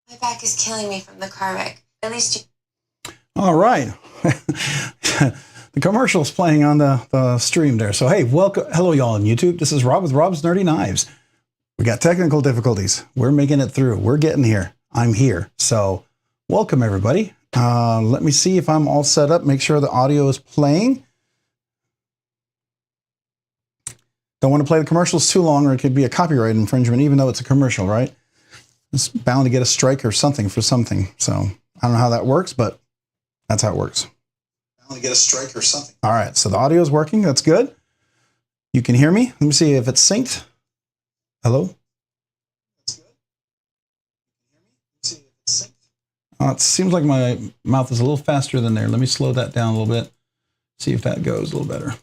My back is killing me from the car wreck. At least you... All right. The commercial's playing on the stream there. So, hey, welcome. Hello, y'all on YouTube. This is Rob with Rob's Nerdy Knives. We got technical difficulties. We're making it through. We're getting here. I'm here. So, welcome, everybody. Let me see if I'm all set up. Make sure the audio is playing. Don't want to play the commercials too long or it could be a copyright infringement, even though it's a commercial, right? It's bound to get a strike or something for something. So I don't know how that works, but that's how it works. Bound to get a strike or something. All right, so the audio is working. That's good. You can hear me. Let me see if it's synced. Hello? That's good. You can hear me? Let me see if it's synced. It seems like my mouth is a little faster than there. Let me slow that down a little bit. See if that goes a little better.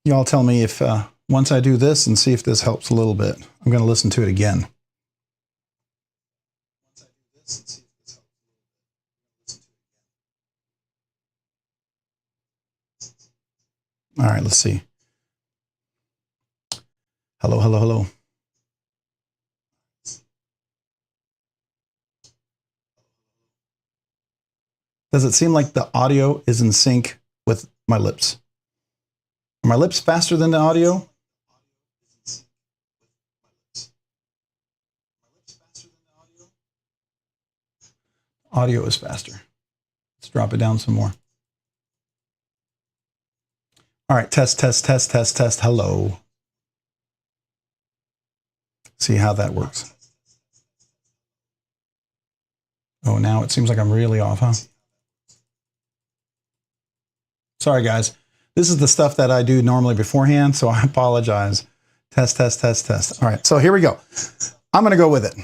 Y'all tell me if once I do this and see if this helps a little bit. I'm going to listen to it again. Once I do this and see if this helps a little bit. All right, let's see. Hello, hello, hello. Does it seem like the audio is in sync with my lips? Are my lips faster than the audio? Audio is faster. Let's drop it down some more. All right, test, test, test, test, test. Hello. See how that works. Oh, now it seems like I'm really off, huh? Sorry, guys. This is the stuff that I do normally beforehand, so I apologize. Test, test, test, test. All right, so here we go. I'm going to go with it.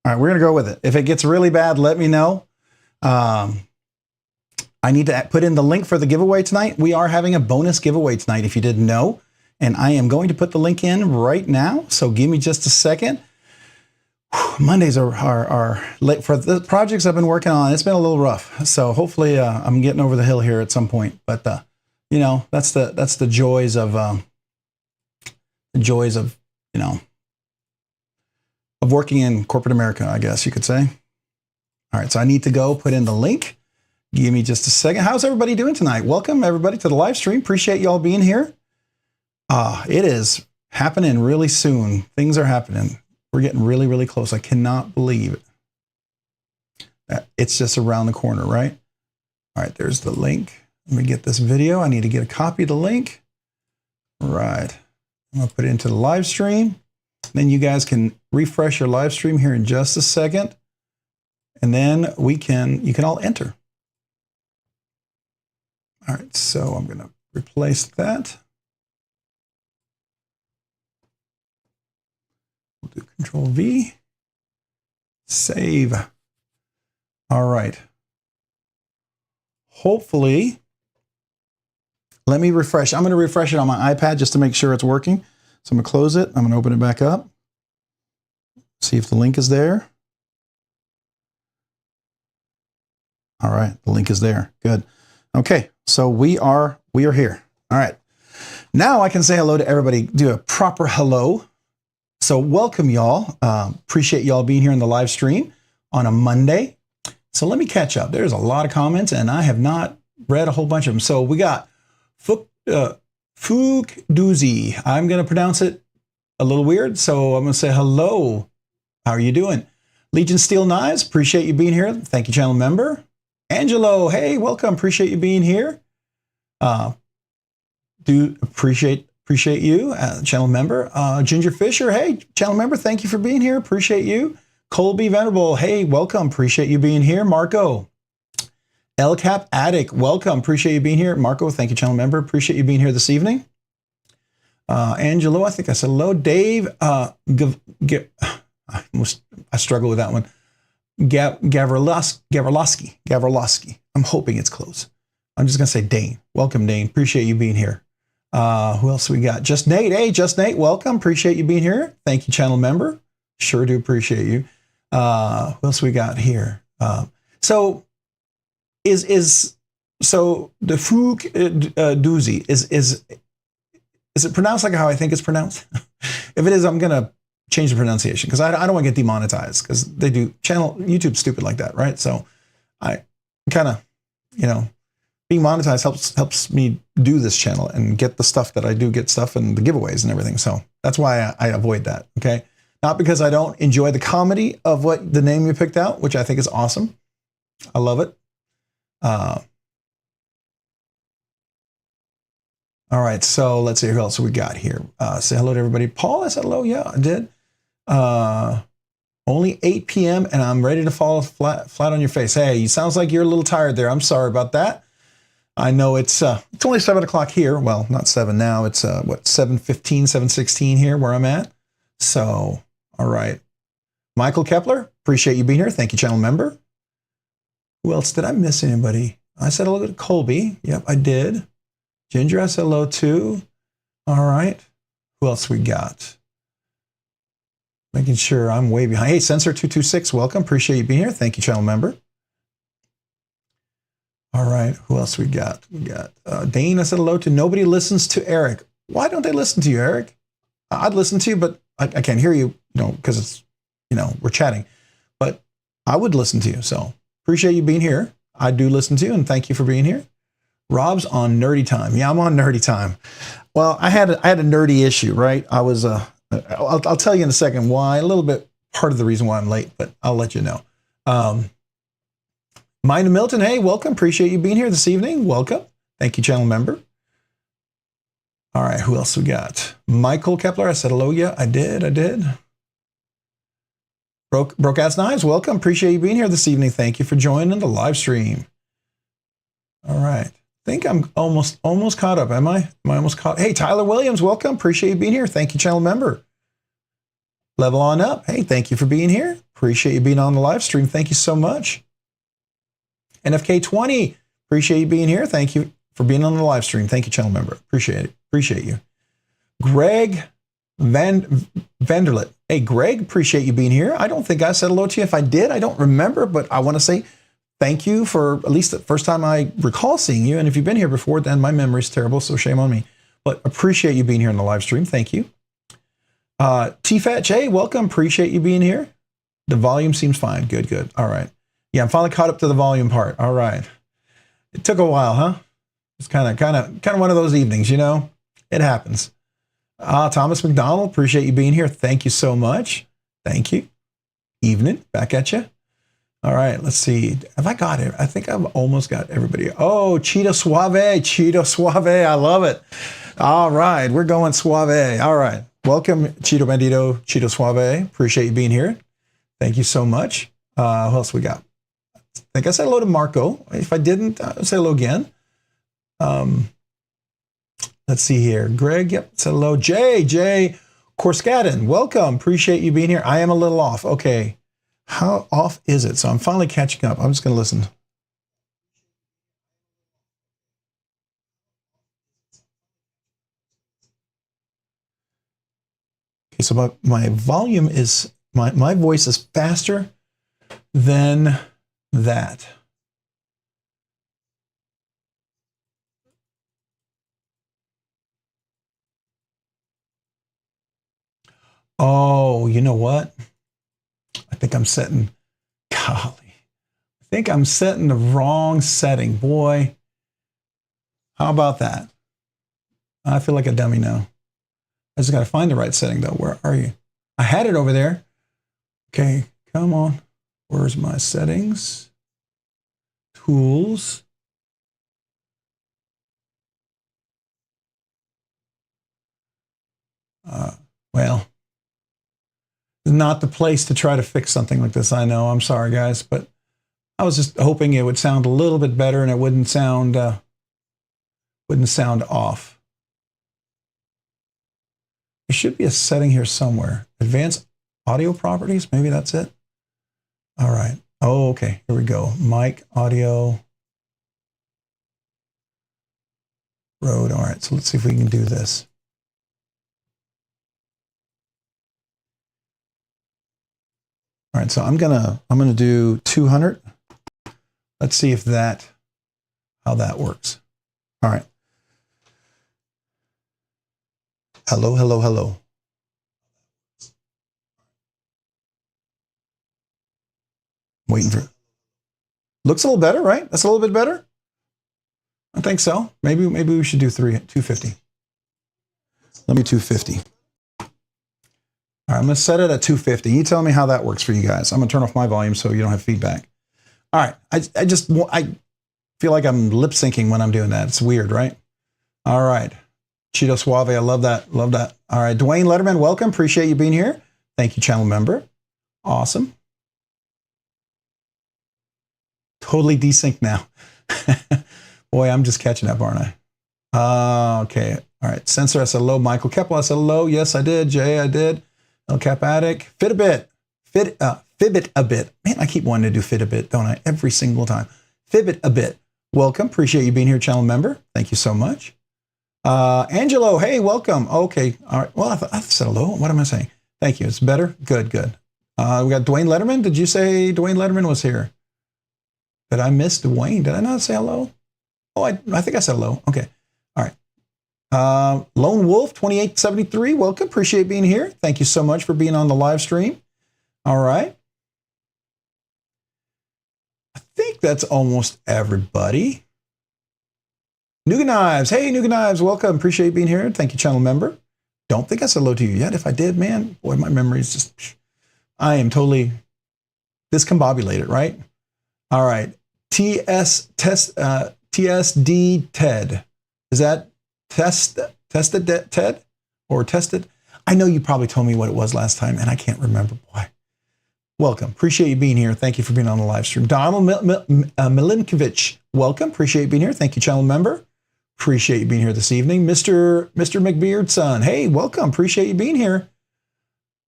All right, we're going to go with it. If it gets really bad, let me know. I need to put in the link for the giveaway tonight. We are having a bonus giveaway tonight, if you didn't know. And I am going to put the link in right now, so give me just a second. Mondays are late for the projects I've been working on. It's been a little rough, so hopefully I'm getting over the hill here at some point. But you know, that's the joys of you know, of working in corporate America, I guess you could say. All right, so I need to go put in the link. Give me just a second. How's everybody doing tonight? Welcome everybody to the live stream. Appreciate y'all being here. It is happening really soon. Things are happening. We're getting really, really close. I cannot believe it. It's just around the corner, right? All right, there's the link. Let me get this video. I need to get a copy of the link. All right. I'm going to put it into the live stream. Then you guys can refresh your live stream here in just a second. And then you can all enter. All right, so I'm going to replace that. We'll do Control V, save. All right. Hopefully, let me refresh. I'm going to refresh it on my iPad just to make sure it's working. So I'm going to close it. I'm going to open it back up. See if the link is there. All right, the link is there. Good. Okay, so we are here. All right. Now I can say hello to everybody. Do a proper hello. So welcome y'all. Appreciate y'all being here in the live stream on a Monday. So let me catch up. There's a lot of comments and I have not read a whole bunch of them. So we got Fuk Doozy. I'm going to pronounce it a little weird. So I'm going to say hello. How are you doing? Legion Steel Knives. Appreciate you being here. Thank you, channel member. Angelo. Hey, welcome. Appreciate you being here. Do appreciate you, channel member. Ginger Fisher, hey, channel member, thank you for being here. Appreciate you. Colby Venerable, hey, welcome. Appreciate you being here. Marco. El Cap Addict, welcome. Appreciate you being here. Marco, thank you, channel member. Appreciate you being here this evening. Angelo, I think I said hello. Dave, I struggle with that one. Gavrilowski. I'm hoping it's close. I'm just going to say Dane. Welcome, Dane. Appreciate you being here. Who else we got? Just Nate. Hey, Just Nate. Welcome. Appreciate you being here. Thank you, channel member. Sure do appreciate you. Who else we got here? So the Fuk Doozy Is it pronounced like how I think it's pronounced? If it is, I'm gonna change the pronunciation because I don't want to get demonetized because they do YouTube's stupid like that, right? So I kind of, you know, being monetized helps me do this channel and get the stuff that I do get stuff and the giveaways and everything. So that's why I avoid that. Okay, not because I don't enjoy the comedy of what the name you picked out, which I think is awesome. I love it. All right, so let's see who else we got here. Say hello to everybody. Paul, I said hello. Yeah, I did. Only 8 p.m. and I'm ready to fall flat on your face. Hey, sounds like you're a little tired there. I'm sorry about that. I know it's only 7 o'clock here. Well, not 7 now. It's what, 7:15, 7:16 here where I'm at. So, all right. Michael Kepler, appreciate you being here. Thank you, channel member. Who else? Did I miss anybody? I said hello to Colby. Yep, I did. Ginger, I said hello too. All right. Who else we got? Making sure I'm way behind. Hey, Sensor226, welcome. Appreciate you being here. Thank you, channel member. All right. Who else we got? We got Dane, I said hello to. Nobody listens to Eric. Why don't they listen to you, Eric? I'd listen to you, but I can't hear you, because it's, we're chatting. But I would listen to you. So appreciate you being here. I do listen to you, and thank you for being here. Rob's on nerdy time. Yeah, I'm on nerdy time. Well, I had a nerdy issue, right? I was I'll tell you in a second why. A little bit part of the reason why I'm late, but I'll let you know. Mind Milton, hey, welcome. Appreciate you being here this evening. Welcome. Thank you, channel member. All right, who else we got? Michael Kepler, I said hello. Yeah, I did. Broke Ass Knives, welcome. Appreciate you being here this evening. Thank you for joining the live stream. All right. I think I'm almost caught up. Am I? Am I almost caught? Hey, Tyler Williams, welcome. Appreciate you being here. Thank you, channel member. Level on up. Hey, thank you for being here. Appreciate you being on the live stream. Thank you so much. NFK20, appreciate you being here. Thank you for being on the live stream. Thank you, channel member. Appreciate it. Appreciate you. Greg Vanderlet. Hey, Greg, appreciate you being here. I don't think I said hello to you. If I did, I don't remember, but I want to say thank you for at least the first time I recall seeing you. And if you've been here before, then my memory's terrible, so shame on me. But appreciate you being here on the live stream. Thank you. T-Fat, hey, welcome. Appreciate you being here. The volume seems fine. Good. All right. Yeah, I'm finally caught up to the volume part. All right. It took a while, huh? It's kind of one of those evenings, It happens. Thomas McDonald, appreciate you being here. Thank you so much. Thank you. Evening, back at you. All right, let's see. Have I got it? I think I've almost got everybody. Oh, Cheeto Suave. I love it. All right, we're going Suave. All right. Welcome, Cheeto Bandito, Cheeto Suave. Appreciate you being here. Thank you so much. Who else we got? I think I said hello to Marco. If I didn't, I'll say hello again. Let's see here. Greg, yep, said hello. Jay Korskadin, welcome. Appreciate you being here. I am a little off. Okay. How off is it? So I'm finally catching up. I'm just going to listen. Okay, so my volume is, my voice is faster than that. Oh, you know what? I think I'm setting the wrong setting. Boy, how about that? I feel like a dummy now. I just got to find the right setting, though. Where are you? I had it over there. Okay, come on. Where's my settings? Tools. Well, not the place to try to fix something like this. I know. I'm sorry, guys, but I was just hoping it would sound a little bit better and it wouldn't sound off. There should be a setting here somewhere. Advanced audio properties. Maybe that's it. All right. Oh, okay. Here we go. Mic, audio, Rode. All right. So let's see if we can do this. All right, so I'm gonna do 200. Let's see if how that works. All right. Hello, hello, hello. Waiting for. Looks a little better, right? That's a little bit better. I think so. Maybe we should do 250. Let me 250. All right, I'm gonna set it at 250. You tell me how that works for you guys. I'm gonna turn off my volume so you don't have feedback. All right, I feel like I'm lip syncing when I'm doing that. It's weird, right? All right, Cheeto Suave, I love that, love that. All right, Dwayne Letterman, welcome. Appreciate you being here. Thank you, channel member. Awesome. Totally desynced now. Boy, I'm just catching up, aren't I? Okay. All right. Sensor, I said hello. Michael Keppel, I said hello. Yes, I did. Jay, I did. El Cap Addict. Fit a bit. Fibbit a bit. Man, I keep wanting to do fit a bit, don't I? Every single time. Fibbit a bit. Welcome. Appreciate you being here, channel member. Thank you so much. Angelo, hey, welcome. Okay. All right. Well, I said hello. What am I saying? Thank you. It's better. Good, good. We got Dwayne Letterman. Did you say Dwayne Letterman was here? Did I miss Dwayne? Did I not say hello? Oh, I think I said hello. Okay. All right. Lone Wolf 2873. Welcome. Appreciate being here. Thank you so much for being on the live stream. All right. I think that's almost everybody. Nuga Knives. Hey, Nuga Knives. Welcome. Appreciate being here. Thank you, channel member. Don't think I said hello to you yet. If I did, man, boy, my memory is just, I am totally discombobulated, right? All right. TSD Ted. Is that tested Ted or tested? I know you probably told me what it was last time and I can't remember. Boy. Welcome. Appreciate you being here. Thank you for being on the live stream. Donald Milinkovich. Welcome. Appreciate you being here. Thank you, channel member. Appreciate you being here this evening. Mr. McBeard's son. Hey, welcome. Appreciate you being here.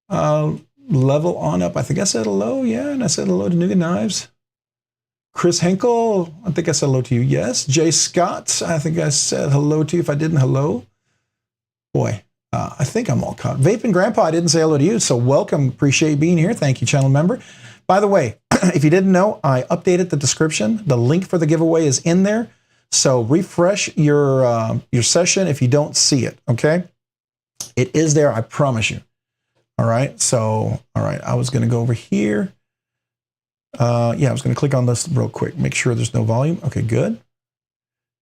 Level on up. I think I said hello. Yeah. And I said hello to Nuga Knives. Chris Henkel, I think I said hello to you. Yes. Jay Scott, I think I said hello to you. If I didn't, hello. Boy, I think I'm all caught. Vaping Grandpa, I didn't say hello to you, so welcome. Appreciate you being here. Thank you, channel member. By the way, if you didn't know, I updated the description. The link for the giveaway is in there. So refresh your session if you don't see it, okay? It is there, I promise you. All right, so, all right, I was going to go over here. Yeah, I was going to click on this real quick, make sure there's no volume. Okay, good.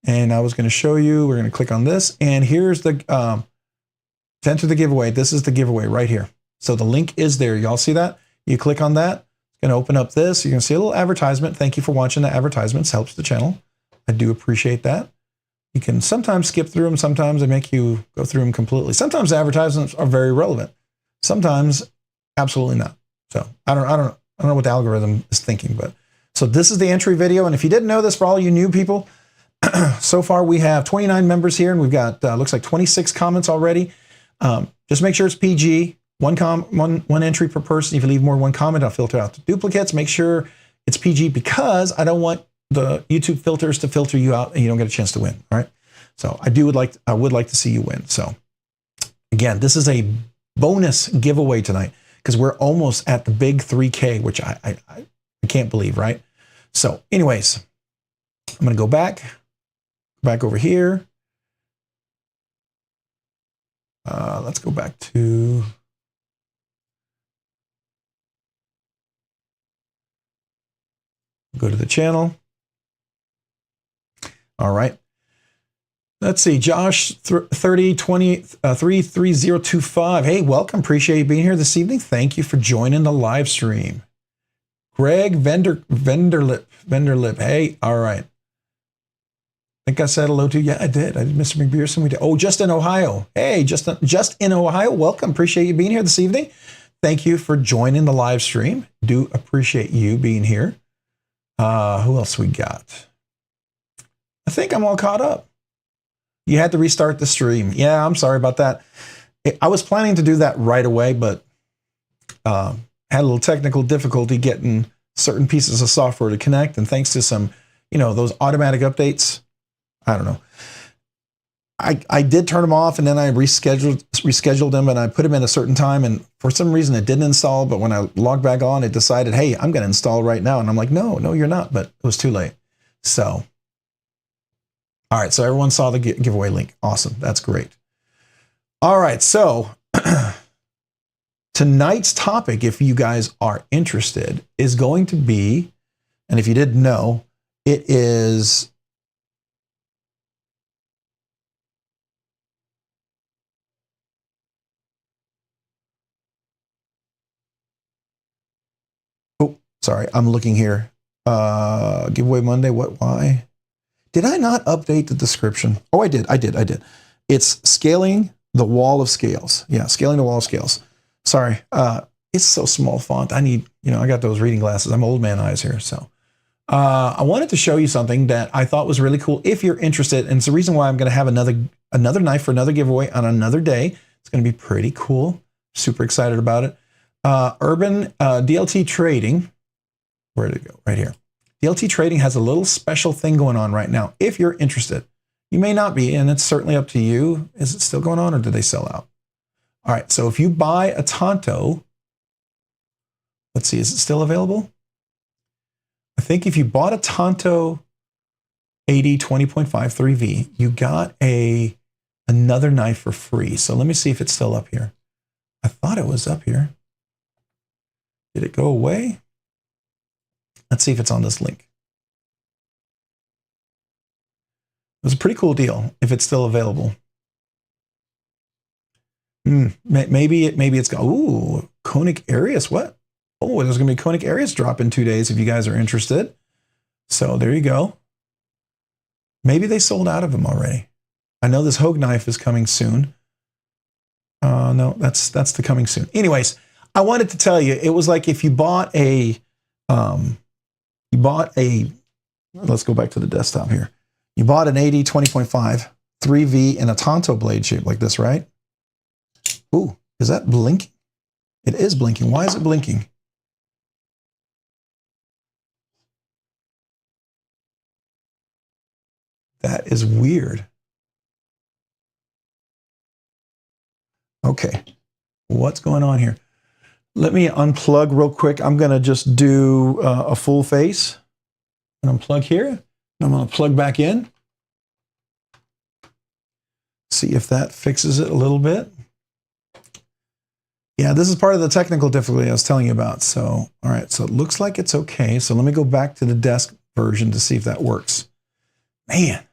And I was going to show you, we're going to click on this, and here's the, to enter the giveaway, this is the giveaway right here. So the link is there. Y'all see that? You click on that, it's going to open up this. You're going to see a little advertisement. Thank you for watching the advertisements. Helps the channel. I do appreciate that. You can sometimes skip through them. Sometimes they make you go through them completely. Sometimes the advertisements are very relevant. Sometimes absolutely not. So I don't know what the algorithm is thinking, but so this is the entry video. And if you didn't know this, for all you new people, so far we have 29 members here and we've got, looks like 26 comments already. Just make sure it's PG, one entry per person. If you leave more than one comment, I'll filter out the duplicates. Make sure it's PG because I don't want the YouTube filters to filter you out and you don't get a chance to win. All right. So I would like to see you win. So again, this is a bonus giveaway tonight, because we're almost at the big 3K, which I can't believe, right? So anyways, I'm going to go back over here. Let's go back to, go to the channel. All right. Let's see, Josh 33025. Hey, welcome. Appreciate you being here this evening. Thank you for joining the live stream. Greg Venderlip. Hey, all right. I think I said hello to you. Yeah, I did. Mr. McBeerson. We did. Oh, just in Ohio. Hey, just in Ohio. Welcome. Appreciate you being here this evening. Thank you for joining the live stream. Do appreciate you being here. Who else we got? I think I'm all caught up. You had to restart the stream. Yeah, I'm sorry about that. I was planning to do that right away, but had a little technical difficulty getting certain pieces of software to connect. And thanks to some, those automatic updates, I don't know. I did turn them off and then I rescheduled them and I put them in a certain time. And for some reason it didn't install. But when I logged back on, it decided, hey, I'm going to install right now. And I'm like, no, you're not. But it was too late. So. All right, so everyone saw the giveaway link. Awesome, that's great. All right, so tonight's topic, if you guys are interested, is going to be, and if you didn't know, it is sorry, I'm looking here. Giveaway Monday, what, why? Did I not update the description? Oh, I did. It's scaling the wall of scales. Yeah, scaling the wall of scales. Sorry, it's so small font. I need, I got those reading glasses. I'm old man eyes here. So I wanted to show you something that I thought was really cool. If you're interested, and it's the reason why I'm going to have another knife for another giveaway on another day. It's going to be pretty cool. Super excited about it. Urban DLT Trading. Where did it go? Right here. DLT Trading has a little special thing going on right now. If you're interested, you may not be, and it's certainly up to you. Is it still going on, or did they sell out? All right, so if you buy a Tonto, let's see, is it still available? I think if you bought a Tonto 80 20.5 3V, you got another knife for free. So let me see if it's still up here. I thought it was up here. Did it go away? Let's see if it's on this link. It was a pretty cool deal if it's still available. Maybe it's got, ooh, Conic Arius. What? Oh, there's going to be Conic Arius drop in 2 days if you guys are interested. So there you go. Maybe they sold out of them already. I know this Hogue knife is coming soon. No, that's the coming soon. Anyways, I wanted to tell you, it was like if you bought let's go back to the desktop here. You bought an 80 20.5 3V in a Tonto blade shape like this, right? Ooh, is that blinking? It is blinking. Why is it blinking? That is weird. Okay, what's going on here? Let me unplug real quick. I'm going to just do a full face and unplug here. And I'm going to plug back in. See if that fixes it a little bit. Yeah, this is part of the technical difficulty I was telling you about. So, all right, so it looks like it's okay. So let me go back to the desk version to see if that works. Man.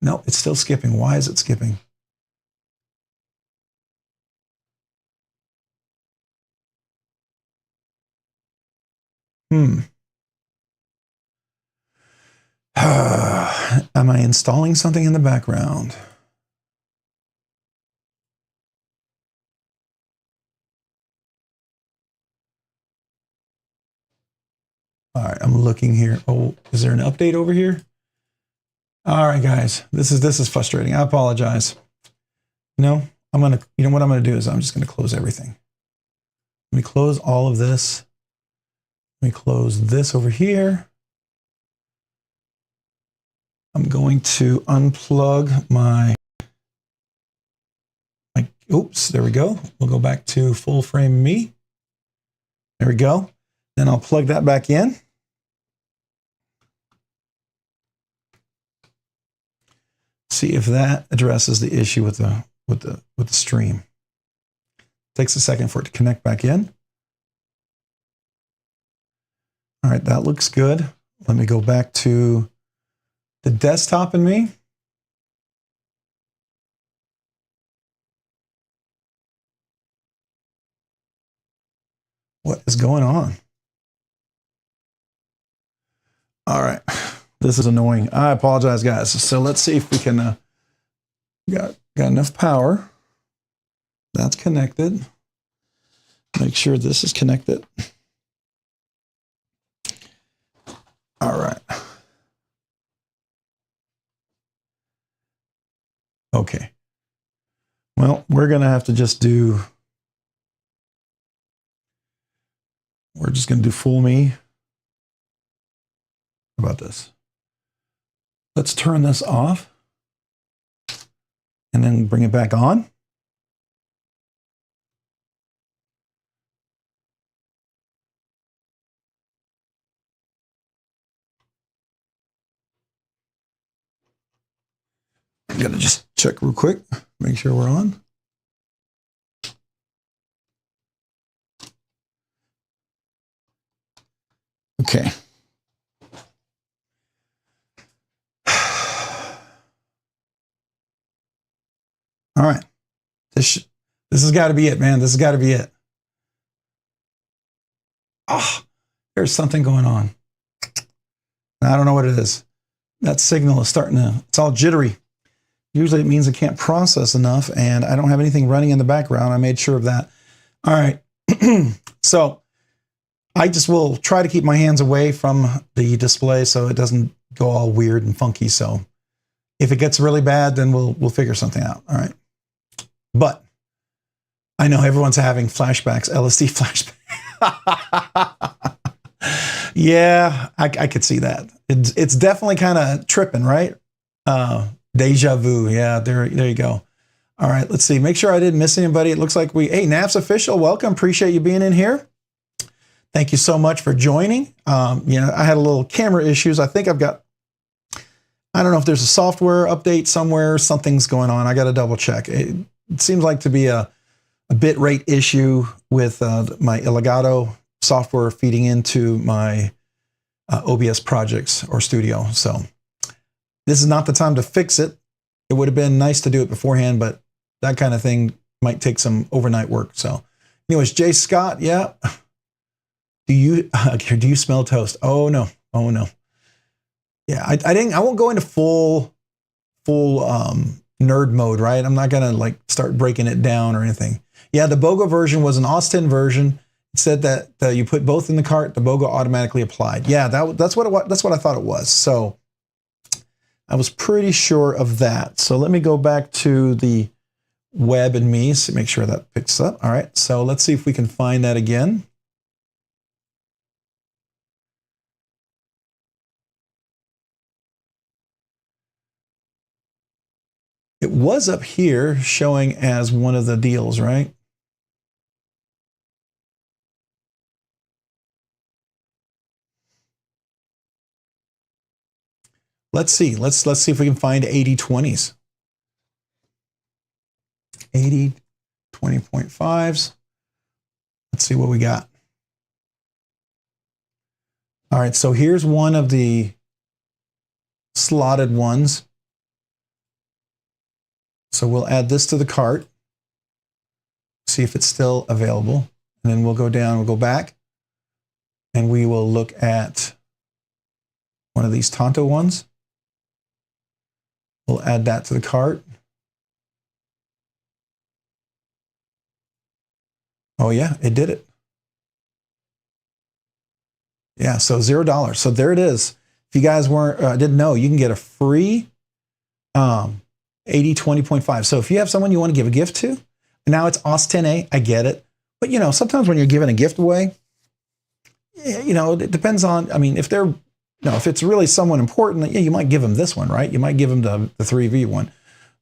No, it's still skipping. Why is it skipping? Am I installing something in the background? All right, I'm looking here. Oh, is there an update over here? All right, guys, this is frustrating. I apologize. No, you know what I'm gonna do is I'm just gonna close everything. Let me close all of this. Let me close this over here. I'm going to unplug my oops, there we go. We'll go back to full frame me. There we go. Then I'll plug that back in. See if that addresses the issue with the stream. Takes a second for it to connect back in. All right, that looks good. Let me go back to the desktop and me. What is going on? All right, this is annoying. I apologize, guys. So let's see if we can got enough power. That's connected. Make sure this is connected. All right. Okay. Well, we're going to have to just do, we're just going to do full me. How about this? Let's turn this off and then bring it back on. gotta just check real quick, make sure we're on. Okay. All right. This has got to be it, man. This has got to be it. Oh, there's something going on. I don't know what it is. That signal is starting to, it's all jittery. Usually it means it can't process enough, and I don't have anything running in the background. I made sure of that. All right. So I just will try to keep my hands away from the display so it doesn't go all weird and funky. So if it gets really bad, then we'll figure something out. All right. But I know everyone's having flashbacks, LSD flashbacks. Yeah, I could see that. It's definitely kind of tripping, right? Deja vu. Yeah, there you go. All right, let's see. Make sure I didn't miss anybody. It looks like hey, Naps Official, welcome. Appreciate you being in here. Thank you so much for joining. I had a little camera issues. I think I don't know if there's a software update somewhere. Something's going on. I got to double check. It seems like to be a bit rate issue with my Elgato software feeding into my OBS projects or studio. So this is not the time to fix it. It would have been nice to do it beforehand, but that kind of thing might take some overnight work. So anyways, Jay Scott, yeah. Do you smell toast? Oh no. Oh no. Yeah, I won't go into full nerd mode, right? I'm not gonna like start breaking it down or anything. Yeah, the BOGO version was an Austin version. It said that you put both in the cart, the BOGO automatically applied. Yeah, that's what I thought it was. So I was pretty sure of that. So let me go back to the web and me to make sure that picks up. All right, so let's see if we can find that again. It was up here showing as one of the deals, right? Let's see. Let's see if we can find 80/20s. 80 20.5s. Let's see what we got. All right, so here's one of the slotted ones. So we'll add this to the cart, see if it's still available. And then we'll go down, we'll go back, and we will look at one of these Tonto ones. We'll add that to the cart. Oh yeah, it did it. Yeah, so $0. So there it is. If you guys didn't know, you can get a free 80 20.5. So if you have someone you want to give a gift to, now it's Austin A, I get it. But sometimes when you're giving a gift away, it depends on, I mean, if it's really someone important, yeah, you might give them this one, right? You might give them the 3V one.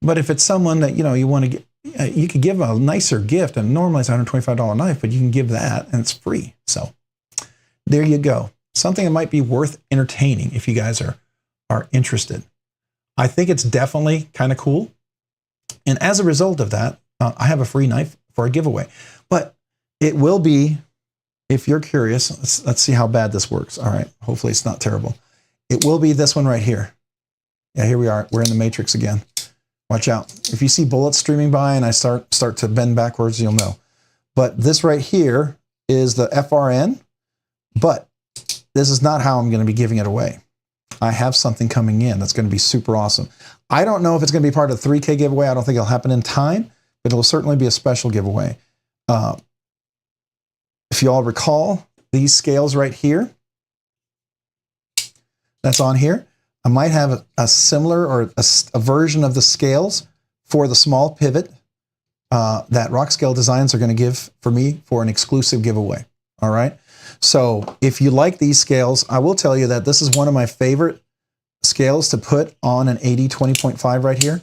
But if it's someone that, you want to get, you could give a nicer gift, and normally it's a $125 knife, but you can give that and it's free. So there you go. Something that might be worth entertaining if you guys are interested. I think it's definitely kind of cool. And as a result of that, I have a free knife for a giveaway. But it will be, if you're curious, let's see how bad this works. All right, hopefully it's not terrible. It will be this one right here. Yeah, here we are. We're in the matrix again. Watch out. If you see bullets streaming by and I start to bend backwards, you'll know. But this right here is the FRN, but this is not how I'm going to be giving it away. I have something coming in that's going to be super awesome. I don't know if it's going to be part of the 3K giveaway. I don't think it'll happen in time, but it'll certainly be a special giveaway. If you all recall, these scales right here, that's on here. I might have a similar or a version of the scales for the small pivot that Rock Scale Designs are going to give for me for an exclusive giveaway. All right. So if you like these scales, I will tell you that this is one of my favorite scales to put on an 80 20.5 right here,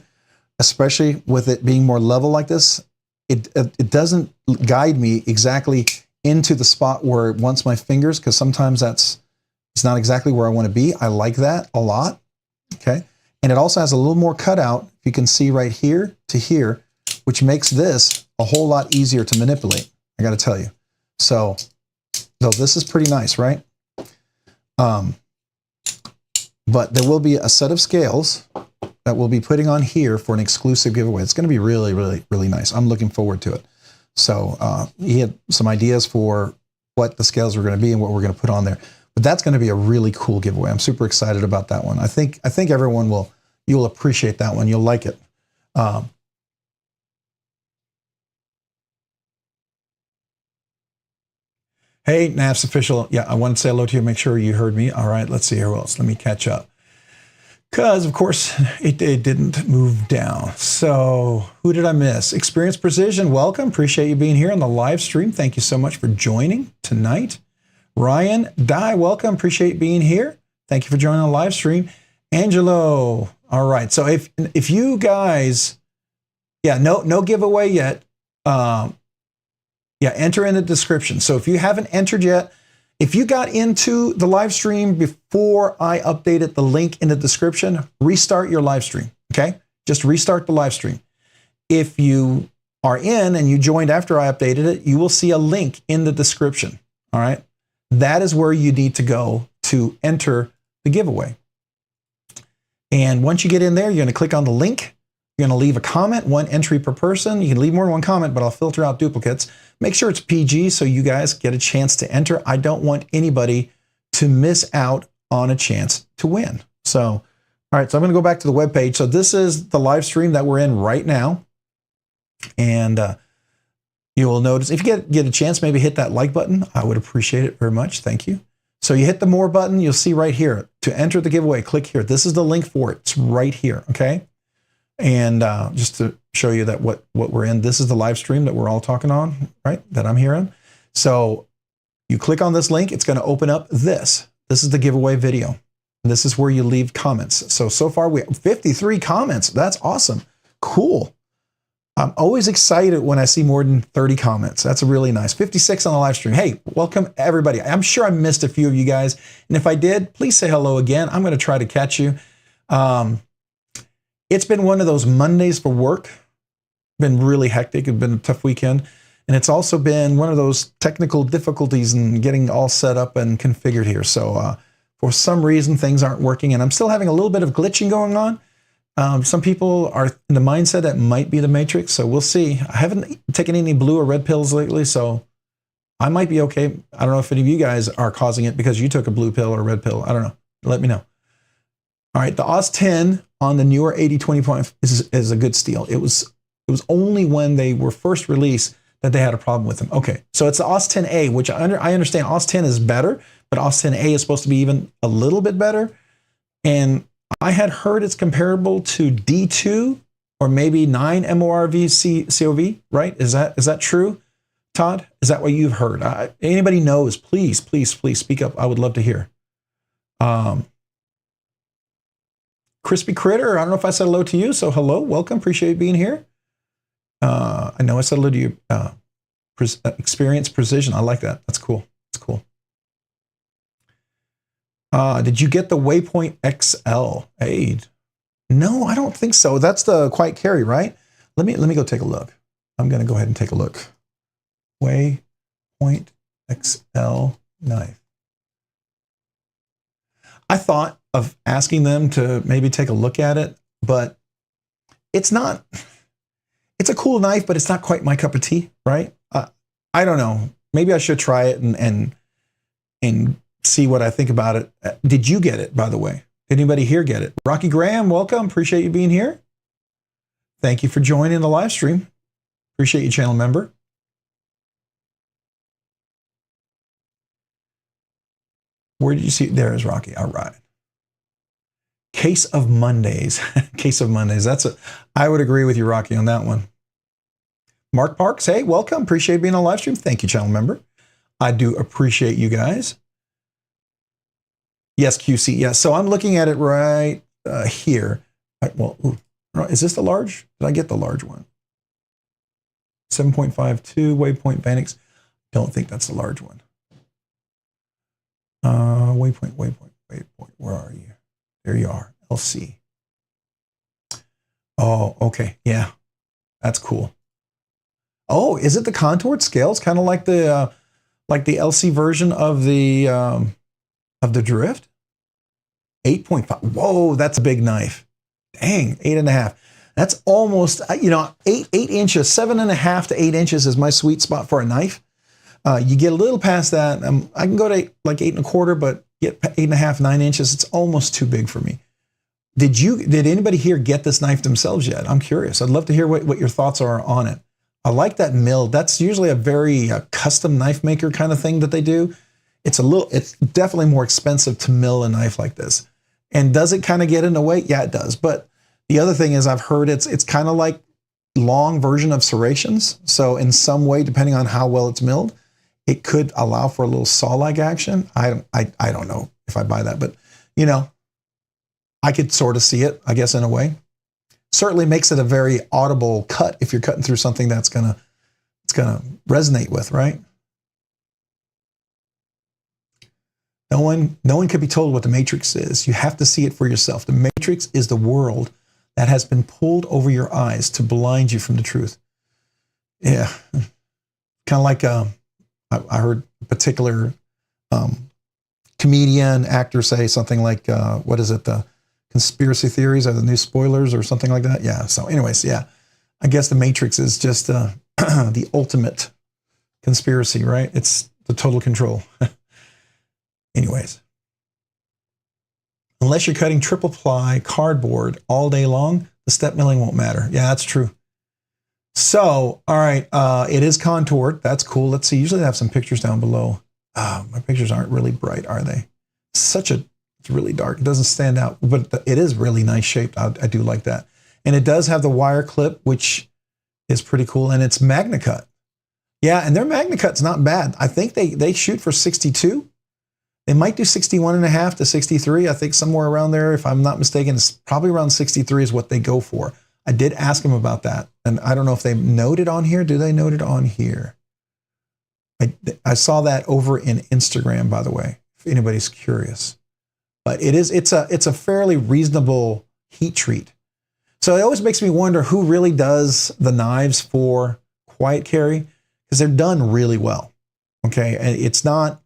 especially with it being more level like this. It doesn't guide me exactly into the spot where it wants my fingers, because sometimes it's not exactly where I want to be. I like that a lot. Okay. And it also has a little more cutout, you can see right here to here, which makes this a whole lot easier to manipulate, I got to tell you. So this is pretty nice, right? But there will be a set of scales that we'll be putting on here for an exclusive giveaway. It's going to be really, really, really nice. I'm looking forward to it. So he had some ideas for what the scales were going to be and what we're going to put on there. But that's going to be a really cool giveaway. I'm super excited about that one. I think everyone you'll appreciate that one. You'll like it. Hey, NAF's official. Yeah, I want to say hello to you. Make sure you heard me. All right, let's see here. What else? Let me catch up. Because, of course, it didn't move down. So who did I miss? Experience Precision, welcome. Appreciate you being here on the live stream. Thank you so much for joining tonight. Ryan Dye, welcome. Appreciate being here. Thank you for joining the live stream. Angelo, all right. So if you guys, yeah, no giveaway yet. Yeah, enter in the description. So if you haven't entered yet, if you got into the live stream before I updated the link in the description, restart your live stream, okay? Just restart the live stream. If you are in and you joined after I updated it, you will see a link in the description, all right? That is where you need to go to enter the giveaway. And once you get in there, you're going to click on the link. You're going to leave a comment, 1 entry per person. You can leave more than 1 comment, but I'll filter out duplicates. Make sure it's PG so you guys get a chance to enter. I don't want anybody to miss out on a chance to win. So, all right, so I'm going to go back to the webpage. So this is the live stream that we're in right now. And you will notice, if you get a chance, maybe hit that like button. I would appreciate it very much. Thank you. So you hit the more button, you'll see right here. To enter the giveaway, click here. This is the link for it. It's right here, okay? And just to show you that what we're in, this is the live stream that we're all talking on, right? That I'm here in. So you click on this link, it's going to open up this. This is the giveaway video. And this is where you leave comments. So far we have 53 comments. That's awesome. Cool. I'm always excited when I see more than 30 comments. That's really nice. 56 on the live stream. Hey, welcome everybody. I'm sure I missed a few of you guys. And if I did, please say hello again. I'm going to try to catch you. It's been one of those Mondays for work. Been really hectic. It's been a tough weekend. And it's also been one of those technical difficulties in getting all set up and configured here. So for some reason, things aren't working. And I'm still having a little bit of glitching going on. Some people are in the mindset that might be the Matrix. So we'll see. I haven't taken any blue or red pills lately. So I might be okay. I don't know if any of you guys are causing it because you took a blue pill or a red pill. I don't know. Let me know. All right, the OS 10 on the newer 8020 is a good steal. It was only when they were first released that they had a problem with them. Okay, so it's the OS 10A, which I understand OS 10 is better, but OS 10A is supposed to be even a little bit better. And I had heard it's comparable to D2 or maybe 9 MORV COV, right? Is that true, Todd? Is that what you've heard? Anybody knows, please speak up. I would love to hear. Crispy Critter, I don't know if I said hello to you, so hello, welcome, appreciate being here. I know I said hello to you. Experience Precision, I like that. That's cool. That's cool. Did you get the Waypoint XL aid? No, I don't think so. That's the Quiet Carry, right? Let me go take a look. I'm going to go ahead and take a look. Waypoint XL knife. I thought of asking them to maybe take a look at it, but it's not. It's a cool knife, but it's not quite my cup of tea, right? I don't know. Maybe I should try it and see what I think about it. Did you get it, by the way? Did anybody here get it? Rocky Graham, welcome. Appreciate you being here. Thank you for joining the live stream. Appreciate you, channel member. Where did you see it? There is Rocky. All right. Case of Mondays. Case of Mondays. I would agree with you, Rocky, on that one. Mark Parks, hey, welcome. Appreciate being on live stream. Thank you, channel member. I do appreciate you guys. Yes, QC. Yes. So I'm looking at it right here. Is this the large? Did I get the large one? 7.52 Waypoint Vanix. Don't think that's the large one. Waypoint. Where are you? There you are. LC. okay. Yeah, that's cool. Oh, is it the contoured scales? Kind of like the LC version of the drift? 8.5. Whoa, that's a big knife. Dang, 8.5. That's almost, 8 inches, 7.5 to 8 inches is my sweet spot for a knife. You get a little past that. I can go to like 8.25, but get 8.5, 9 inches. It's almost too big for me. Did anybody here get this knife themselves yet? I'm curious. I'd love to hear what your thoughts are on it. I like that mill. That's usually a very custom knife maker kind of thing that they do. It's definitely more expensive to mill a knife like this. And does it kind of get in the way? Yeah, it does. But the other thing is I've heard it's kind of like long version of serrations. So in some way, depending on how well it's milled, it could allow for a little saw-like action. I don't know if I buy that, but I could sort of see it, I guess, in a way. Certainly makes it a very audible cut if you're cutting through something that's gonna resonate with, right? No one could be told what the Matrix is. You have to see it for yourself. The Matrix is the world that has been pulled over your eyes to blind you from the truth. Yeah, kind of like I heard a particular comedian, actor say something like, what is it, the conspiracy theories are the new spoilers or something like that? Yeah, so anyways, yeah. I guess the Matrix is just the ultimate conspiracy, right? It's the total control. Anyways. Unless you're cutting triple ply cardboard all day long, the step milling won't matter. Yeah, that's true. So, all right, it is contoured. That's cool. Let's see. Usually I have some pictures down below. My pictures aren't really bright, are they? It's really dark. It doesn't stand out, but it is really nice shaped. I do like that. And it does have the wire clip, which is pretty cool. And it's Magna Cut. Yeah, and their Magna Cut's not bad. I think they shoot for 62. They might do 61.5 to 63. I think somewhere around there, if I'm not mistaken, it's probably around 63 is what they go for. I did ask them about that. And I don't know if they note it on here. Do they note it on here? I saw that over in Instagram, by the way, if anybody's curious. But it's a fairly reasonable heat treat. So it always makes me wonder who really does the knives for quiet carry, because they're done really well. Okay, and it's not.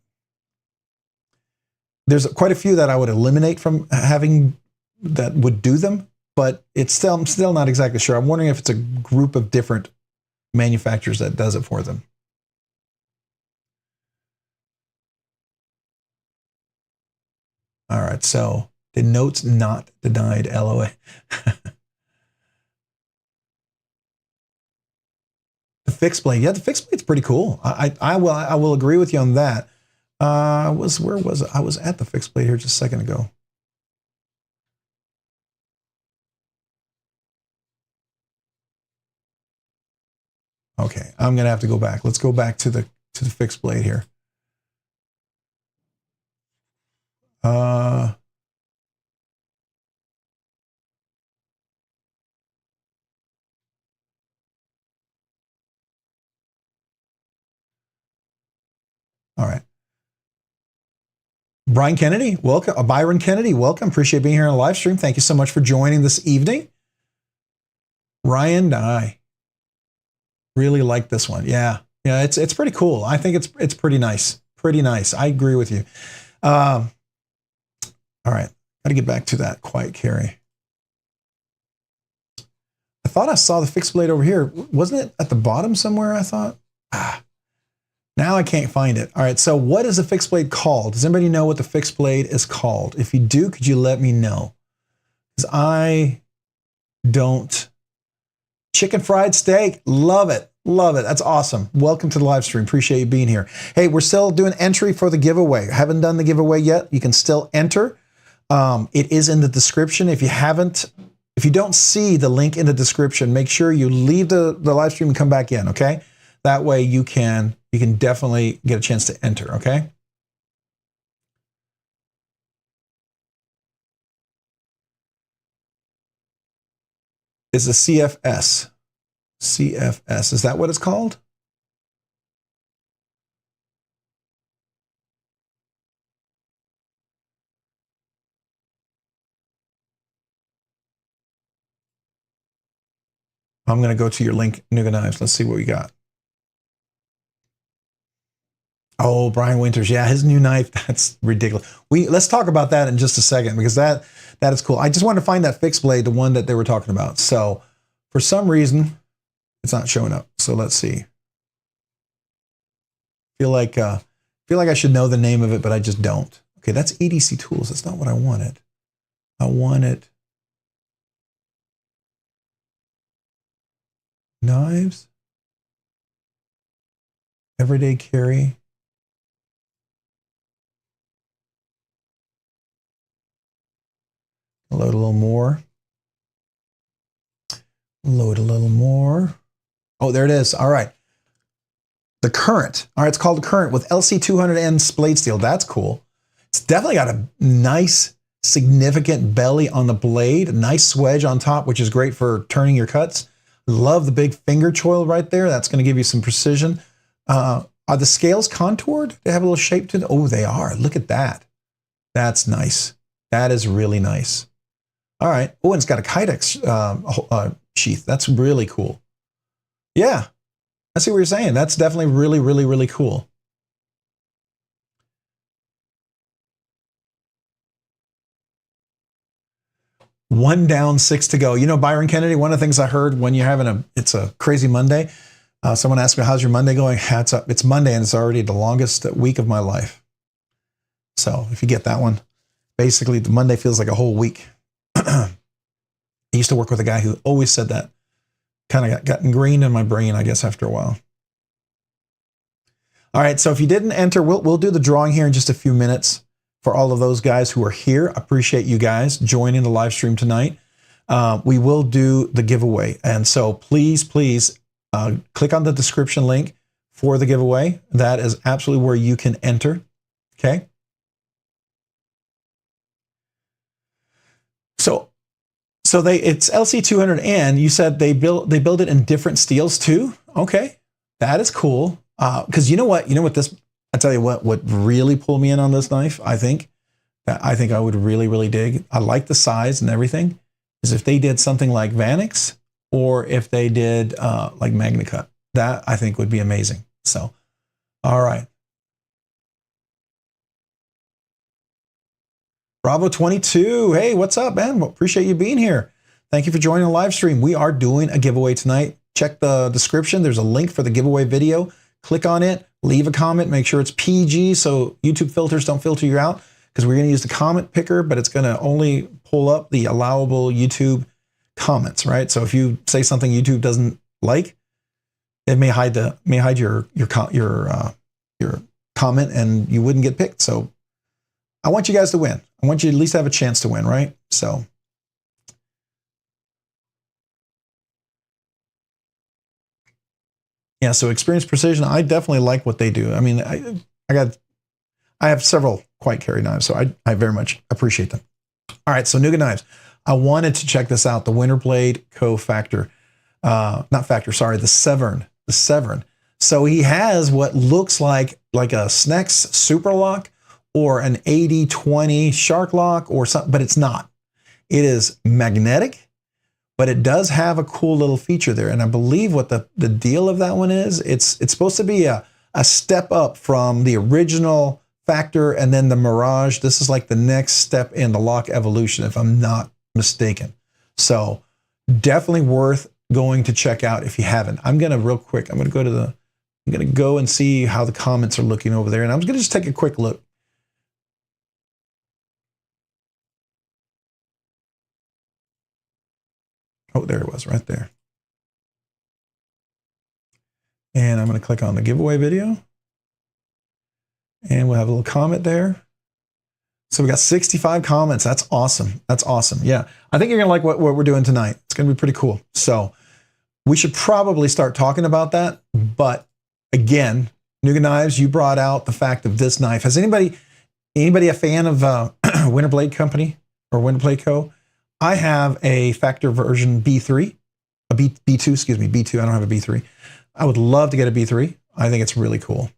There's quite a few that I would eliminate from having that would do them, but I'm still not exactly sure. I'm wondering if it's a group of different manufacturers that does it for them. All right, so the notes not denied, LOA. The fixed blade, yeah, the fixed blade's pretty cool. I will agree with you on that. Where was it? I was at the fixed blade here just a second ago. Okay, I'm gonna have to go back. Let's go back to the fixed blade here. All right. Brian Kennedy, welcome. Byron Kennedy, welcome. Appreciate being here on the live stream. Thank you so much for joining this evening. Ryan, I really like this one. Yeah, it's pretty cool. I think it's pretty nice. Pretty nice. I agree with you. All right, got to get back to that quiet carry. I thought I saw the fixed blade over here. Wasn't it at the bottom somewhere? I thought. Now I can't find it. All right, so what is a fixed blade called? Does anybody know what the fixed blade is called? If you do, could you let me know? Because I don't. Chicken fried steak, love it. Love it. That's awesome. Welcome to the live stream. Appreciate you being here. Hey, we're still doing entry for the giveaway. Haven't done the giveaway yet. You can still enter. It is in the description. If you don't see the link in the description, make sure you leave the live stream and come back in, okay? That way you can definitely get a chance to enter, okay? It's a CFS. CFS. Is that what it's called? I'm going to go to your link, Nuga Knives. Let's see what we got. Oh, Brian Winters. Yeah, his new knife. That's ridiculous. Let's talk about that in just a second because that is cool. I just wanted to find that fixed blade, the one that they were talking about. So for some reason, it's not showing up. So let's see. Feel like I should know the name of it, but I just don't. Okay, that's EDC Tools. That's not what I wanted. I wanted knives. Everyday carry. Load a little more. Load a little more. Oh, there it is. All right. The Current. All right, it's called the Current with LC200N blade steel. That's cool. It's definitely got a nice, significant belly on the blade. A nice swedge on top, which is great for turning your cuts. Love the big finger choil right there. That's going to give you some precision. Are the scales contoured? They have a little shape to them? Oh, they are. Look at that. That's nice. That is really nice. All right. Oh, and it's got a Kydex sheath. That's really cool. Yeah. I see what you're saying. That's definitely really, really, really cool. One down, 6 to go. You know, Byron Kennedy, one of the things I heard when you're having it's a crazy Monday, someone asked me, how's your Monday going? It's Monday and it's already the longest week of my life. So if you get that one, basically the Monday feels like a whole week. I used to work with a guy who always said that. Kind of got ingrained in my brain, I guess, after a while. All right, so if you didn't enter, we'll do the drawing here in just a few minutes for all of those guys who are here. Appreciate you guys joining the live stream tonight. We will do the giveaway. And so please click on the description link for the giveaway. That is absolutely where you can enter, okay? So it's LC200N. You said they build it in different steels too. Okay, that is cool. Because you know what this. I tell you what really pulled me in on this knife. I think I would really dig. I like the size and everything. Is if they did something like Vanix or if they did like MagnaCut. That I think would be amazing. So, all right. Bravo 22. Hey, what's up, man? Well, appreciate you being here. Thank you for joining the live stream. We are doing a giveaway tonight. Check the description. There's a link for the giveaway video. Click on it, leave a comment, make sure it's PG so YouTube filters don't filter you out because we're going to use the comment picker, but it's going to only pull up the allowable YouTube comments, right? So if you say something YouTube doesn't like, it may hide your comment and you wouldn't get picked. So I want you guys to win. I want you to at least have a chance to win, right? So yeah, so Experience Precision, I definitely like what they do. I mean, I have several quiet carry knives, so I very much appreciate them. All right, so Nuga Knives. I wanted to check this out, the Winterblade Co. Factor. Not Factor, sorry, the Severn. The Severn. So he has what looks like a Snex Super Lock or an 80-20 Shark Lock or something, but it's not. It is magnetic, but it does have a cool little feature there. And I believe what the deal of that one is, it's supposed to be a step up from the original Factor and then the Mirage. This is like the next step in the lock evolution, if I'm not mistaken. So definitely worth going to check out if you haven't. I'm going to go and see how the comments are looking over there. And I'm going to just take a quick look. Oh, there it was right there. And I'm going to click on the giveaway video. And we'll have a little comment there. So we got 65 comments. That's awesome. That's awesome. Yeah. I think you're going to like what we're doing tonight. It's going to be pretty cool. So we should probably start talking about that. But again, Nuga Knives, you brought out the fact of this knife. Has anybody a fan of Winterblade Company or Winterblade Co.? I have a Factor version B3, B2, excuse me, B2. I don't have a B3. I would love to get a B3. I think it's really cool.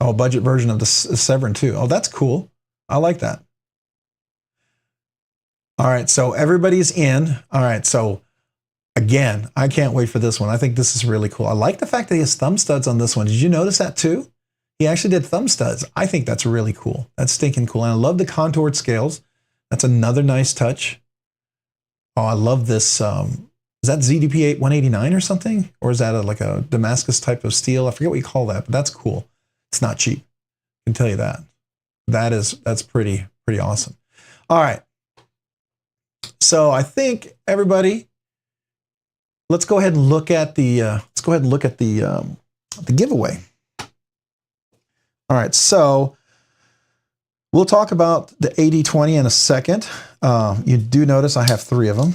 Oh, budget version of the Severn too. Oh, that's cool. I like that. All right, so everybody's in. All right, so again, I can't wait for this one. I think this is really cool. I like the fact that he has thumb studs on this one. Did you notice that too? He actually did thumb studs. I think that's really cool. That's stinking cool. And I love the contoured scales. That's another nice touch. Oh, I love this. Is that ZDP 189 or something? Or is that like a Damascus type of steel? I forget what you call that, but that's cool. It's not cheap. I can tell you that. That's pretty awesome. All right. So I think everybody, let's go ahead and look at the giveaway. All right, so we'll talk about the 80/20 in a second. You do notice I have 3 of them.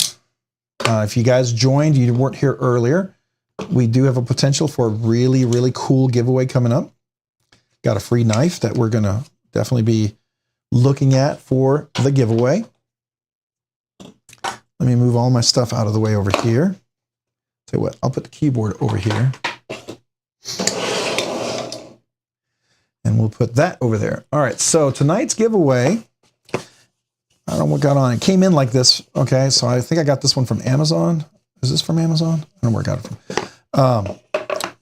If you guys joined, you weren't here earlier, we do have a potential for a really, really cool giveaway coming up. Got a free knife that we're going to definitely be looking at for the giveaway. Let me move all my stuff out of the way over here. Tell you what, I'll put the keyboard over here. And we'll put that over there. All right, so tonight's giveaway, I don't know what got on. It came in like this, okay? So I think I got this one from Amazon. Is this from Amazon? I don't know where I got it from.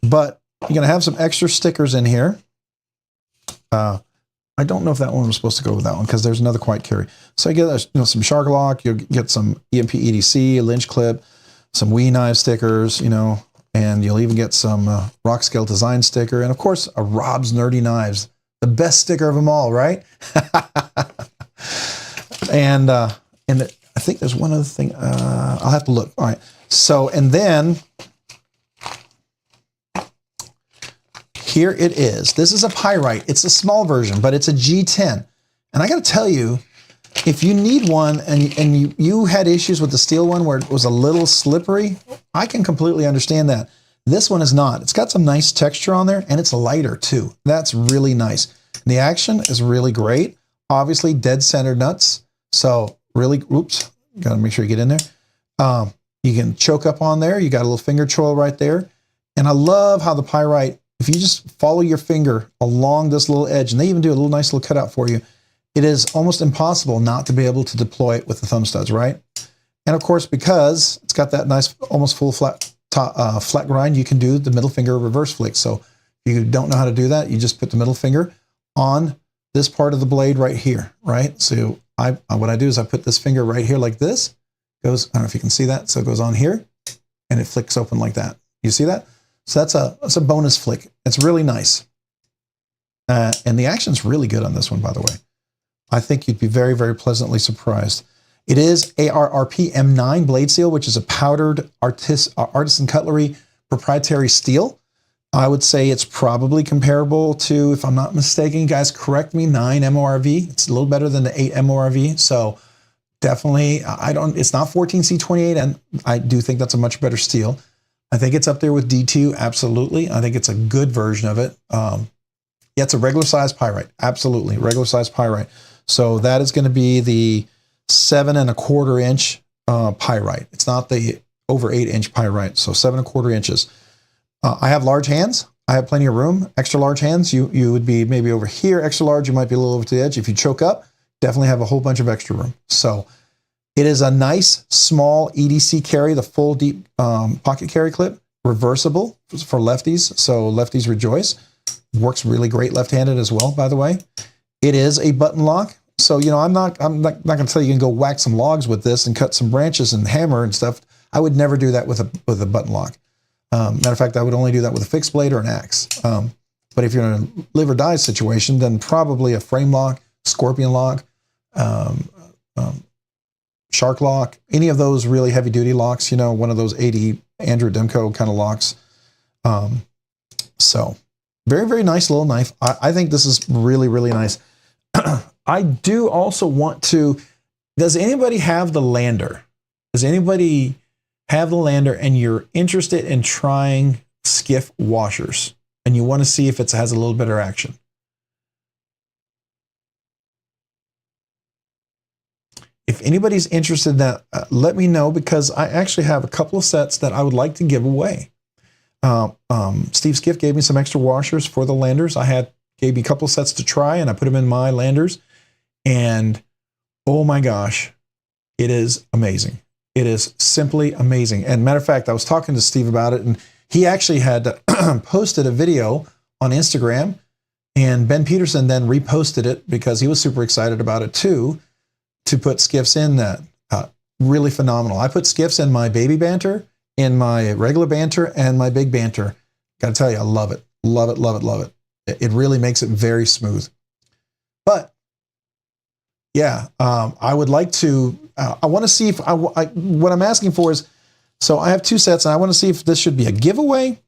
But you're going to have some extra stickers in here. I don't know if that one was supposed to go with that one because there's another quiet carry. So you get some Shark Lock, you'll get some EMP EDC, a Lynch clip, some Wee Knife stickers, and you'll even get some Rock Scale Design sticker, and of course, a Rob's Nerdy Knives, the best sticker of them all, right? and I think there's one other thing. I'll have to look. All right. So, and then here it is. This is a Pyrite. It's a small version, but it's a G10. And I got to tell you, if you need one and you had issues with the steel one where it was a little slippery, I can completely understand that. This one is not. It's got some nice texture on there, and it's lighter too. That's really nice. The action is really great. Obviously, dead center nuts. So really, oops, got to make sure you get in there. You can choke up on there. You got a little finger choil right there. And I love how the Pyrite, if you just follow your finger along this little edge, and they even do a little nice little cutout for you, it is almost impossible not to be able to deploy it with the thumb studs, right? And of course, because it's got that nice, almost full flat grind, you can do the middle finger reverse flick. So if you don't know how to do that, you just put the middle finger on this part of the blade right here, right? So what I do is I put this finger right here like this. Goes, I don't know if you can see that. So it goes on here, and it flicks open like that. You see that? So that's a bonus flick. It's really nice. And the action's really good on this one, by the way. I think you'd be very, very pleasantly surprised. It is ARRP M9 blade steel, which is a powdered artisan cutlery proprietary steel. I would say it's probably comparable to, if I'm not mistaken, you guys correct me, 9 MORV. It's a little better than the 8 MORV. So definitely, it's not 14C28, and I do think that's a much better steel. I think it's up there with D2, absolutely. I think it's a good version of it. Yeah, it's a regular size Pyrite, absolutely, regular size Pyrite. So that is going to be the 7 1/4 inch Pyrite. It's not the over 8 inch Pyrite, so 7 1/4 inches. I have large hands. I have plenty of room. Extra large hands, you would be maybe over here. Extra large, you might be a little over to the edge. If you choke up, definitely have a whole bunch of extra room. So it is a nice small EDC carry, the full deep pocket carry clip, reversible for lefties. So lefties rejoice. Works really great left-handed as well, by the way. It is a button lock. So, I'm not going to tell you you can go whack some logs with this and cut some branches and hammer and stuff. I would never do that with a button lock. Matter of fact, I would only do that with a fixed blade or an axe. But if you're in a live or die situation, then probably a frame lock, scorpion lock, shark lock, any of those really heavy duty locks, one of those 80 Andrew Demko kind of locks. So very, very nice little knife. I think this is really, really nice. I do also want to, does anybody have the lander? Does anybody have the lander and you're interested in trying Skiff washers and you want to see if it has a little better action? If anybody's interested in that, let me know, because I actually have a couple of sets that I would like to give away. Steve Skiff gave me some extra washers for the landers. Gave me a couple of sets to try, and I put them in my landers. And oh my gosh, It is amazing. It is simply amazing. And matter of fact, I was talking to Steve about it, and he actually had posted a video on Instagram, and Ben Peterson then reposted it because he was super excited about it too, to put skiffs in that. Really phenomenal. I put skiffs in my baby banter, in my regular banter, and my big banter. Gotta tell you, I love it. Love it, love it, love it. It really makes it very smooth. But yeah, I would like to, I want to see if, what I'm asking for is, so I have 2 sets, and I want to see if this should be a giveaway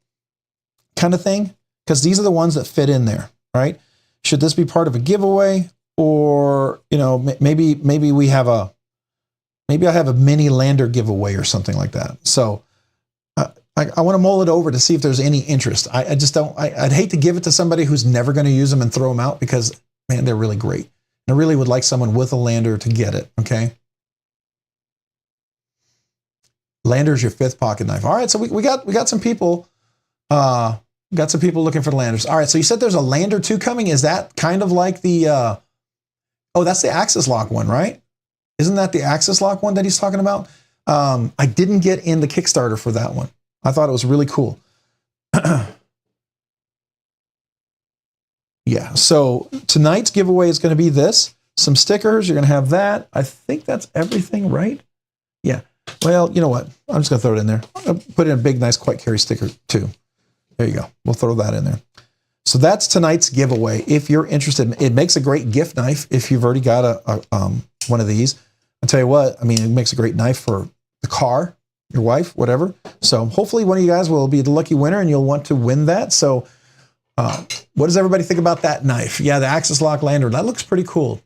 kind of thing, because these are the ones that fit in there, right? Should this be part of a giveaway, or, you know, maybe we have a, maybe I have a mini lander giveaway or something like that. So I want to mull it over to see if there's any interest. I just don't, I'd hate to give it to somebody who's never going to use them and throw them out, because, man, they're really great. And I really would like someone with a lander to get it, okay? Lander's your 5th pocket knife. All right, so we got some people, got some people looking for the landers. All right, so you said there's a lander 2 coming. Is that kind of like the, oh, that's the axis lock one, right? Isn't that the axis lock one that he's talking about? I didn't get in the Kickstarter for that one. I thought it was really cool. Yeah, so tonight's giveaway is going to be this. Some stickers, you're going to have that. I think that's everything, right? Yeah. Well, you know what? I'm just going to throw it in there. I'll put in a big, nice Quiet Carry sticker too. There you go. We'll throw that in there. So that's tonight's giveaway. If you're interested, it makes a great gift knife if you've already got one of these. I'll tell you what, I mean, it makes a great knife for the car, your wife, whatever. So hopefully one of you guys will be the lucky winner and you'll want to win that. So what does everybody think about that knife? Yeah, the Axis Lock Lander. That looks pretty cool.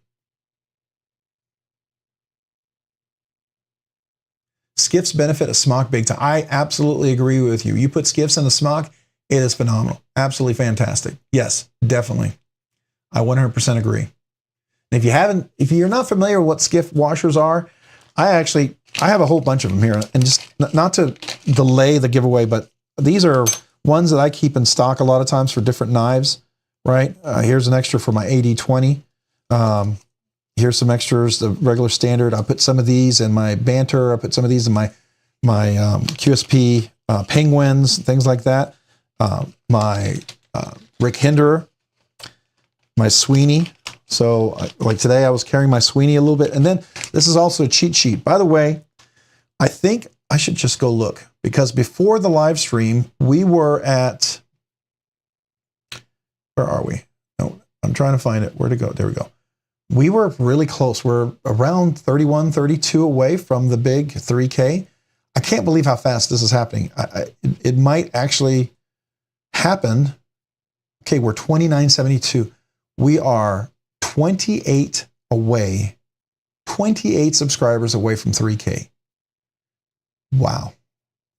Skiffs benefit a smock big time. I absolutely agree with you. You put skiffs in a smock, it is phenomenal. Absolutely fantastic. Yes, definitely. I 100% agree. And if you're not familiar with what skiff washers are, I have a whole bunch of them here. And just not to delay the giveaway, but these are ones that I keep in stock a lot of times for different knives, right? Here's an extra for my AD20. Here's some extras, the regular standard. I put some of these in my banter. I put some of these in my QSP penguins, things like that. My Rick Hinderer, my Sweeney. So like today I was carrying my Sweeney a little bit. And then this is also a cheat sheet. By the way, I think I should just go look, because before the live stream, we were at, where are we? No, I'm trying to find it. Where to go? There we go. We were really close. We're around 31, 32 away from the big 3K. I can't believe how fast this is happening. It might actually happen. Okay, we're 2972. We are 28 away, 28 subscribers away from 3K. Wow.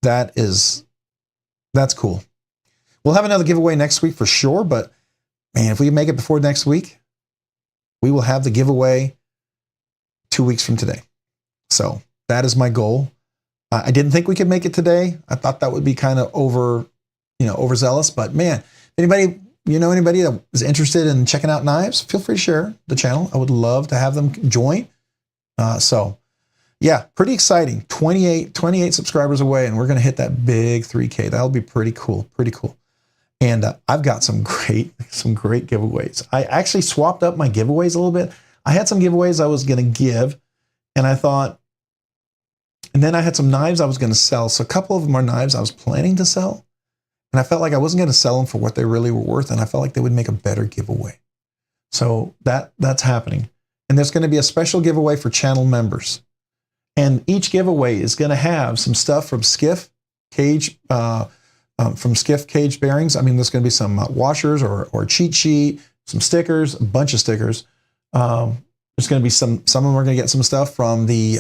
That's cool. We'll have another giveaway next week for sure, but man, if we make it before next week, we will have the giveaway 2 weeks from today. So that is my goal. I didn't think we could make it today. I thought that would be kind of overzealous, but man, anybody that is interested in checking out knives, feel free to share the channel. I would love to have them join. So yeah, pretty exciting. 28 subscribers away, and we're going to hit that big 3K. That'll be pretty cool. Pretty cool. And I've got some great giveaways. I actually swapped up my giveaways a little bit. I had some giveaways I was going to give, and I thought, and then I had some knives I was going to sell. So a couple of them are knives I was planning to sell, and I felt like I wasn't going to sell them for what they really were worth, and I felt like they would make a better giveaway. So that's happening. And there's going to be a special giveaway for channel members. And each giveaway is going to have some stuff from Skiff Cage, from Skiff Cage Bearings. I mean, there's going to be some washers or cheat sheet, some stickers, a bunch of stickers. There's going to be some of them are going to get some stuff from the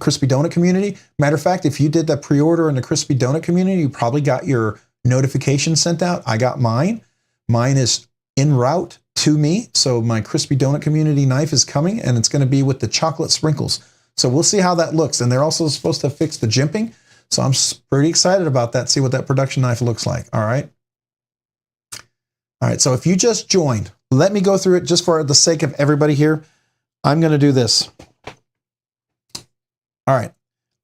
Crispy Donut community. Matter of fact, if you did that pre-order in the Crispy Donut community, you probably got your notification sent out. I got mine. Mine is en route to me. So my Crispy Donut community knife is coming, and it's going to be with the chocolate sprinkles. So we'll see how that looks. And they're also supposed to fix the jimping. So I'm pretty excited about that. See what that production knife looks like. All right. All right. So if you just joined, let me go through it just for the sake of everybody here. I'm going to do this. All right.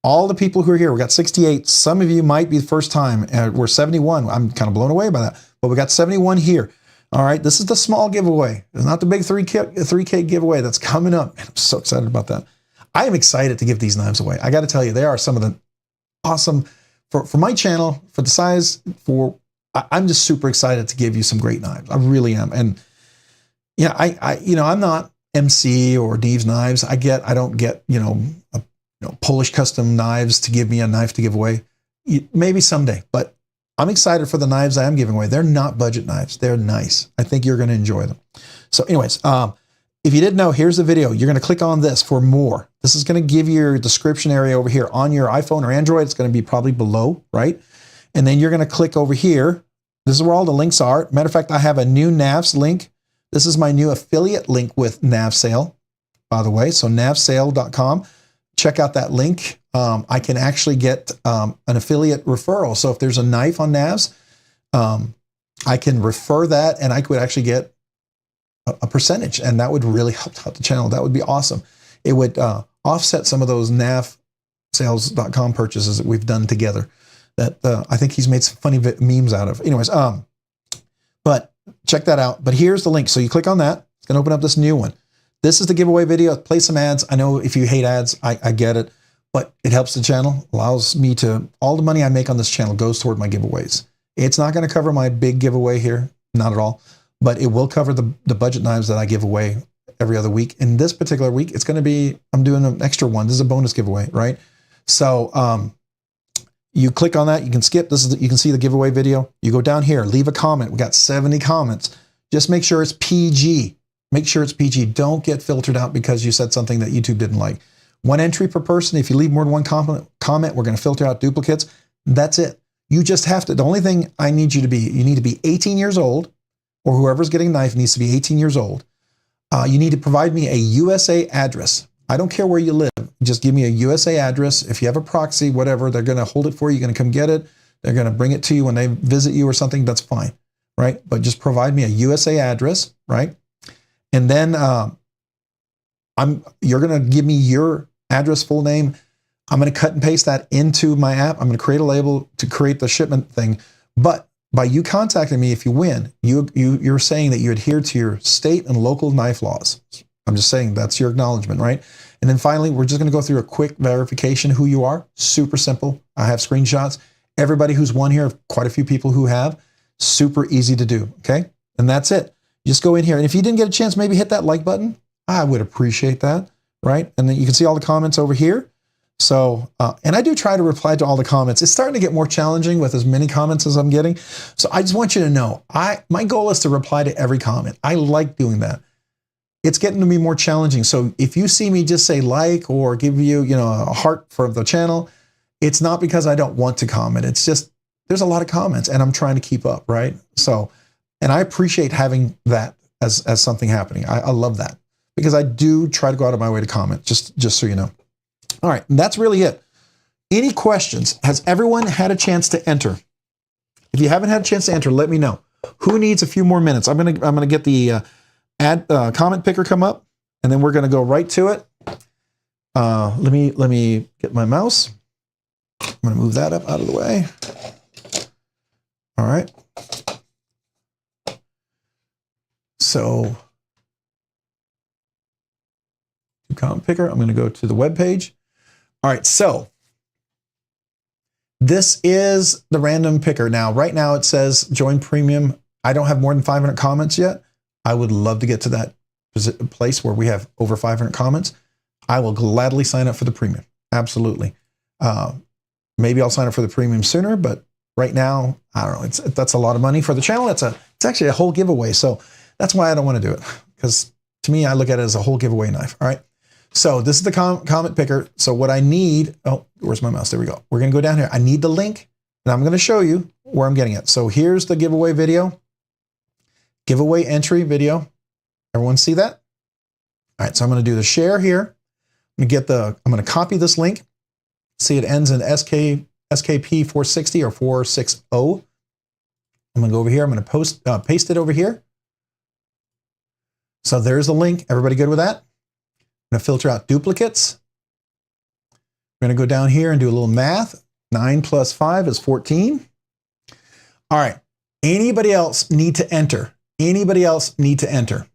All the people who are here, we got 68. Some of you might be the first time. We're 71. I'm kind of blown away by that. But we got 71 here. All right. This is the small giveaway. It's not the big 3K giveaway that's coming up. Man, I'm so excited about that. I am excited to give these knives away. I got to tell you, they are some of the awesome, for my channel, for the size, I'm just super excited to give you some great knives. I really am. And yeah, I'm not MC or Neve's Knives. I don't get, Polish custom knives to give me a knife to give away. Maybe someday, but I'm excited for the knives I am giving away. They're not budget knives. They're nice. I think you're going to enjoy them. So anyways, if you didn't know, here's the video. You're going to click on this for more. This is going to give you your description area over here on your iPhone or Android. It's going to be probably below, right? And then you're going to click over here. This is where all the links are. Matter of fact, I have a new NAVS link. This is my new affiliate link with NavSale, by the way. So navsale.com. Check out that link. I can actually get an affiliate referral. So if there's a knife on Navs, I can refer that and I could actually get a percentage, and that would really help out the channel. That would be awesome. It would offset some of those navsales.com purchases that we've done together that I think he's made some funny memes out of. Anyways, but check that out. But here's the link. So you click on that. It's going to open up this new one. This is the giveaway video. Play some ads. I know if you hate ads, I get it, but it helps the channel, allows me to, all the money I make on this channel goes toward my giveaways. It's not going to cover my big giveaway here, not at all, but it will cover the budget knives that I give away every other week. In this particular week, it's going to be, I'm doing an extra one. This is a bonus giveaway, right? So you click on that, you can skip. You can see the giveaway video. You go down here, leave a comment. We got 70 comments. Just make sure it's PG. Make sure it's PG. Don't get filtered out because you said something that YouTube didn't like. One entry per person. If you leave more than one comment, we're going to filter out duplicates. That's it. You just have to, the only thing I need you to be, you need to be 18 years old, or whoever's getting a knife needs to be 18 years old. You need to provide me a USA address. I don't care where you live. Just give me a USA address. If you have a proxy, whatever, they're going to hold it for you. You're going to come get it. They're going to bring it to you when they visit you or something. That's fine, right? But just provide me a USA address, right? And then you're going to give me your address, full name. I'm going to cut and paste that into my app. I'm going to create a label to create the shipment thing. But by you contacting me, if you win, you're saying that you adhere to your state and local knife laws. I'm just saying that's your acknowledgement, right? And then finally, we're just going to go through a quick verification who you are. Super simple. I have screenshots. Everybody who's won here, quite a few people who have. Super easy to do, okay? And that's it. Just go in here. And if you didn't get a chance, maybe hit that like button. I would appreciate that, right? And then you can see all the comments over here. So, and I do try to reply to all the comments. It's starting to get more challenging with as many comments as I'm getting. So I just want you to know, my goal is to reply to every comment. I like doing that. It's getting to be more challenging. So if you see me just say like or give you, a heart for the channel, it's not because I don't want to comment. It's just, there's a lot of comments and I'm trying to keep up, right? So, and I appreciate having that as something happening. I love that because I do try to go out of my way to comment, just so you know. All right, and that's really it. Any questions? Has everyone had a chance to enter? If you haven't had a chance to enter, let me know. Who needs a few more minutes? I'm gonna get the comment picker come up, and then we're gonna go right to it. Let me get my mouse. I'm gonna move that up out of the way. All right. So, comment picker. I'm gonna go to the web page. All right, so this is the random picker. Now, right now it says join premium. I don't have more than 500 comments yet. I would love to get to that place where we have over 500 comments. I will gladly sign up for the premium. Absolutely. Maybe I'll sign up for the premium sooner, but right now, I don't know. That's a lot of money for the channel. It's actually a whole giveaway. So that's why I don't want to do it, because to me, I look at it as a whole giveaway knife. All right. So this is the comment picker. So what I need, oh, where's my mouse? There we go. We're going to go down here. I need the link, and I'm going to show you where I'm getting it. So here's the giveaway video, giveaway entry video. Everyone see that? All right. So I'm going to do the share here. I'm going to copy this link. See, it ends in SKP 460 or 460. I'm going to go over here. I'm going to paste it over here. So there's the link. Everybody good with that? I'm going to filter out duplicates. We're going to go down here and do a little math. 9 plus 5 is 14. All right. Anybody else need to enter? Anybody else need to enter?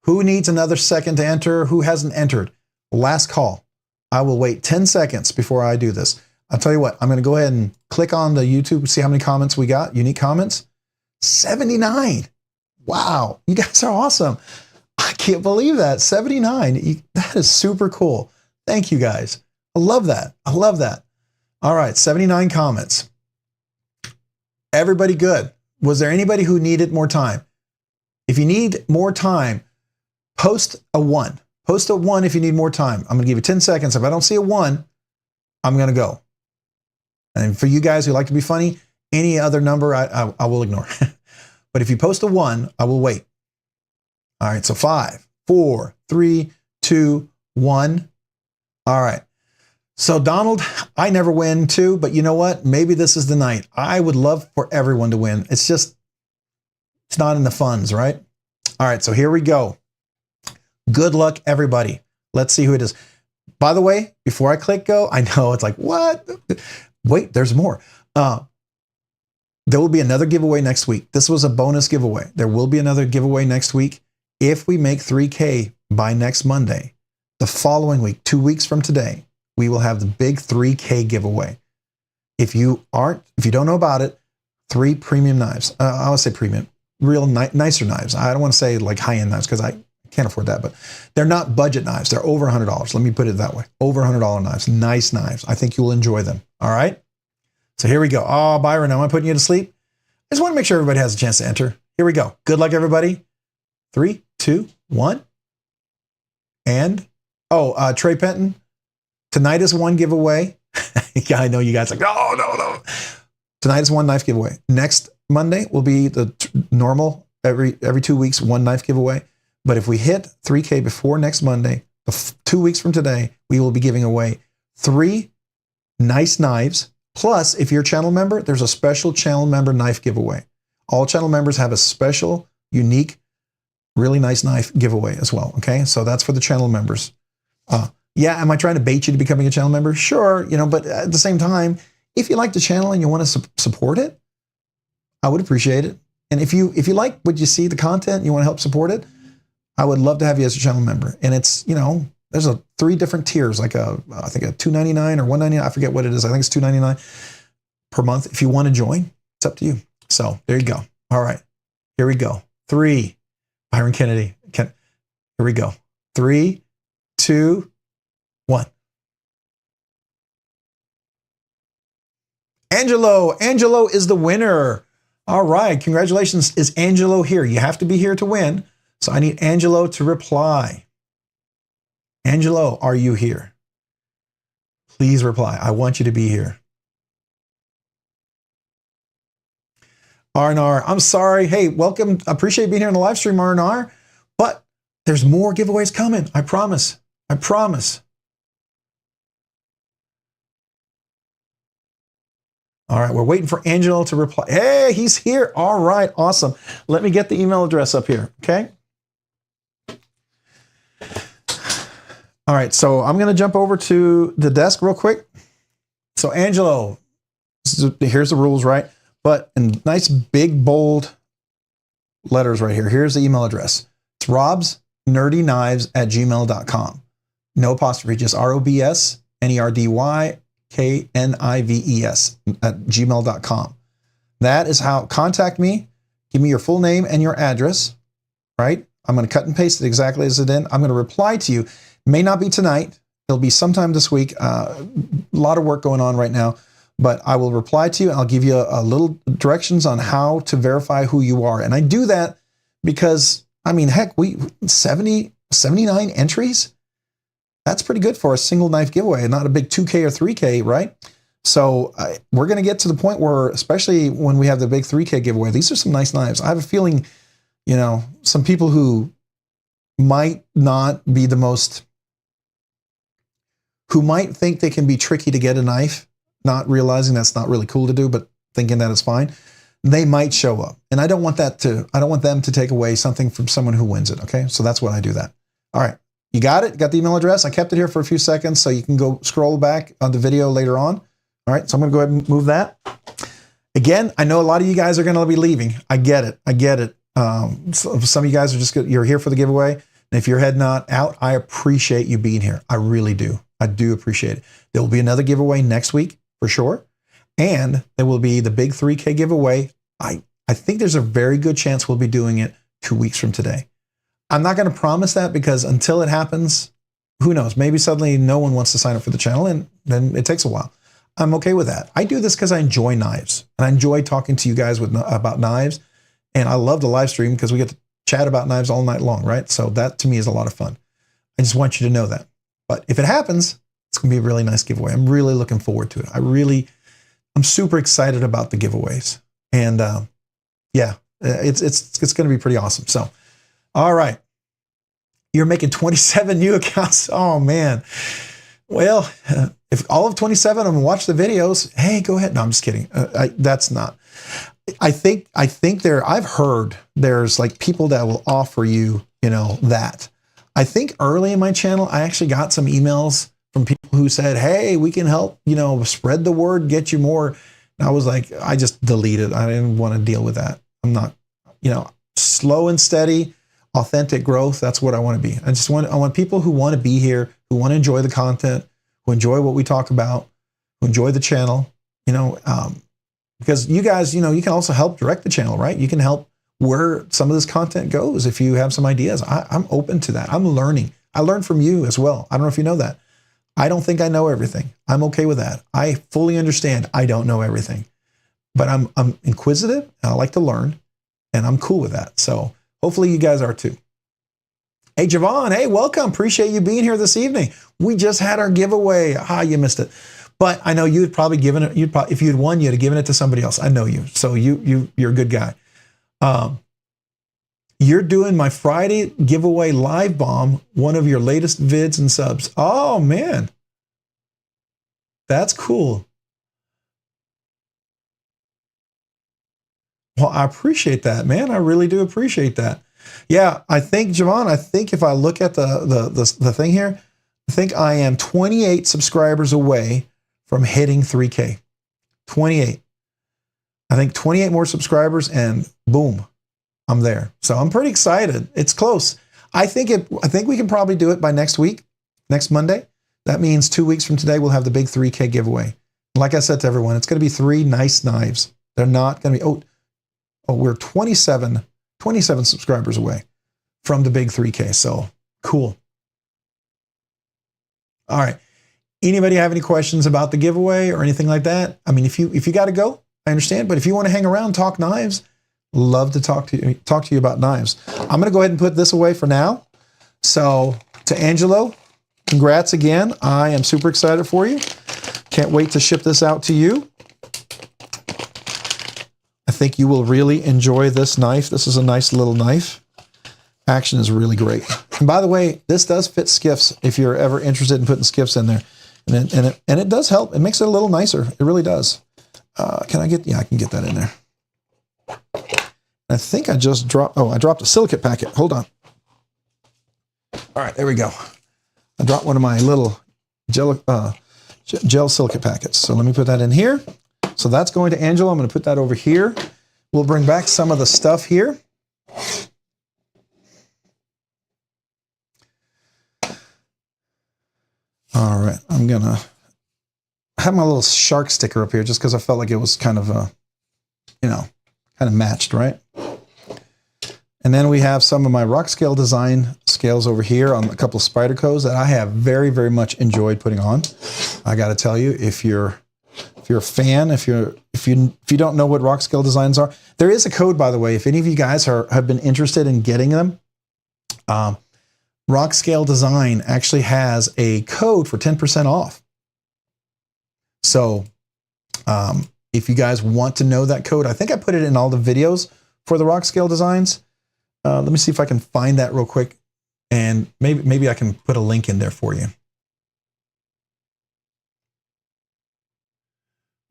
Who needs another second to enter? Who hasn't entered? Last call. I will wait 10 seconds before I do this. I'll tell you what, I'm going to go ahead and click on the YouTube, see how many comments we got, unique comments. 79. Wow. You guys are awesome. I can't believe that. 79. That is super cool. Thank you guys. I love that. I love that. All right. 79 comments. Everybody good. Was there anybody who needed more time? If you need more time, post a 1. Post a 1 if you need more time. I'm going to give you 10 seconds. If I don't see a 1, I'm going to go. And for you guys who like to be funny, any other number I will ignore. But if you post a 1, I will wait. All right, so 5, 4, 3, 2, 1. All right. So Donald, I never win too, but you know what? Maybe this is the night. I would love for everyone to win. It's not in the funds, right? All right, so here we go. Good luck, everybody. Let's see who it is. By the way, before I click go, I know it's like, what? Wait, there's more. There will be another giveaway next week. This was a bonus giveaway. There will be another giveaway next week. If we make 3K by next Monday, the following week, 2 weeks from today, we will have the big 3K giveaway. If you don't know about it, 3 premium knives. I would say premium, real nicer knives. I don't want to say like high-end knives because I can't afford that, but they're not budget knives. They're over $100. Let me put it that way. Over $100 knives. Nice knives. I think you'll enjoy them. All right. So here we go. Oh, Byron, am I putting you to sleep? I just want to make sure everybody has a chance to enter. Here we go. Good luck, everybody. 3, 2, 1. And, Trey Penton, tonight is 1 giveaway. Yeah, I know you guys are like, no. Tonight is 1 knife giveaway. Next Monday will be the normal, every 2 weeks, 1 knife giveaway. But if we hit 3K before next Monday, 2 weeks from today, we will be giving away 3 nice knives. Plus, if you're a channel member, there's a special channel member knife giveaway. All channel members have a special, unique, really nice knife giveaway as well. Okay, so that's for the channel members. Yeah, am I trying to bait you to becoming a channel member? Sure, but at the same time, if you like the channel and you want to support it, I would appreciate it. And if you like what you see, the content, you want to help support it, I would love to have you as a channel member. And it's, there's 3 different tiers, like I think a $2.99 or $1.99. I forget what it is. I think it's $2.99 per month. If you want to join, it's up to you. So there you go. All right, here we go. 3, Byron Kennedy. Here we go. 3, 2, 1. Angelo is the winner. All right, congratulations. Is Angelo here? You have to be here to win. So I need Angelo to reply. Angelo, are you here? Please reply. I want you to be here. R&R, I'm sorry. Hey, welcome. I appreciate being here in the live stream, R&R. But there's more giveaways coming. I promise. I promise. All right, we're waiting for Angelo to reply. Hey, he's here. All right, awesome. Let me get the email address up here, okay? All right, so I'm going to jump over to the desk real quick. So Angelo, here's the rules, right? But in nice big bold letters right here. Here's the email address. It's robsnerdyknives@gmail.com. No apostrophe, just robsnerdyknives@gmail.com. That is how, contact me. Give me your full name and your address, right? I'm going to cut and paste it exactly as it in. I'm going to reply to you. May not be tonight. It'll be sometime this week. A lot of work going on right now, but I will reply to you. I'll give you a little directions on how to verify who you are. And I do that because, I mean, heck, 79 entries. That's pretty good for a single knife giveaway and not a big 2K or 3K, right? So we're going to get to the point where, especially when we have the big 3K giveaway, these are some nice knives. I have a feeling, some people who might not be the most, who might think they can be tricky to get a knife, not realizing that's not really cool to do, but thinking that it's fine, they might show up. And I don't want them to take away something from someone who wins it, okay? So that's why I do that. All right, You got it? Got the email address? I kept it here for a few seconds so you can go scroll back on the video later on. All right, so I'm going to go ahead and move that. Again, I know a lot of you guys are going to be leaving. I get it. I get it. So some of you guys are just good. You're here for the giveaway. And if you're heading out, I appreciate you being here. I really do. I do appreciate it. There will be another giveaway next week for sure. And there will be the big 3K giveaway. I think there's a very good chance we'll be doing it 2 weeks from today. I'm not going to promise that because until it happens, who knows? Maybe suddenly no one wants to sign up for the channel and then it takes a while. I'm okay with that. I do this because I enjoy knives and I enjoy talking to you guys about knives. And I love the live stream because we get to chat about knives all night long, right? So that to me is a lot of fun. I just want you to know that. But if it happens, it's going to be a really nice giveaway. I'm really looking forward to it. I'm super excited about the giveaways. And yeah, it's going to be pretty awesome. So, all right. You're making 27 new accounts. Oh, man. Well, if all of 27 of them watch the videos, hey, go ahead. No, I'm just kidding. That's not. I think I've heard there's like people that will offer you, that. I think early in my channel, I actually got some emails from people who said, hey, we can help, spread the word, get you more. And I was like, I just deleted. I didn't want to deal with that. I'm not, slow and steady, authentic growth. That's what I want to be. I want people who want to be here, who want to enjoy the content, who enjoy what we talk about, who enjoy the channel, because you guys, you can also help direct the channel, right? You can help where some of this content goes. If you have some ideas, I'm open to that. I'm learning. I learn from you as well. I don't know if you know that. I don't think I know everything. I'm okay with that. I fully understand I don't know everything, but I'm inquisitive and I like to learn and I'm cool with that. So hopefully you guys are too. Hey, Javon. Hey, welcome. Appreciate you being here this evening. We just had our giveaway. You missed it. But I know you'd probably given it, if you'd won, you'd have given it to somebody else. I know you. So you're a good guy. You're doing my Friday giveaway live bomb, one of your latest vids and subs. Oh, man. That's cool. Well, I appreciate that, man. I really do appreciate that. Yeah, I think, Javon, if I look at the thing here, I think I am 28 subscribers away from hitting 3K. 28. I think 28 more subscribers and boom, I'm there. So I'm pretty excited. It's close. I think we can probably do it by next week, next Monday. That means 2 weeks from today, we'll have the big 3K giveaway. Like I said to everyone, it's going to be 3 nice knives. They're not going to be, we're 27 subscribers away from the big 3K. So cool. All right. Anybody have any questions about the giveaway or anything like that? I mean, if you got to go, I understand. But if you want to hang around, talk knives, love to talk to you about knives. I'm going to go ahead and put this away for now. So to Angelo, congrats again. I am super excited for you. Can't wait to ship this out to you. I think you will really enjoy this knife. This is a nice little knife. Action is really great. And by the way, this does fit skiffs if you're ever interested in putting skiffs in there. And it does help. It makes it a little nicer. It really does. Can I get, I can get that in there. I think I just dropped, I dropped a silicate packet. Hold on. All right, there we go. I dropped one of my little gel silicate packets. So let me put that in here. So that's going to Angela. I'm going to put that over here. We'll bring back some of the stuff here. All right, I'm going to have my little shark sticker up here just because I felt like it was kind of, kind of matched, right? And then we have some of my rock scale design scales over here on a couple of Spydercos that I have very, very much enjoyed putting on. I got to tell you, if you're a fan, if you don't know what rock scale designs are, there is a code, by the way. If any of you guys have been interested in getting them, Rock Scale Design actually has a code for 10% off. So if you guys want to know that code, I think I put it in all the videos for the Rock Scale Designs. Let me see if I can find that real quick, and maybe I can put a link in there for you.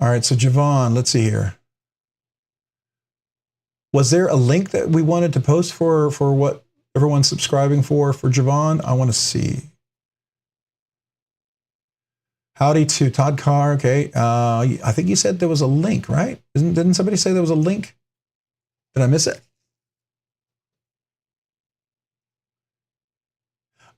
All right, so Javon, let's see here. Was there a link that we wanted to post for what everyone's subscribing for Javon? I want to see. Howdy to Todd Carr. Okay. I think you said there was a link, right? Didn't somebody say there was a link? Did I miss it?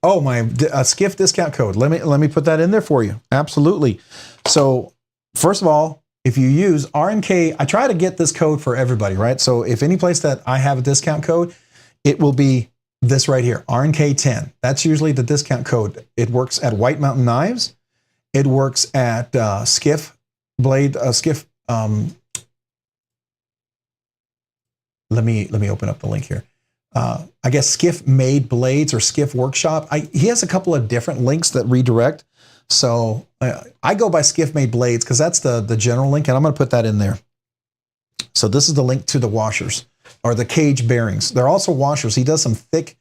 Oh, my Skiff discount code. Let me put that in there for you. Absolutely. So first of all, if you use RNK, I try to get this code for everybody, right? So if any place that I have a discount code, it will be this right here, RNK10. That's usually the discount code. It works at White Mountain Knives. It works at Skiff Blade, Skiff. Let me open up the link here. I guess Skiff Made Blades or Skiff Workshop. He has a couple of different links that redirect. So I go by Skiff Made Blades because that's the general link, and I'm going to put that in there. So this is the link to the washers or the cage bearings. They're also washers. He does some thick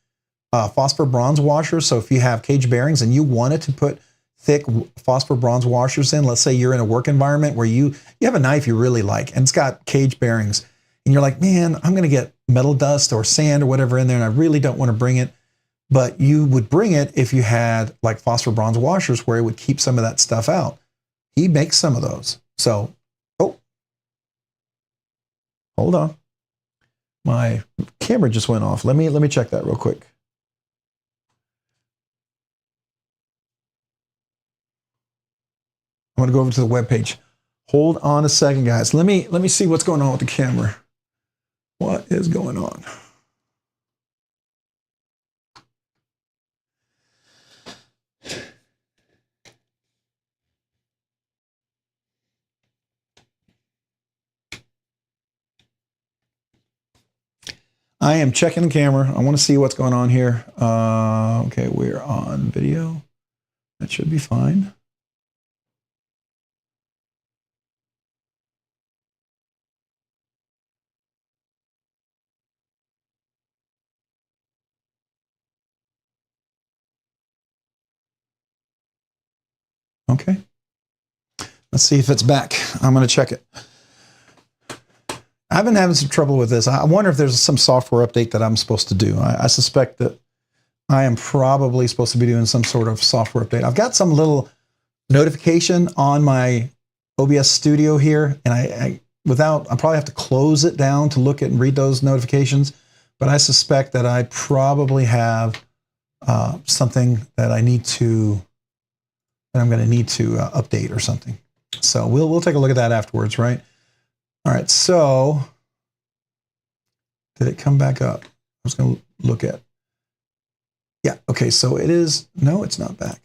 phosphor bronze washers. So if you have cage bearings and you wanted to put thick phosphor bronze washers in, let's say you're in a work environment where you have a knife you really like and it's got cage bearings, and you're like, man, I'm going to get metal dust or sand or whatever in there, and I really don't want to bring it. But you would bring it if you had like phosphor bronze washers where it would keep some of that stuff out. He makes some of those. So, oh, hold on. My camera just went off. Let me check that real quick. I'm going to go over to the webpage. Hold on a second, guys. Let me see what's going on with the camera. What is going on? I am checking the camera. I want to see what's going on here. Okay, we're on video. That should be fine. Okay. Let's see if it's back. I'm going to check it. I've been having some trouble with this. I wonder if there's some software update that I'm supposed to do. I suspect that I am probably supposed to be doing some sort of software update. I've got some little notification on my OBS Studio here, and I probably have to close it down to look at and read those notifications, but I suspect that I probably have something that I'm going to need to update or something. So we'll take a look at that afterwards, right? All right, so did it come back up? I was going to look at. Yeah, okay, so it is. No, it's not back.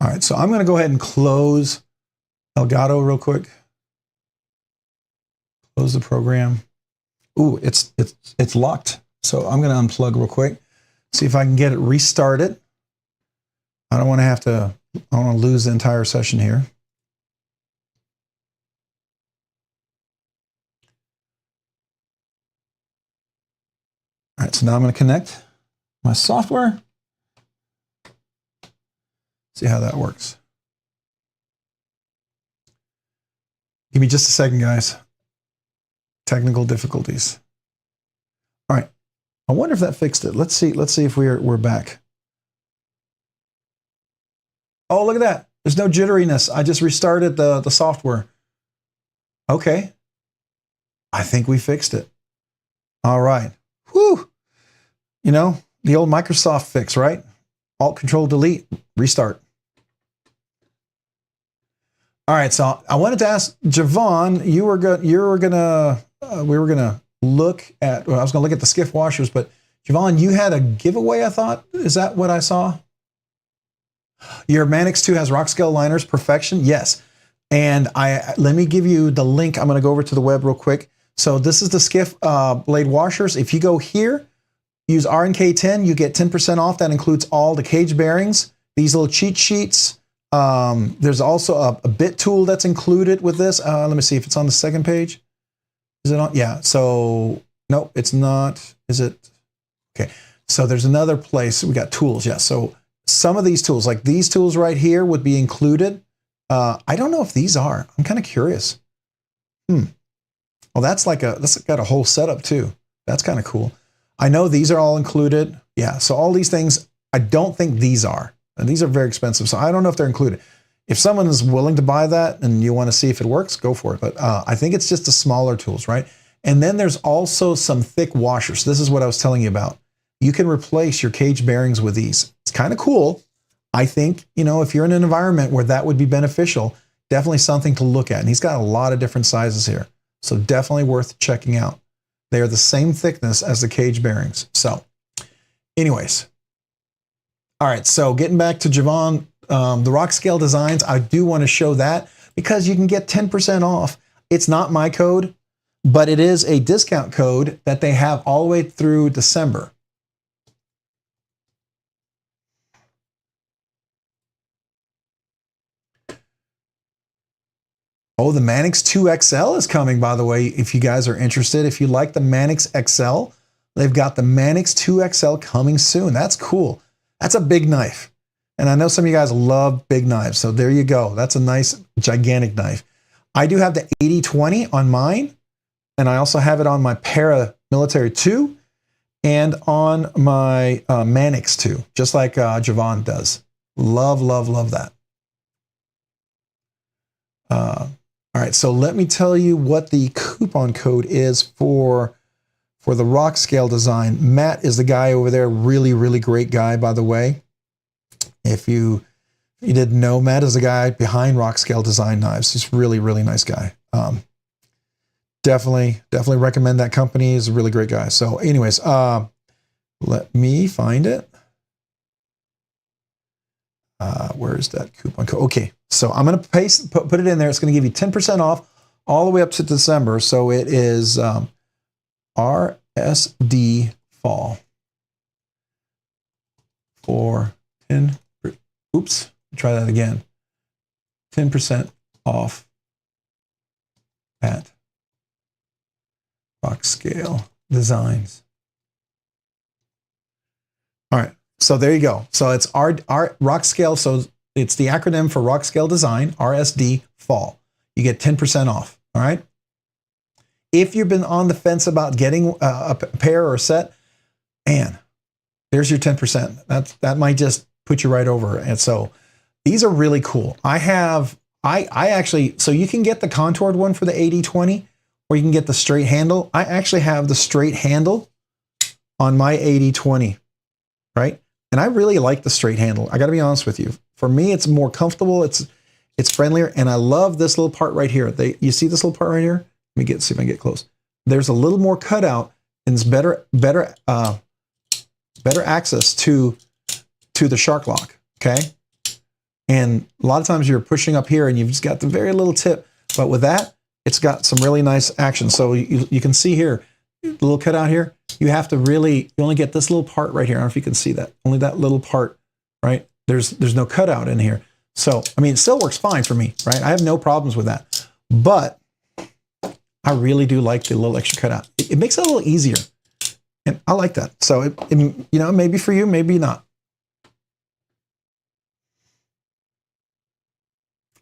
All right, so I'm going to go ahead and close Elgato real quick. Close the program. Ooh, it's locked. So I'm going to unplug real quick. See if I can get it restarted. I don't want to lose the entire session here. All right, so now I'm going to connect my software. See how that works. Give me just a second, guys. Technical difficulties. All right. I wonder if that fixed it. Let's see if we're back. Oh, look at that. There's no jitteriness. I just restarted the software. Okay. I think we fixed it. All right. Whew. You know, the old Microsoft fix, right? Alt, Control, Delete, restart. All right, so I wanted to ask Javon, we were gonna look at. Well, I was gonna look at the Skiff washers, but Javon, you had a giveaway. I thought, is that what I saw? Your Manix 2 has rock scale liners, perfection. Yes, and let me give you the link. I'm gonna go over to the web real quick. So this is the Skiff blade washers. If you go here, use RNK10, you get 10% off. That includes all the cage bearings, these little cheat sheets. There's also a bit tool that's included with this. Let me see if it's on the second page. Is it on? Yeah. So no, it's not. Is it? Okay. So there's another place. We got tools. Yeah. So some of these tools, like these tools right here, would be included. I don't know if these are. I'm kind of curious. Well, that's got a whole setup too. That's kind of cool. I know these are all included. Yeah. So all these things, I don't think these are. And these are very expensive. So I don't know if they're included. If someone is willing to buy that and you want to see if it works, go for it. But I think it's just the smaller tools, right? And then there's also some thick washers. This is what I was telling you about. You can replace your cage bearings with these. It's kind of cool. I think, if you're in an environment where that would be beneficial, definitely something to look at. And he's got a lot of different sizes here. So definitely worth checking out. They are the same thickness as the cage bearings. So anyways. All right. So getting back to Javon, the rock scale designs, I do want to show that because you can get 10% off. It's not my code, but it is a discount code that they have all the way through December. Oh, the Manix 2XL is coming, by the way, if you guys are interested. If you like the Manix XL, they've got the Manix 2XL coming soon. That's cool. That's a big knife. And I know some of you guys love big knives. So there you go. That's a nice, gigantic knife. I do have the 8020 on mine. And I also have it on my Paramilitary 2 and on my Manix 2, just like Javon does. Love, love, love that. All right, so let me tell you what the coupon code is for the rock scale design. Matt is the guy over there, really, really great guy, by the way. If you didn't know, Matt is the guy behind Rock Scale Design Knives. He's really, really nice guy. Definitely recommend that company. He's a really great guy. So anyways, let me find it. Where's that coupon code? Okay, so I'm going to put it in there. It's going to give you 10% off all the way up to December. So it is RSD Fall for 10. Oops, try that again. 10% off at Rock Scale Designs. All right. So there you go. So it's our Rock Scale. So it's the acronym for Rock Scale Design, RSD Fall. You get 10% off. All right. If you've been on the fence about getting a pair or a set, and there's your 10%. That might just put you right over. And so these are really cool. I actually, so you can get the contoured one for the 8020, or you can get the straight handle. I actually have the straight handle on my 8020, right? And I really like the straight handle. I got to be honest with you. For me, it's more comfortable. It's friendlier, and I love this little part right here. You see this little part right here? Let me see if I can get close. There's a little more cutout, and it's better access to the shark lock. Okay, and a lot of times you're pushing up here, and you've just got the very little tip. But with that, it's got some really nice action. So you can see here, the little cutout here. You have to you only get this little part right here. I don't know if you can see that. Only that little part, right? There's no cutout in here. So, I mean, it still works fine for me, right? I have no problems with that. But I really do like the little extra cutout. It makes it a little easier. And I like that. So, maybe for you, maybe not.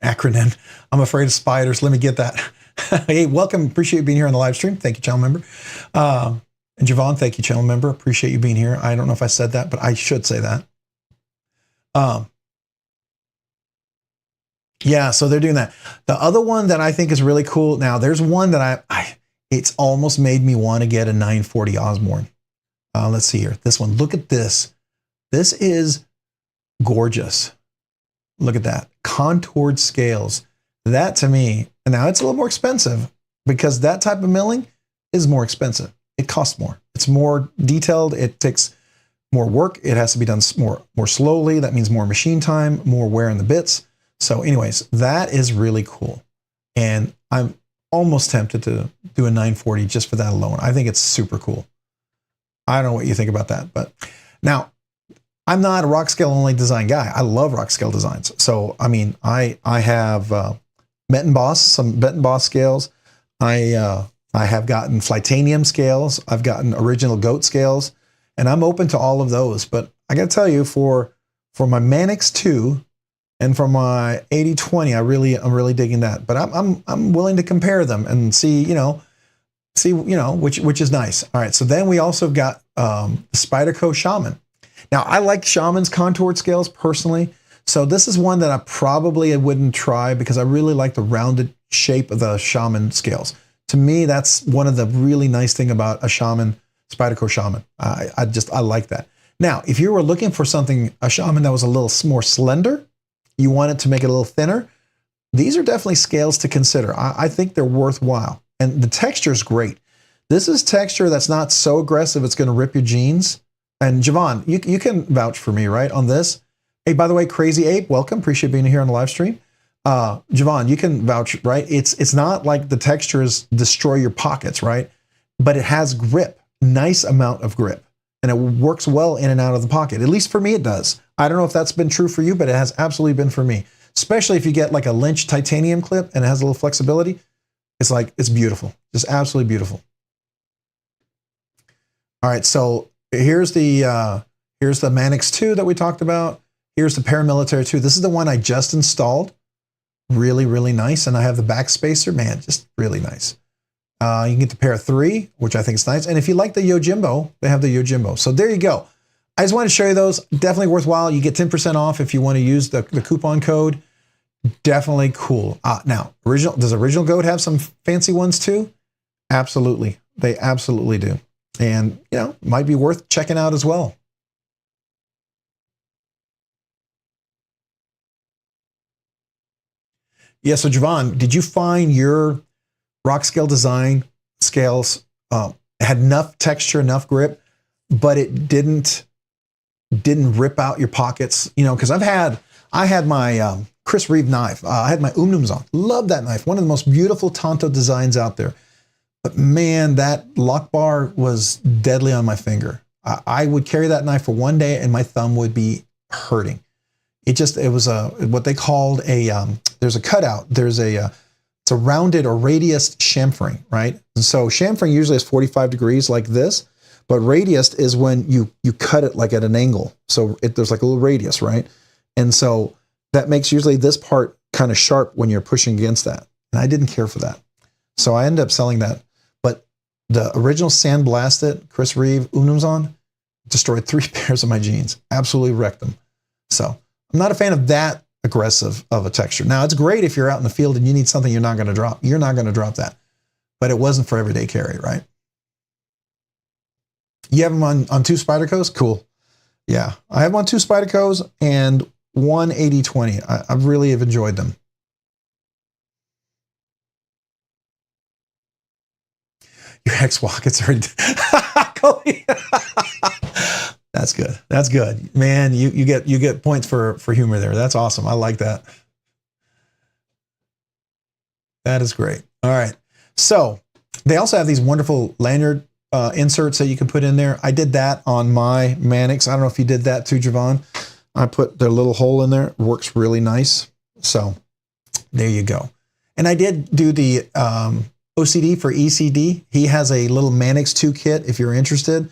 Acronym. I'm afraid of spiders. Let me get that. Hey, welcome. Appreciate you being here on the live stream. Thank you, channel member. And Javon, thank you, channel member. Appreciate you being here. I don't know if I said that, but I should say that. Yeah, so they're doing that. The other one that I think is really cool. Now, there's one that it's almost made me want to get a 940 Osborne. Let's see here. This one. Look at this. This is gorgeous. Look at that. Contoured scales. That to me, and now it's a little more expensive because that type of milling is more expensive. It costs more. It's more detailed. It takes more work. It has to be done more slowly. That means more machine time, more wear in the bits. So anyways, that is really cool. And I'm almost tempted to do a 940 just for that alone. I think it's super cool. I don't know what you think about that, but now I'm not a rock scale only design guy. I love rock scale designs. So, I mean, I have some Benton scales. I have gotten Flytanium scales. I've gotten original goat scales. And I'm open to all of those. But I got to tell you, for my Manix 2 and for my 8020, I'm really digging that. But I'm willing to compare them and see, which is nice. All right, so then we also got Spyderco Shaman. Now, I like Shaman's contoured scales personally. So this is one that I probably wouldn't try because I really like the rounded shape of the Shaman scales. To me, that's one of the really nice thing about a Shaman, Spyderco Shaman. I like that. Now, if you were looking for a Shaman that was a little more slender, you want it to make it a little thinner, these are definitely scales to consider. I think they're worthwhile. And the texture is great. This is texture that's not so aggressive it's going to rip your jeans. And Javon, you can vouch for me, right, on this. Hey, by the way, Crazy Ape, welcome. Appreciate being here on the live stream. Javon, you can vouch, right? It's not like the textures destroy your pockets, right? But it has grip, nice amount of grip. And it works well in and out of the pocket. At least for me, it does. I don't know if that's been true for you, but it has absolutely been for me. Especially if you get like a Lynch titanium clip and it has a little flexibility. It's beautiful. Just absolutely beautiful. All right, so here's the Manix 2 that we talked about. Here's the Paramilitary 2. This is the one I just installed. Really, really nice. And I have the back spacer. Man, just really nice. You can get the Para 3, which I think is nice. And if you like the Yojimbo, they have the Yojimbo. So there you go. I just wanted to show you those. Definitely worthwhile. You get 10% off if you want to use the coupon code. Definitely cool. Now, does Original Goat have some fancy ones too? Absolutely. They absolutely do. And, might be worth checking out as well. Yeah, so Javon, did you find your rock scale design scales had enough texture, enough grip, but it didn't rip out your pockets? Because I had my Chris Reeve knife. I had my Umnumzon. Love that knife. One of the most beautiful Tonto designs out there. But man, that lock bar was deadly on my finger. I would carry that knife for one day and my thumb would be hurting. It was what they called there's a cutout. It's a rounded or radiused chamfering, right? And so chamfering usually is 45 degrees like this, but radiused is when you cut it like at an angle. So there's like a little radius, right? And so that makes usually this part kind of sharp when you're pushing against that. And I didn't care for that. So I ended up selling that. But the original sandblasted Chris Reeve Umnumzon destroyed 3 pairs of my jeans. Absolutely wrecked them. So I'm not a fan of that aggressive of a texture. Now, it's great if you're out in the field and you need something you're not going to drop. You're not going to drop that. But it wasn't for everyday carry, right? You have them on 2 Spydercos? Cool. Yeah, I have on 2 Spydercos and one 8020. I really have enjoyed them. Your ex-Wockets are... That's good. That's good. Man, you get points for humor there. That's awesome. I like that. That is great. All right. So they also have these wonderful lanyard inserts that you can put in there. I did that on my Manix. I don't know if you did that too, Javon. I put the little hole in there. It works really nice. So there you go. And I did do the OCD for ECD. He has a little Manix 2 kit if you're interested.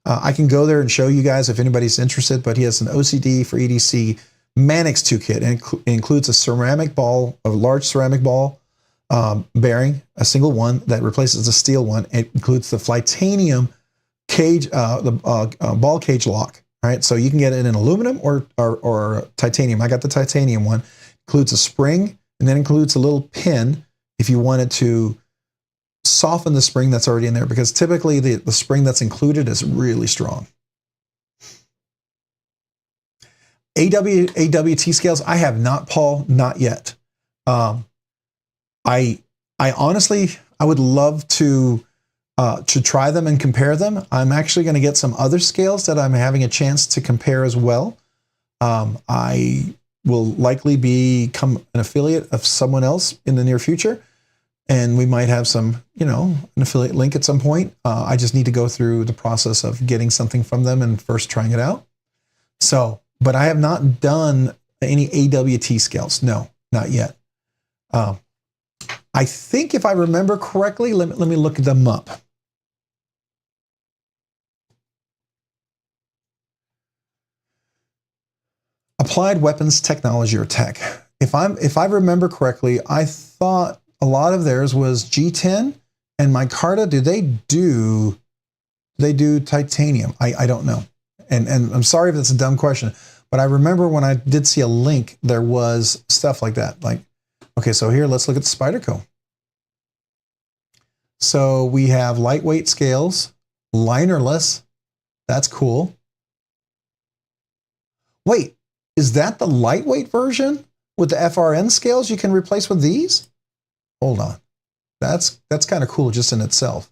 I can go there and show you guys if anybody's interested, but he has an OCD for EDC Manix 2 kit. And it includes a ceramic ball, a large ceramic ball bearing, a single one that replaces the steel one. It includes the Flytanium cage, the ball cage lock. Right, so you can get it in aluminum or titanium. I got the titanium one. Includes a spring, and then includes a little pin if you wanted to soften the spring that's already in there, because typically the spring that's included is really strong. AWT scales, I have not, Paul, not yet. I honestly, I would love to try them and compare them. I'm actually going to get some other scales that I'm having a chance to compare as well. I will likely become an affiliate of someone else in the near future. And we might have some, an affiliate link at some point. I just need to go through the process of getting something from them and first trying it out. So, but I have not done any AWT scales. No, not yet. I think if I remember correctly, let me look them up. Applied weapons technology or tech. If I remember correctly, I thought a lot of theirs was G10 and micarta. Do they do titanium? I don't know. And I'm sorry if that's a dumb question, but I remember when I did see a link, there was stuff like that. Like, okay, so here, let's look at the Spyderco. So we have lightweight scales, linerless. That's cool. Wait, is that the lightweight version with the FRN scales you can replace with these? Hold on. That's kind of cool just in itself.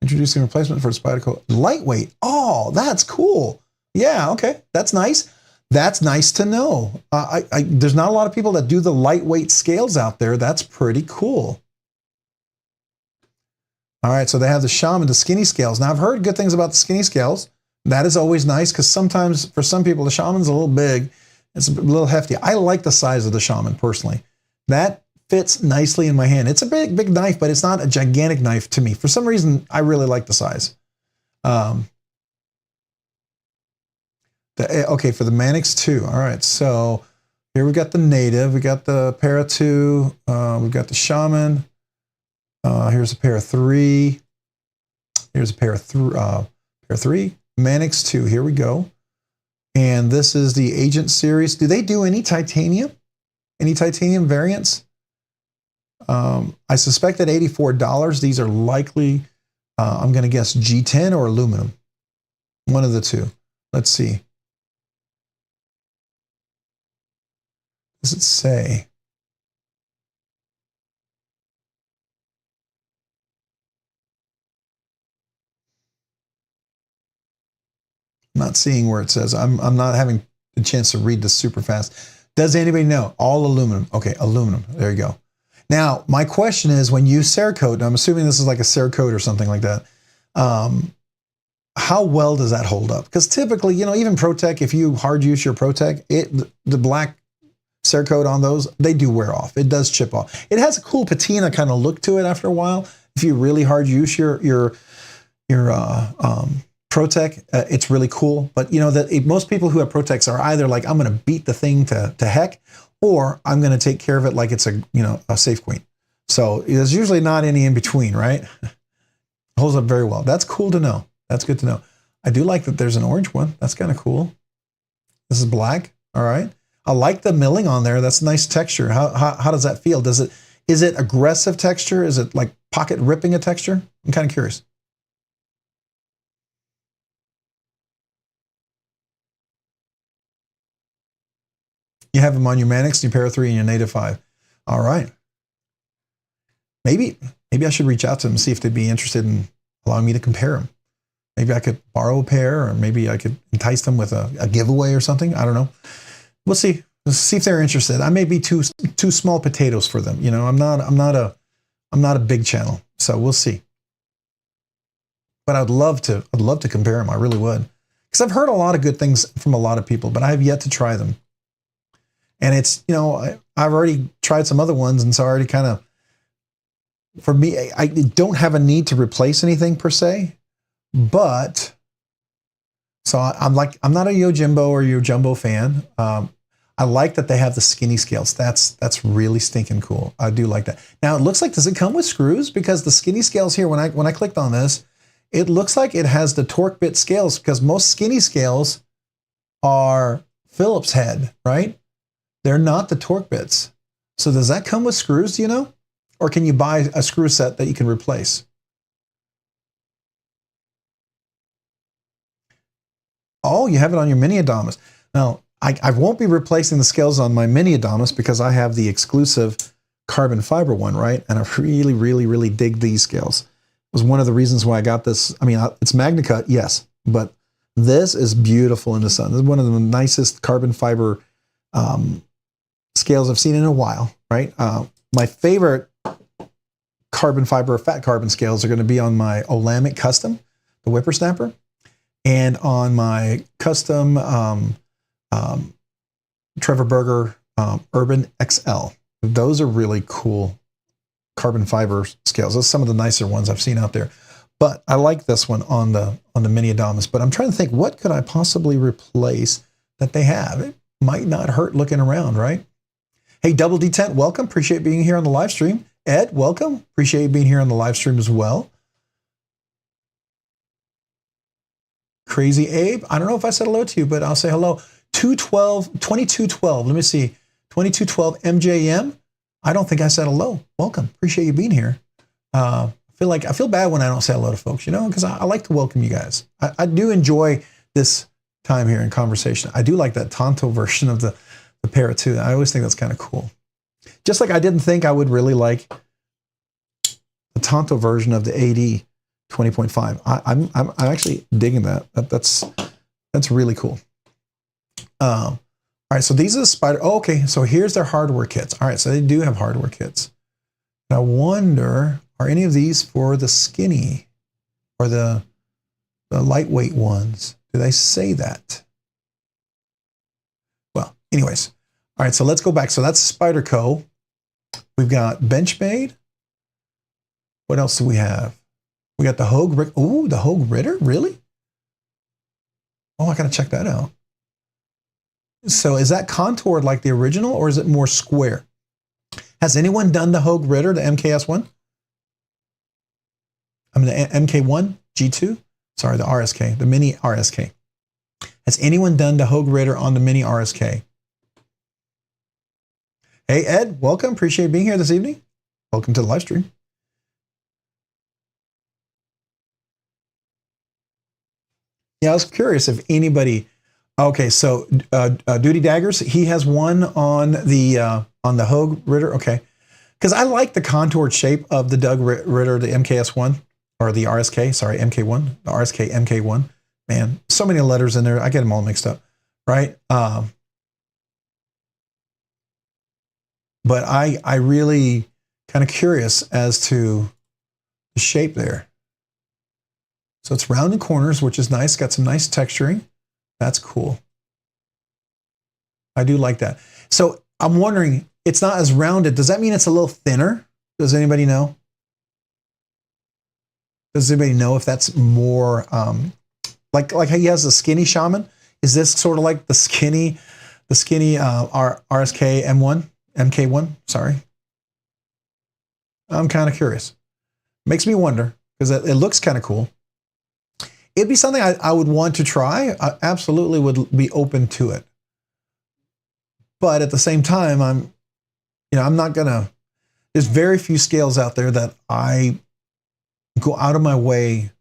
Introducing replacement for Spyderco. Lightweight. Oh, that's cool. Yeah, okay. That's nice. That's nice to know. There's not a lot of people that do the lightweight scales out there. That's pretty cool. All right, so they have the Shaman, the skinny scales. Now, I've heard good things about the skinny scales. That is always nice because sometimes for some people, the Shaman's a little big. It's a little hefty. I like the size of the Shaman personally. That fits nicely in my hand. It's a big knife, but it's not a gigantic knife to me. For some reason, I really like the size. Okay, for the Manix 2. All right, so here we've got the Native. We got the Para 2. We've got the Shaman. Here's a Para 3. Here's a Para 3. Manix 2. Here we go. And this is the Agent series. Do they do any titanium? Any titanium variants? I suspect at $84, these are likely, I'm going to guess G10 or aluminum. One of the two. Let's see. What does it say? I'm not seeing where it says. I'm not having a chance to read this super fast. Does anybody know? All aluminum. Okay, aluminum. There you go. Now, my question is, when you Cerakote, and I'm assuming this is like a Cerakote or something like that, how well does that hold up? Because typically, you know, even ProTech, if you hard use your ProTech, the black Cerakote on those, they do wear off. It does chip off. It has a cool patina kind of look to it after a while. If you really hard use your ProTech, it's really cool. But you know that most people who have ProTechs are either like, I'm going to beat the thing to heck, or I'm going to take care of it like it's a safe queen. So there's usually not any in between, right? Holds up very well. That's cool to know. That's good to know. I do like that there's an orange one. That's kind of cool. This is black. All right. I like the milling on there. That's a nice texture. How does that feel? Is it aggressive texture? Is it like pocket ripping a texture? I'm kind of curious. You have them on your Manix, your Para 3, and your Native 5. All right. Maybe I should reach out to them and see if they'd be interested in allowing me to compare them. Maybe I could borrow a pair, or maybe I could entice them with a giveaway or something. I don't know. We'll see. Let's see if they're interested. I may be too small potatoes for them. You know, I'm not a big channel, so we'll see. But I'd love to compare them. I really would, because I've heard a lot of good things from a lot of people, but I have yet to try them. And it's, you know, I've already tried some other ones, and so I already kind of, for me, I don't have a need to replace anything per se, but, so I'm not a Yojimbo or Yojumbo fan. I like that they have the skinny scales. That's really stinking cool. I do like that. Now it looks like, does it come with screws? Because the skinny scales here, when I clicked on this, it looks like it has the torque bit scales, because most skinny scales are Phillips head, right? They're not the torque bits. So does that come with screws, do you know? Or can you buy a screw set that you can replace? Oh, you have it on your Mini Adamas. Now, I won't be replacing the scales on my Mini Adamas because I have the exclusive carbon fiber one, right? And I really, really, really dig these scales. It was one of the reasons why I got this. I mean, it's Magna Cut, yes, but this is beautiful in the sun. This is one of the nicest carbon fiber scales I've seen in a while, right? My favorite carbon fiber, fat carbon scales are going to be on my Olamic Custom, the Whippersnapper, and on my custom Trevor Berger Urban XL. Those are really cool carbon fiber scales. Those are some of the nicer ones I've seen out there. But I like this one on the mini Adamas. But I'm trying to think, what could I possibly replace that they have? It might not hurt looking around, right? Hey, Double D10, welcome. Appreciate being here on the live stream. Ed, welcome. Appreciate you being here on the live stream as well. Crazy Abe, I don't know if I said hello to you, but I'll say hello. 2212, let me see. 2212 MJM. I don't think I said hello. Welcome. Appreciate you being here. I feel bad when I don't say hello to folks, you know, because I like to welcome you guys. I do enjoy this time here in conversation. I do like that Tonto version of the Parrot too. I always think that's kind of cool. Just like I didn't think I would really like the Tonto version of the AD 20.5. I'm actually digging that. That's really cool. All right, so these are the spider. Oh, okay, so here's their hardware kits. All right, so they do have hardware kits. And I wonder, are any of these for the skinny or the lightweight ones? Do they say that? Well, anyways. All right, so let's go back. So that's Spyderco. We've got Benchmade. What else do we have? We got the Hogue. Ooh, the Hogue Ritter, really? Oh, I gotta check that out. So is that contoured like the original, or is it more square? Has anyone done the Hogue Ritter, the MKS one? I mean, the MK1, G2? Sorry, the RSK, the mini RSK. Has anyone done the Hogue Ritter on the mini RSK? Hey, Ed, welcome. Appreciate being here this evening. Welcome to the live stream. Yeah, I was curious if anybody. Okay, so Duty Daggers, he has one on the Hogue Ritter. Okay, because I like the contoured shape of the Doug Ritter, the MKS1 or the RSK. Sorry, MK1, the RSK MK1. Man, so many letters in there. I get them all mixed up, right? But I really kind of curious as to the shape there. So it's round in corners, which is nice. Got some nice texturing. That's cool. I do like that. So I'm wondering, it's not as rounded. Does that mean it's a little thinner? Does anybody know? Does anybody know if that's more like how he has the skinny shaman? Is this sort of like the skinny RSK M1, MK1? Sorry. I'm kind of curious. Makes me wonder because it looks kind of cool. It'd be something I would want to try. I absolutely would be open to it. But at the same time, I'm not gonna. There's very few scales out there that I go out of my way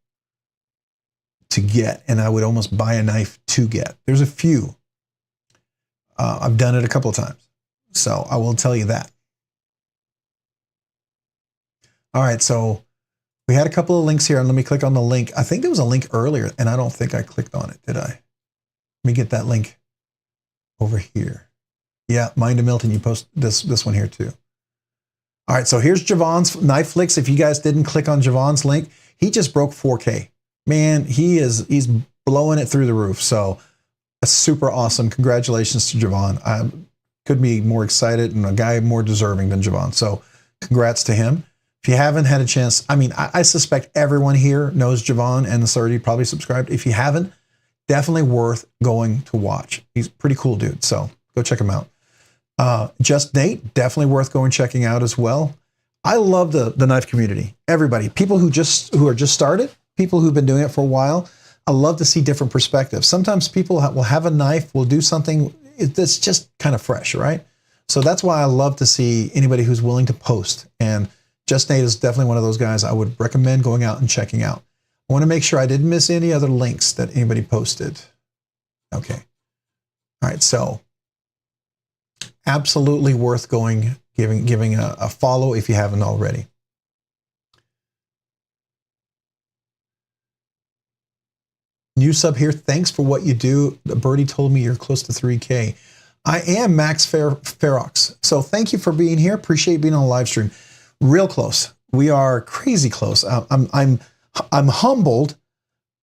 to get, and I would almost buy a knife to get. There's a few. I've done it a couple of times, so I will tell you that. All right, so we had a couple of links here, and let me click on the link. I think there was a link earlier, and I don't think I clicked on it, did I? Let me get that link over here. Yeah, Mind of Milton, you post this one here too. All right, so here's Javon's Knife Flicks. If you guys didn't click on Javon's link, he just broke 4K. Man, he's blowing it through the roof. So that's super awesome. Congratulations to Javon. I could be more excited and a guy more deserving than Javon. So congrats to him. If you haven't had a chance, I mean, I suspect everyone here knows Javon and is already probably subscribed. If you haven't, definitely worth going to watch. He's a pretty cool dude. So go check him out. Just Nate, definitely worth going checking out as well. I love the knife community. Everybody, people who are just started, people who've been doing it for a while. I love to see different perspectives. Sometimes people will have a knife, will do something that's just kind of fresh, right? So that's why I love to see anybody who's willing to post. And Just Nate is definitely one of those guys I would recommend going out and checking out. I want to make sure I didn't miss any other links that anybody posted. Okay. All right, so absolutely worth going, giving a follow if you haven't already. New sub here. Thanks for what you do. The birdie told me you're close to 3K. I am Max Ferox. So thank you for being here. Appreciate being on the live stream. Real close. We are crazy close. I'm humbled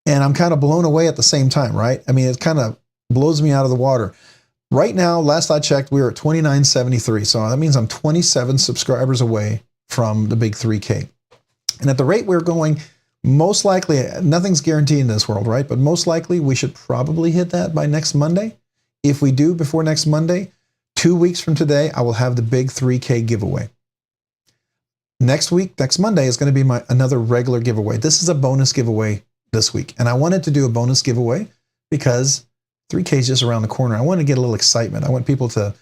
and I'm kind of blown away at the same time, right? I mean, it kind of blows me out of the water. Right now, last I checked, we were at 2973. So that means I'm 27 subscribers away from the big 3K. And at the rate we're going, Most likely, nothing's guaranteed in this world, right? But most likely, we should probably hit that by next Monday. If we do before next Monday, 2 weeks from today, I will have the big 3K giveaway. Next week, next Monday, is going to be another regular giveaway. This is a bonus giveaway this week. And I wanted to do a bonus giveaway because 3K is just around the corner. I want to get a little excitement. I want people to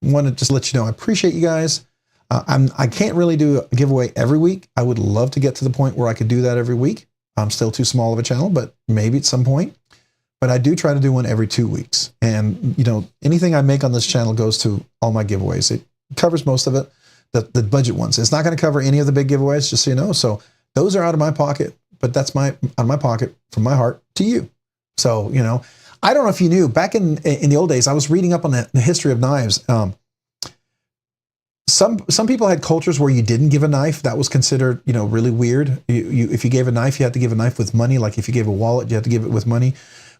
want to just let you know, I appreciate you guys. I can't really do a giveaway every week. I would love to get to the point where I could do that every week. I'm still too small of a channel, but maybe at some point. But I do try to do one every 2 weeks. And, you know, anything I make on this channel goes to all my giveaways. It covers most of it, the budget ones. It's not going to cover any of the big giveaways, just so you know. So those are out of my pocket, but that's out of my pocket from my heart to you. So, you know, I don't know if you knew, back in the old days, I was reading up on the history of knives. Some people had cultures where you didn't give a knife. That was considered, you know, really weird. If you gave a knife, you had to give a knife with money. Like if you gave a wallet, you had to give it with money.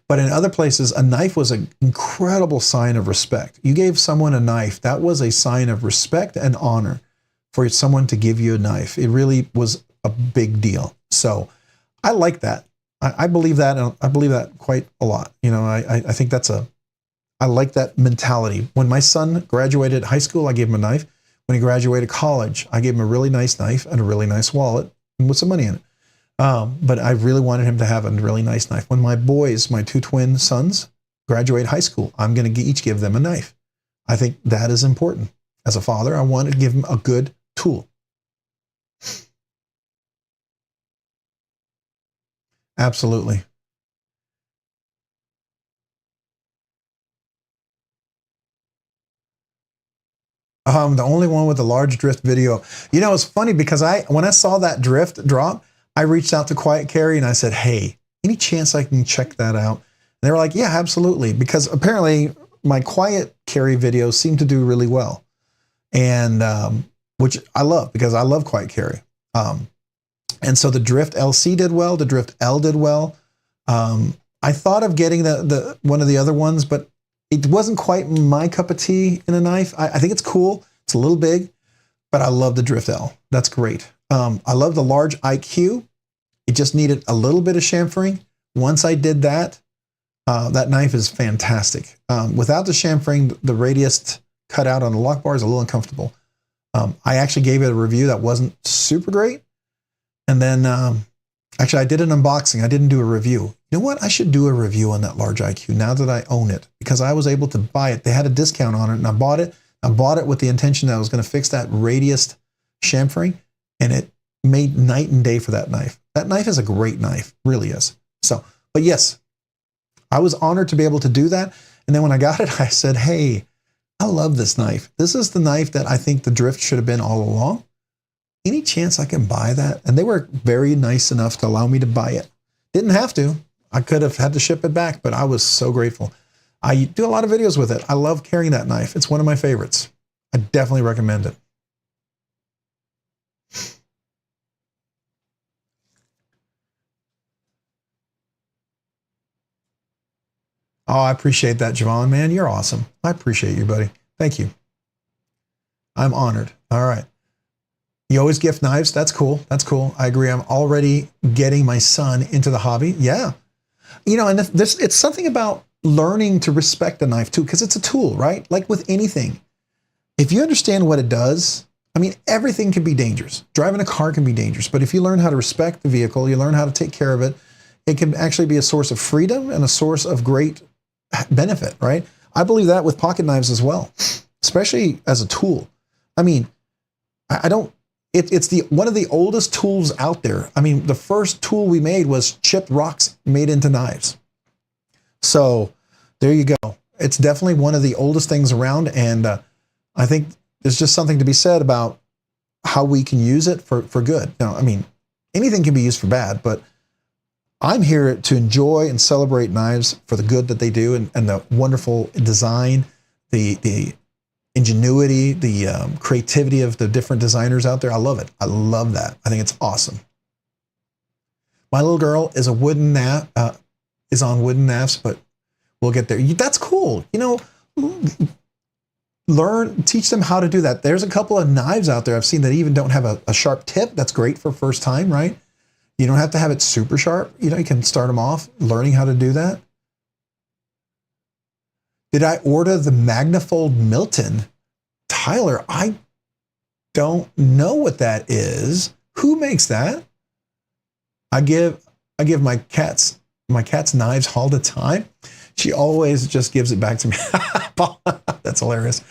But in other places, a knife was an incredible sign of respect. You gave someone a knife, that was a sign of respect and honor for someone to give you a knife. It really was a big deal. So I like that. I believe that, and I believe that quite a lot. You know, I think I like that mentality. When my son graduated high school, I gave him a knife. When he graduated college, I gave him a really nice knife and a really nice wallet with some money in it. But I really wanted him to have a really nice knife. When my boys, my 2 twin sons, graduate high school, I'm going to each give them a knife. I think that is important. As a father, I want to give them a good tool. Absolutely. The only one with the large drift video. You know, it's funny because when I saw that drift drop, I reached out to Quiet Carry and I said, hey, any chance I can check that out? And they were like, yeah, absolutely. Because apparently my Quiet Carry videos seem to do really well. And which I love, because I love Quiet Carry. And so the Drift LC did well. The Drift L did well. I thought of getting the one of the other ones, but it wasn't quite my cup of tea in a knife. I think it's cool. It's a little big, but I love the Drift L. That's great. I love the large IQ. It just needed a little bit of chamfering. Once I did that, that knife is fantastic. Without the chamfering, the radius cut out on the lock bar is a little uncomfortable. I actually gave it a review that wasn't super great. And then, actually, I did an unboxing. I didn't do a review. You know what? I should do a review on that large IQ now that I own it, because I was able to buy it. They had a discount on it, and I bought it. I bought it with the intention that I was going to fix that radius chamfering, and it made night and day for that knife. That knife is a great knife, really is. So, but yes, I was honored to be able to do that. And then when I got it, I said, hey, I love this knife. This is the knife that I think the Drift should have been all along. Any chance I can buy that? And they were very nice enough to allow me to buy it. Didn't have to. I could have had to ship it back, but I was so grateful. I do a lot of videos with it. I love carrying that knife. It's one of my favorites. I definitely recommend it. Oh, I appreciate that, Javon. Man, you're awesome. I appreciate you, buddy. Thank you. I'm honored. All right. You always gift knives. That's cool. That's cool. I agree. I'm already getting my son into the hobby. Yeah. You know, and it's something about learning to respect the knife too, because it's a tool, right? Like with anything. If you understand what it does, I mean, everything can be dangerous. Driving a car can be dangerous, but if you learn how to respect the vehicle, you learn how to take care of it, it can actually be a source of freedom and a source of great benefit, right? I believe that with pocket knives as well, especially as a tool. I mean, it's one of the oldest tools out there. I mean, the first tool we made was chipped rocks made into knives. So there you go. It's definitely one of the oldest things around. And I think there's just something to be said about how we can use it for good. Now, I mean, anything can be used for bad, but I'm here to enjoy and celebrate knives for the good that they do and the wonderful design, the ingenuity, the creativity of the different designers out there. I love it. I love that. I think it's awesome. My little girl is a wooden is on wooden knives, but we'll get there. That's cool. You know, teach them how to do that. There's a couple of knives out there I've seen that even don't have a sharp tip. That's great for first time, right? You don't have to have it super sharp. You know, you can start them off learning how to do that. Did I order the Magnafold Milton? Tyler, I don't know what that is. Who makes that? I give my cat's knives all the time. She always just gives it back to me. That's hilarious.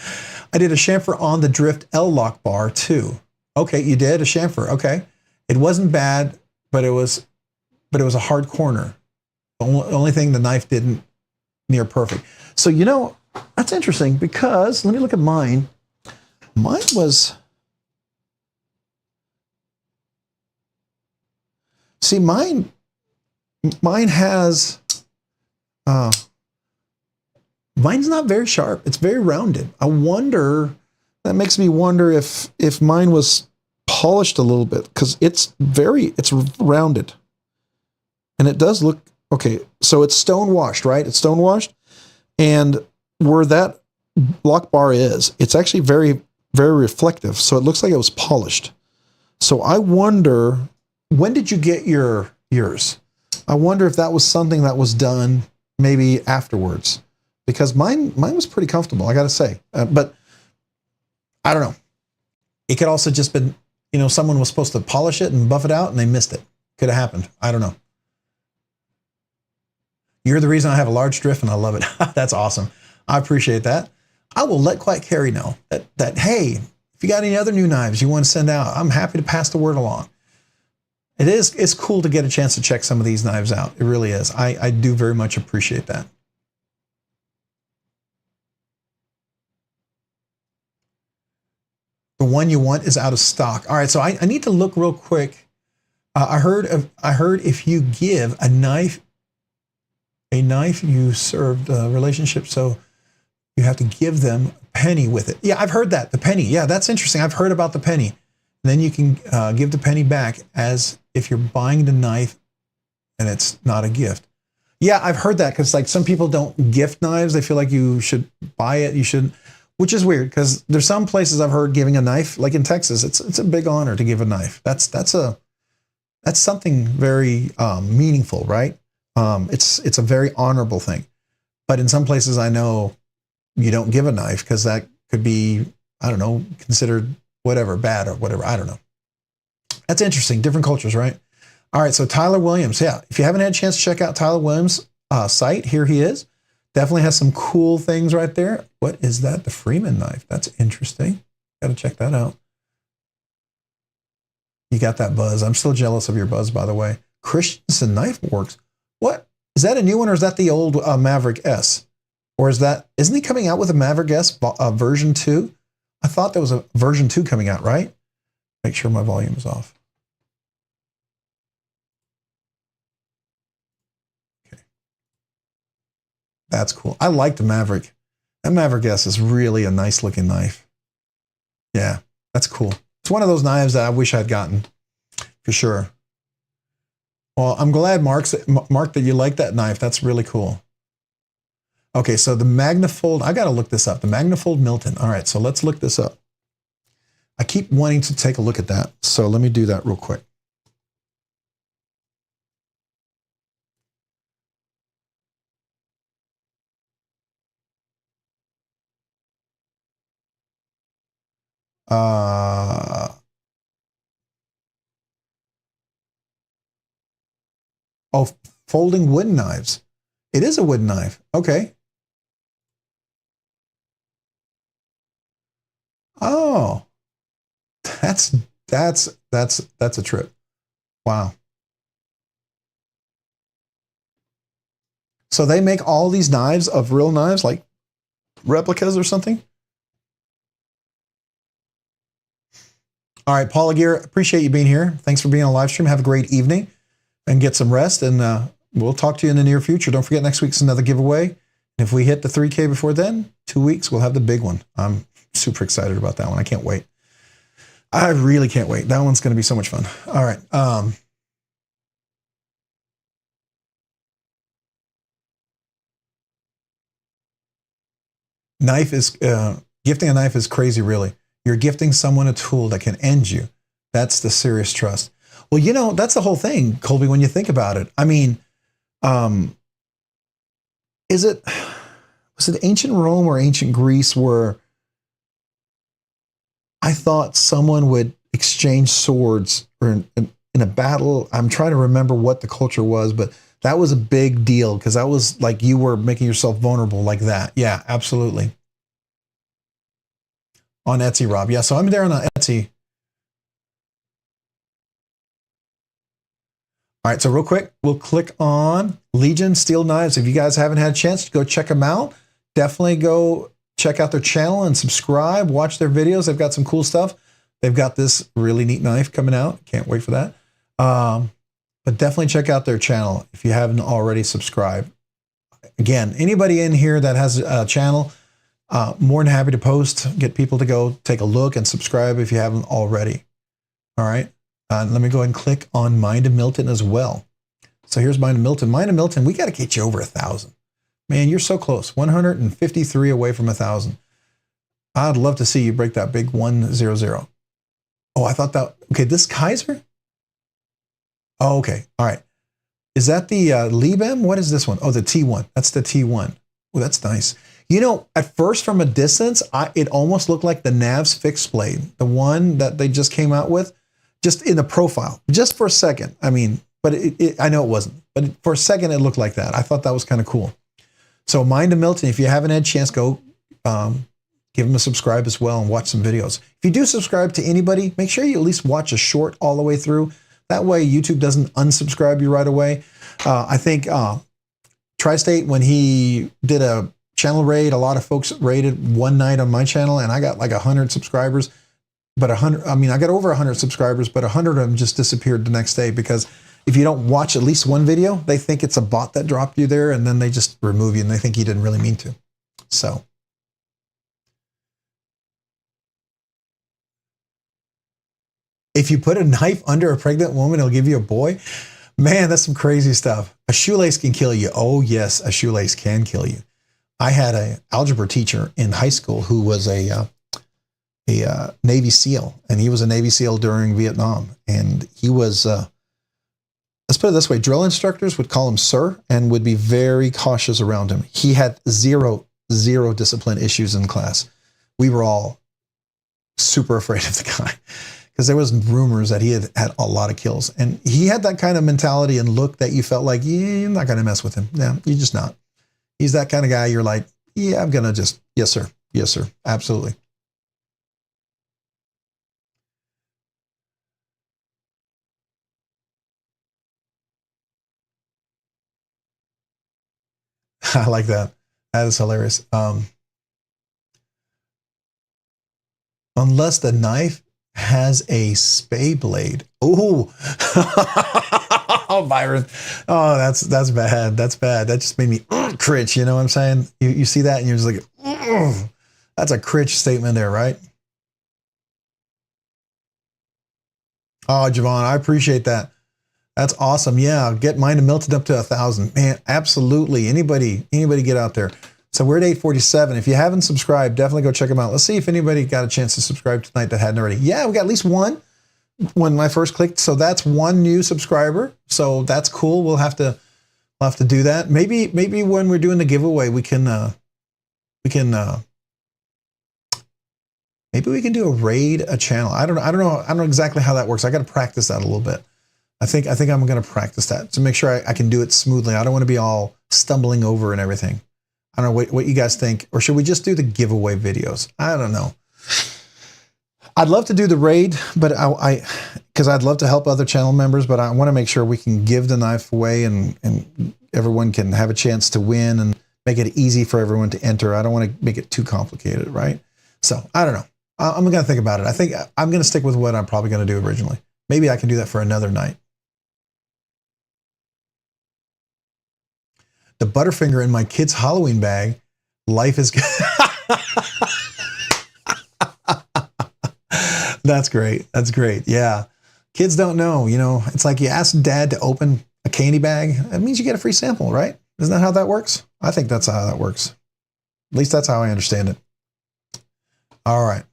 I did a chamfer on the Drift L-Lock bar too. Okay, you did a chamfer. Okay. It wasn't bad, but it was a hard corner. The only thing the knife didn't near perfect. So, you know, that's interesting because let me look at mine. Mine was, see, mine has, mine's not very sharp. It's very rounded. I wonder, that makes me wonder if mine was polished a little bit because it's rounded. And it does look, okay, so it's stone washed, right? It's stone washed. And where that lock bar is, it's actually very, very reflective. So it looks like it was polished. So I wonder, when did you get yours? I wonder if that was something that was done maybe afterwards, because mine was pretty comfortable, I got to say. But I don't know. It could also just been, you know, someone was supposed to polish it and buff it out and they missed it. Could have happened. I don't know. You're the reason I have a large drift and I love it. That's awesome. I appreciate that. I will let Quiet Carrie know that, hey, if you got any other new knives you want to send out, I'm happy to pass the word along. It's cool to get a chance to check some of these knives out. It really is. I do very much appreciate that. The one you want is out of stock. All right, so I need to look real quick. I heard if you give a knife you served a relationship, so you have to give them a penny with it. Yeah, I've heard that, the penny. Yeah, that's interesting. I've heard about the penny. And then you can give the penny back as if you're buying the knife and it's not a gift. Yeah, I've heard that because like some people don't gift knives. They feel like you should buy it. You shouldn't, which is weird because there's some places I've heard giving a knife, like in Texas, it's a big honor to give a knife. That's something very meaningful, right? It's a very honorable thing. But in some places I know you don't give a knife because that could be, I don't know, considered whatever, bad or whatever. I don't know. That's interesting. Different cultures, right? All right. So Tyler Williams. Yeah. If you haven't had a chance to check out Tyler Williams' site, here he is. Definitely has some cool things right there. What is that? The Freeman knife. That's interesting. Got to check that out. You got that buzz. I'm still jealous of your buzz, by the way. Christensen Knife Works. What? Is that a new one or is that the old Maverick S? Or isn't he coming out with a Maverick S version 2? I thought there was a version 2 coming out, right? Make sure my volume is off. Okay. That's cool. I like the Maverick. That Maverick S is really a nice looking knife. Yeah, that's cool. It's one of those knives that I wish I'd gotten, for sure. Well, I'm glad, Mark, that you like that knife. That's really cool. Okay, so the Magnafold, I got to look this up. The Magnafold Milton. All right, so let's look this up. I keep wanting to take a look at that, so let me do that real quick. Oh, folding wooden knives. It is a wooden knife. Okay. Oh, that's a trip. Wow. So they make all these knives of real knives, like replicas or something? All right, Paula Gear, appreciate you being here. Thanks for being on live stream. Have a great evening and get some rest. And we'll talk to you in the near future. Don't forget, next week's another giveaway. And if we hit the 3K before then, 2 weeks, we'll have the big one. I'm super excited about that one. I can't wait. I really can't wait. That one's going to be so much fun. All right. Gifting a knife is crazy, really. You're gifting someone a tool that can end you. That's the serious trust. Well, you know, that's the whole thing, Colby, when you think about it. I mean, was it ancient Rome or ancient Greece where I thought someone would exchange swords or in a battle? I'm trying to remember what the culture was, but that was a big deal because that was like you were making yourself vulnerable like that. Yeah, absolutely. On Etsy, Rob. Yeah, so I'm there on Etsy. All right, so real quick, we'll click on Legion Steel Knives. If you guys haven't had a chance to go check them out, definitely go check out their channel and subscribe, watch their videos. They've got some cool stuff. They've got this really neat knife coming out. Can't wait for that. But definitely check out their channel if you haven't already subscribed. Again, anybody in here that has a channel, more than happy to post, get people to go take a look and subscribe if you haven't already. All right. Let me go ahead and click on Mind of Milton as well. So here's Mind of Milton. Mind of Milton, we got to get you over 1,000. Man, you're so close. 153 away from 1,000. I'd love to see you break that big 100. Oh, I thought that. Okay, this Kaiser? Oh, okay. All right. Is that the Liebem? What is this one? Oh, the T1. That's the T1. Oh, that's nice. You know, at first from a distance, it almost looked like the Nav's fixed blade, the one that they just came out with. Just in the profile, just for a second. I mean, but I know it wasn't, but for a second it looked like that. I thought that was kind of cool. So Mind of Milton, if you haven't had a chance, go give them a subscribe as well and watch some videos. If you do subscribe to anybody, make sure you at least watch a short all the way through. That way YouTube doesn't unsubscribe you right away. I think Tri-State, when he did a channel raid, a lot of folks raided one night on my channel and I got like 100 subscribers. But 100, I mean, I got over 100 subscribers, but 100 of them just disappeared the next day because if you don't watch at least one video, they think it's a bot that dropped you there and then they just remove you and they think you didn't really mean to. So. If you put a knife under a pregnant woman, it'll give you a boy. Man, that's some crazy stuff. A shoelace can kill you. Oh yes, a shoelace can kill you. I had an algebra teacher in high school who was a Navy SEAL, and he was a Navy SEAL during Vietnam. And he was, let's put it this way, drill instructors would call him sir and would be very cautious around him. He had zero discipline issues in class. We were all super afraid of the guy because there was rumors that he had a lot of kills. And he had that kind of mentality and look that you felt like, yeah, you're not going to mess with him. No, you're just not. He's that kind of guy. You're like, yeah, I'm going to just, yes, sir. Yes, sir. Absolutely. I like that. That is hilarious. Unless the knife has a spay blade. Oh, oh, Byron. Oh, that's bad. That's bad. That just made me cringe. You know what I'm saying? You see that and you're just like, ugh. That's a cringe statement there, right? Oh, Javon, I appreciate that. That's awesome. Yeah, get Mind of Milton up to 1,000. Man, absolutely. Anybody get out there. So we're at 847. If you haven't subscribed, definitely go check them out. Let's see if anybody got a chance to subscribe tonight that hadn't already. Yeah, we got at least one when I first clicked. So that's one new subscriber. So that's cool. We'll have to do that. Maybe when we're doing the giveaway, maybe we can do a raid a channel. I don't know exactly how that works. I got to practice that a little bit. I think I'm going to practice that to make sure I can do it smoothly. I don't want to be all stumbling over and everything. I don't know what you guys think, or should we just do the giveaway videos? I don't know. I'd love to do the raid, but because I'd love to help other channel members, but I want to make sure we can give the knife away and everyone can have a chance to win and make it easy for everyone to enter. I don't want to make it too complicated, right? So I don't know. I'm going to think about it. I think I'm going to stick with what I'm probably going to do originally. Maybe I can do that for another night. The Butterfinger in my kid's Halloween bag. Life is good. That's great. That's great. Yeah. Kids don't know, you know, it's like you ask dad to open a candy bag. That means you get a free sample, right? Isn't that how that works? I think that's how that works. At least that's how I understand it. All right.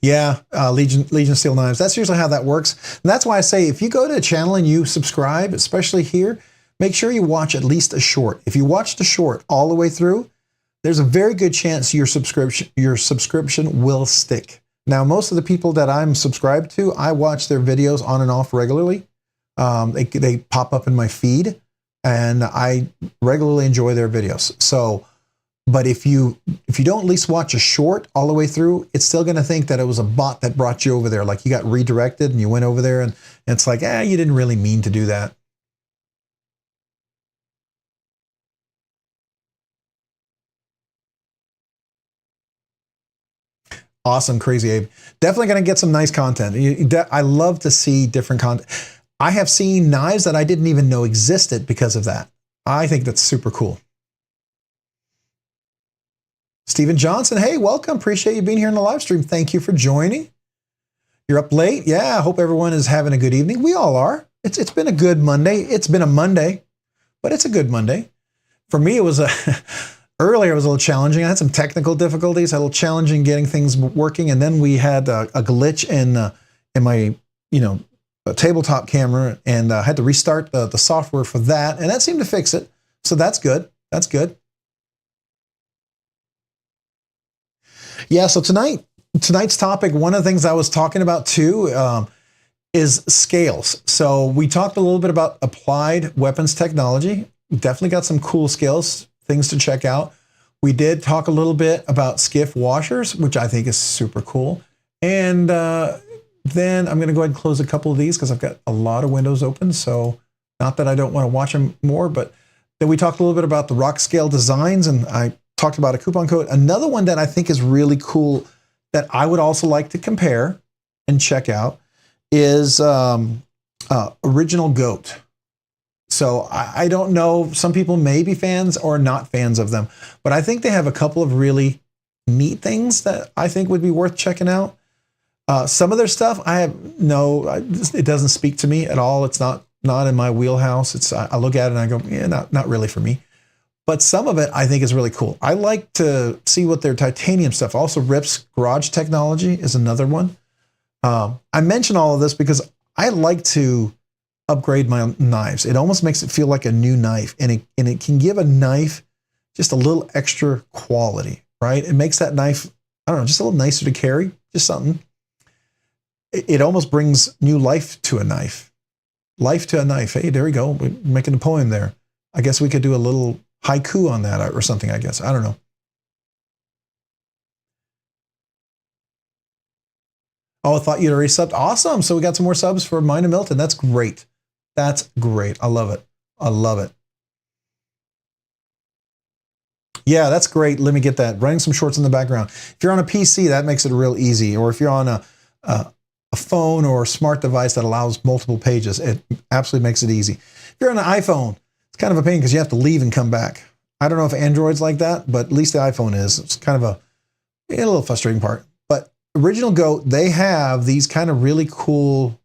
Yeah, Legion Steel Knives. That's usually how that works. And that's why I say if you go to a channel and you subscribe, especially here, make sure you watch at least a short. If you watch the short all the way through, there's a very good chance your subscription will stick. Now, most of the people that I'm subscribed to, I watch their videos on and off regularly. They pop up in my feed, and I regularly enjoy their videos. So, but if you don't at least watch a short all the way through, it's still going to think that it was a bot that brought you over there. Like you got redirected and you went over there, and it's like, you didn't really mean to do that. Awesome, Crazy Abe. Definitely going to get some nice content. I love to see different content. I have seen knives that I didn't even know existed because of that. I think that's super cool. Stephen Johnson, hey, welcome. Appreciate you being here in the live stream. Thank you for joining. You're up late. Yeah, I hope everyone is having a good evening. We all are. It's been a good Monday. It's been a Monday, but it's a good Monday. For me, it was earlier it was a little challenging. I had some technical difficulties. I had a little challenging getting things working, and then we had a glitch in my tabletop camera, and I had to restart the software for that, and that seemed to fix it. So that's good. That's good. Yeah, so tonight's topic, one of the things I was talking about too, is scales. So we talked a little bit about applied weapons technology. We definitely got some cool scales, things to check out. We did talk a little bit about Skiff washers, which I think is super cool. And then I'm going to go ahead and close a couple of these because I've got a lot of windows open. So not that I don't want to watch them more, but then we talked a little bit about the rock scale designs, and I talked about a coupon code. Another one that I think is really cool that I would also like to compare and check out is Original Goat. So I don't know, some people may be fans or not fans of them, but I think they have a couple of really neat things that I think would be worth checking out. Some of their stuff, it doesn't speak to me at all. It's not in my wheelhouse. I look at it and I go, yeah, not really for me. But some of it I think is really cool. I like to see what their titanium stuff. Also, Rip's Garage Technology is another one. I mention all of this because I like to upgrade my knives. It almost makes it feel like a new knife, and it can give a knife just a little extra quality, right? It makes that knife, I don't know, just a little nicer to carry, just something. It almost brings new life to a knife. Life to a knife. Hey, there we go. We're making a poem there. I guess we could do a little haiku on that or something, I guess. I don't know. Oh, I thought you'd already subbed. Awesome. So we got some more subs for Mine and Milton. That's great. That's great. I love it. I love it. Yeah, that's great. Let me get that. Running some shorts in the background. If you're on a PC, that makes it real easy. Or if you're on a phone or a smart device that allows multiple pages, it absolutely makes it easy. If you're on an iPhone, it's kind of a pain because you have to leave and come back. I don't know if Android's like that, but at least the iPhone is. It's kind of a little frustrating part. But Original Goat, they have these kind of really cool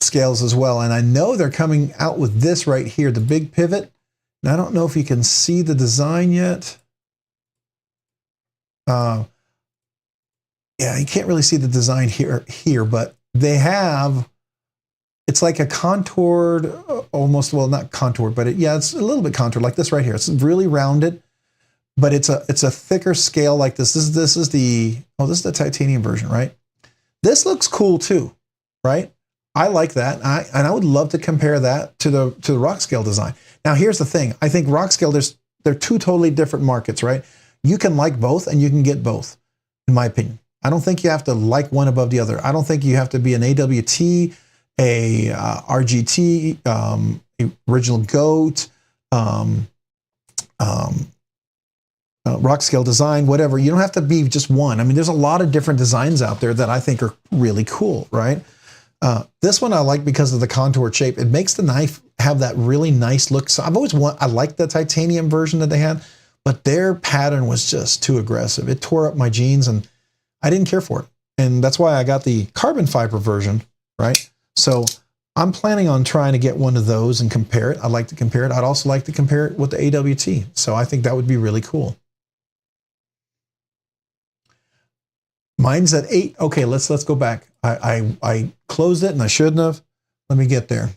scales as well. And I know they're coming out with this right here, the big pivot. And I don't know if you can see the design yet. Yeah, you can't really see the design here, but they have, it's like a contoured, almost, well, not contoured, but it's a little bit contoured like this right here. It's really rounded, but it's a thicker scale like this. This is the titanium version, right? This looks cool too, right? I like that. And I would love to compare that to the rock scale design. Now, here's the thing. I think rock scale, they're two totally different markets, right? You can like both and you can get both, in my opinion. I don't think you have to like one above the other. I don't think you have to be an AWT, a RGT, Original Goat, rock scale design, whatever. You don't have to be just one. I mean, there's a lot of different designs out there that I think are really cool, right? This one I like because of the contour shape. It makes the knife have that really nice look. So I like the titanium version that they had, but their pattern was just too aggressive. It tore up my jeans and I didn't care for it. And that's why I got the carbon fiber version, right? So I'm planning on trying to get one of those and compare it. I'd like to compare it. I'd also like to compare it with the AWT. So I think that would be really cool. Mine's at 8. Okay, let's go back. I closed it and I shouldn't have. Let me get there.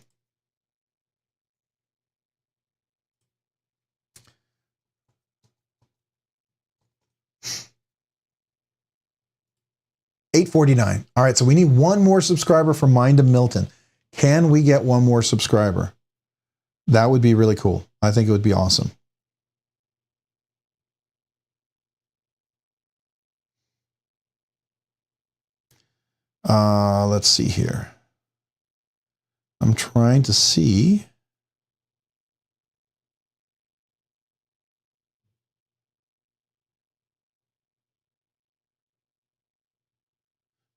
$8.49. All right, so we need one more subscriber for Mind of Milton. Can we get one more subscriber? That would be really cool. I think it would be awesome. Let's see here. I'm trying to see.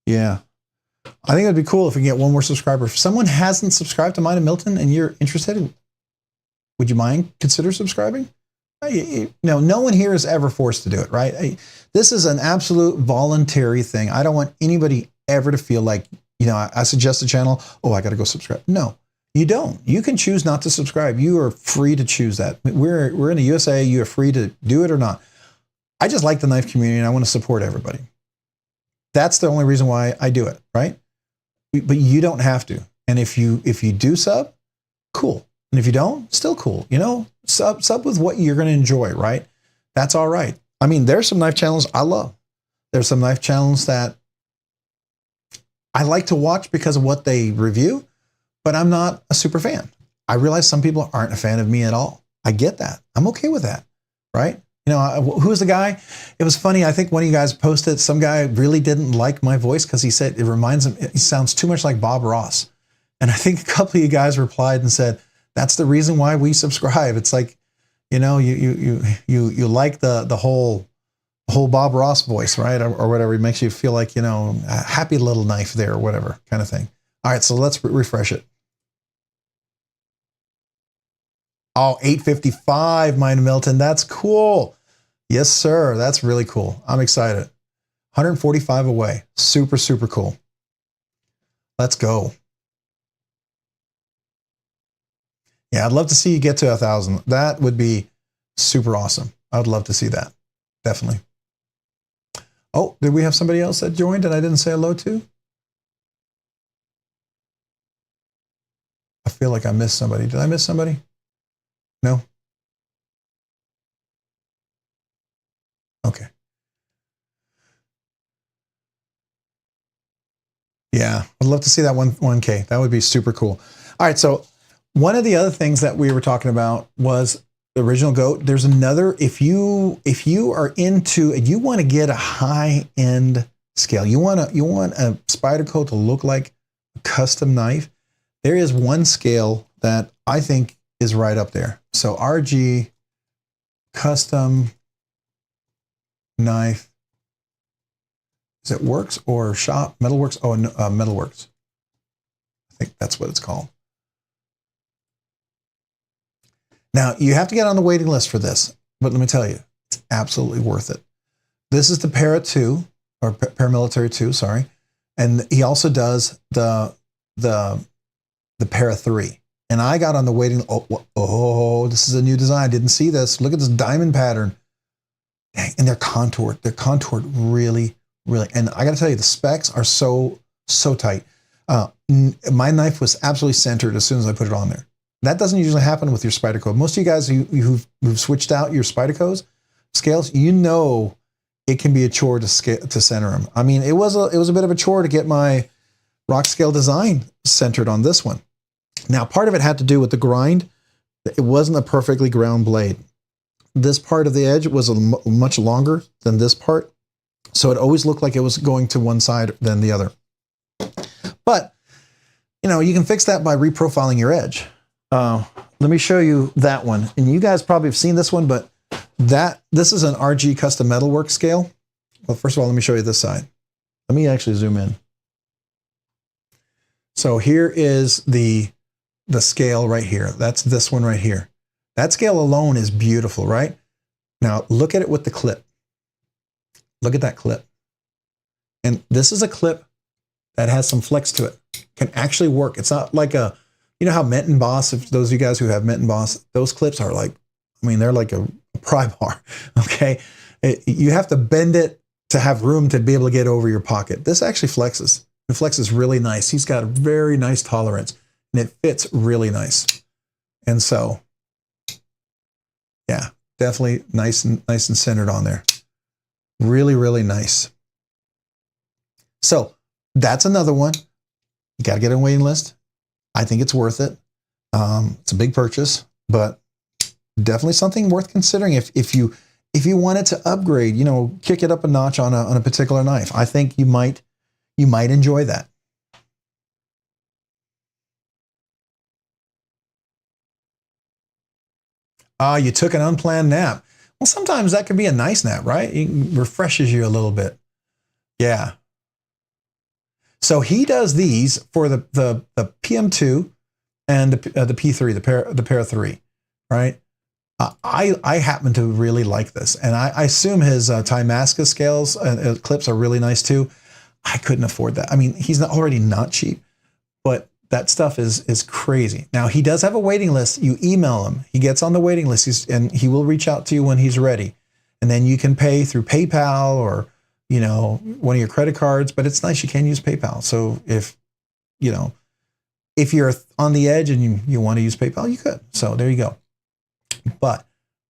Yeah. I think it'd be cool if we can get one more subscriber. If someone hasn't subscribed to Mind of Milton and you're interested, would you mind consider subscribing? No one here is ever forced to do it, right? This is an absolute voluntary thing. I don't want anybody ever to feel like, I suggest a channel, I got to go subscribe. No, you don't. You can choose not to subscribe. You are free to choose that. We're in the USA. You are free to do it or not. I just like the knife community and I want to support everybody. That's the only reason why I do it, right? But you don't have to. And if you do sub, cool. And if you don't, still cool. Sub with what you're going to enjoy, right? That's all right. I mean, there's some knife channels I love. There's some knife channels that I like to watch because of what they review, but I'm not a super fan. I realize some people aren't a fan of me at all. I get that. I'm okay with that, right? Who's the guy? It was funny. I think one of you guys posted, some guy really didn't like my voice because he said it reminds him, he sounds too much like Bob Ross. And I think a couple of you guys replied and said, that's the reason why we subscribe. It's like, you like the whole Bob Ross voice, right? Or whatever. It makes you feel like, a happy little knife there or whatever kind of thing. All right, so let's refresh it. Oh, 855, Mind of Milton. That's cool. Yes, sir. That's really cool. I'm excited. 145 away. Super, super cool. Let's go. Yeah, I'd love to see you get to 1,000. That would be super awesome. I would love to see that. Definitely. Oh, did we have somebody else that joined and I didn't say hello to? I feel like I missed somebody. Did I miss somebody? No? Okay. Yeah, I'd love to see that 1K. That would be super cool. All right, so one of the other things that we were talking about was the original goat. There's another, if you are into, and you want to get a high-end scale, you want a Spyderco to look like a custom knife, there is one scale that I think is right up there. So RG custom knife. Is it Works or Shop? Metalworks? Oh, no, Metalworks. I think that's what it's called. Now, you have to get on the waiting list for this, but let me tell you, it's absolutely worth it. This is the Para 2, or Paramilitary 2, sorry. And he also does the Para 3. And I got on the waiting, this is a new design. I didn't see this. Look at this diamond pattern. Dang, and they're contoured. They're contoured really, really. And I got to tell you, the specs are so tight. My knife was absolutely centered as soon as I put it on there. That doesn't usually happen with your Spyderco. Most of you guys who've switched out your Spydercos scales, it can be a chore to center them. I mean, it was a bit of a chore to get my rock scale design centered on this one. Now, part of it had to do with the grind. It wasn't a perfectly ground blade. This part of the edge was much longer than this part, so it always looked like it was going to one side than the other. But, you can fix that by reprofiling your edge. Let me show you that one. And you guys probably have seen this one, but this is an RG custom metalwork scale. Well, first of all, let me show you this side. Let me actually zoom in. So here is the scale right here. That's this one right here. That scale alone is beautiful, right? Now look at it with the clip. Look at that clip. And this is a clip that has some flex to it. Can actually work. It's not like a, how Mint & Boss, if those of you guys who have Mint & Boss, those clips are like, they're like a pry bar, okay? You have to bend it to have room to be able to get over your pocket. This actually flexes. It flexes really nice. He's got a very nice tolerance, and it fits really nice. And so, yeah, definitely nice and centered on there. Really, really nice. So that's another one. You got to get on a waiting list. I think it's worth it. It's a big purchase, but definitely something worth considering if you wanted to upgrade, you know, kick it up a notch on a particular knife. I think you might enjoy that. You took an unplanned nap. Well, sometimes that could be a nice nap, right? It refreshes you a little bit. Yeah. So he does these for the PM2 and the P3, the Para 3, right? I happen to really like this, and I assume his Timascus scales clips are really nice too. I couldn't afford that. I mean, he's already not cheap, but that stuff is crazy. Now, he does have a waiting list. You email him. He gets on the waiting list, and he will reach out to you when he's ready. And then you can pay through PayPal or, you know, one of your credit cards. But it's nice you can use PayPal. So if you're on the edge and you want to use PayPal, you could. So there you go. But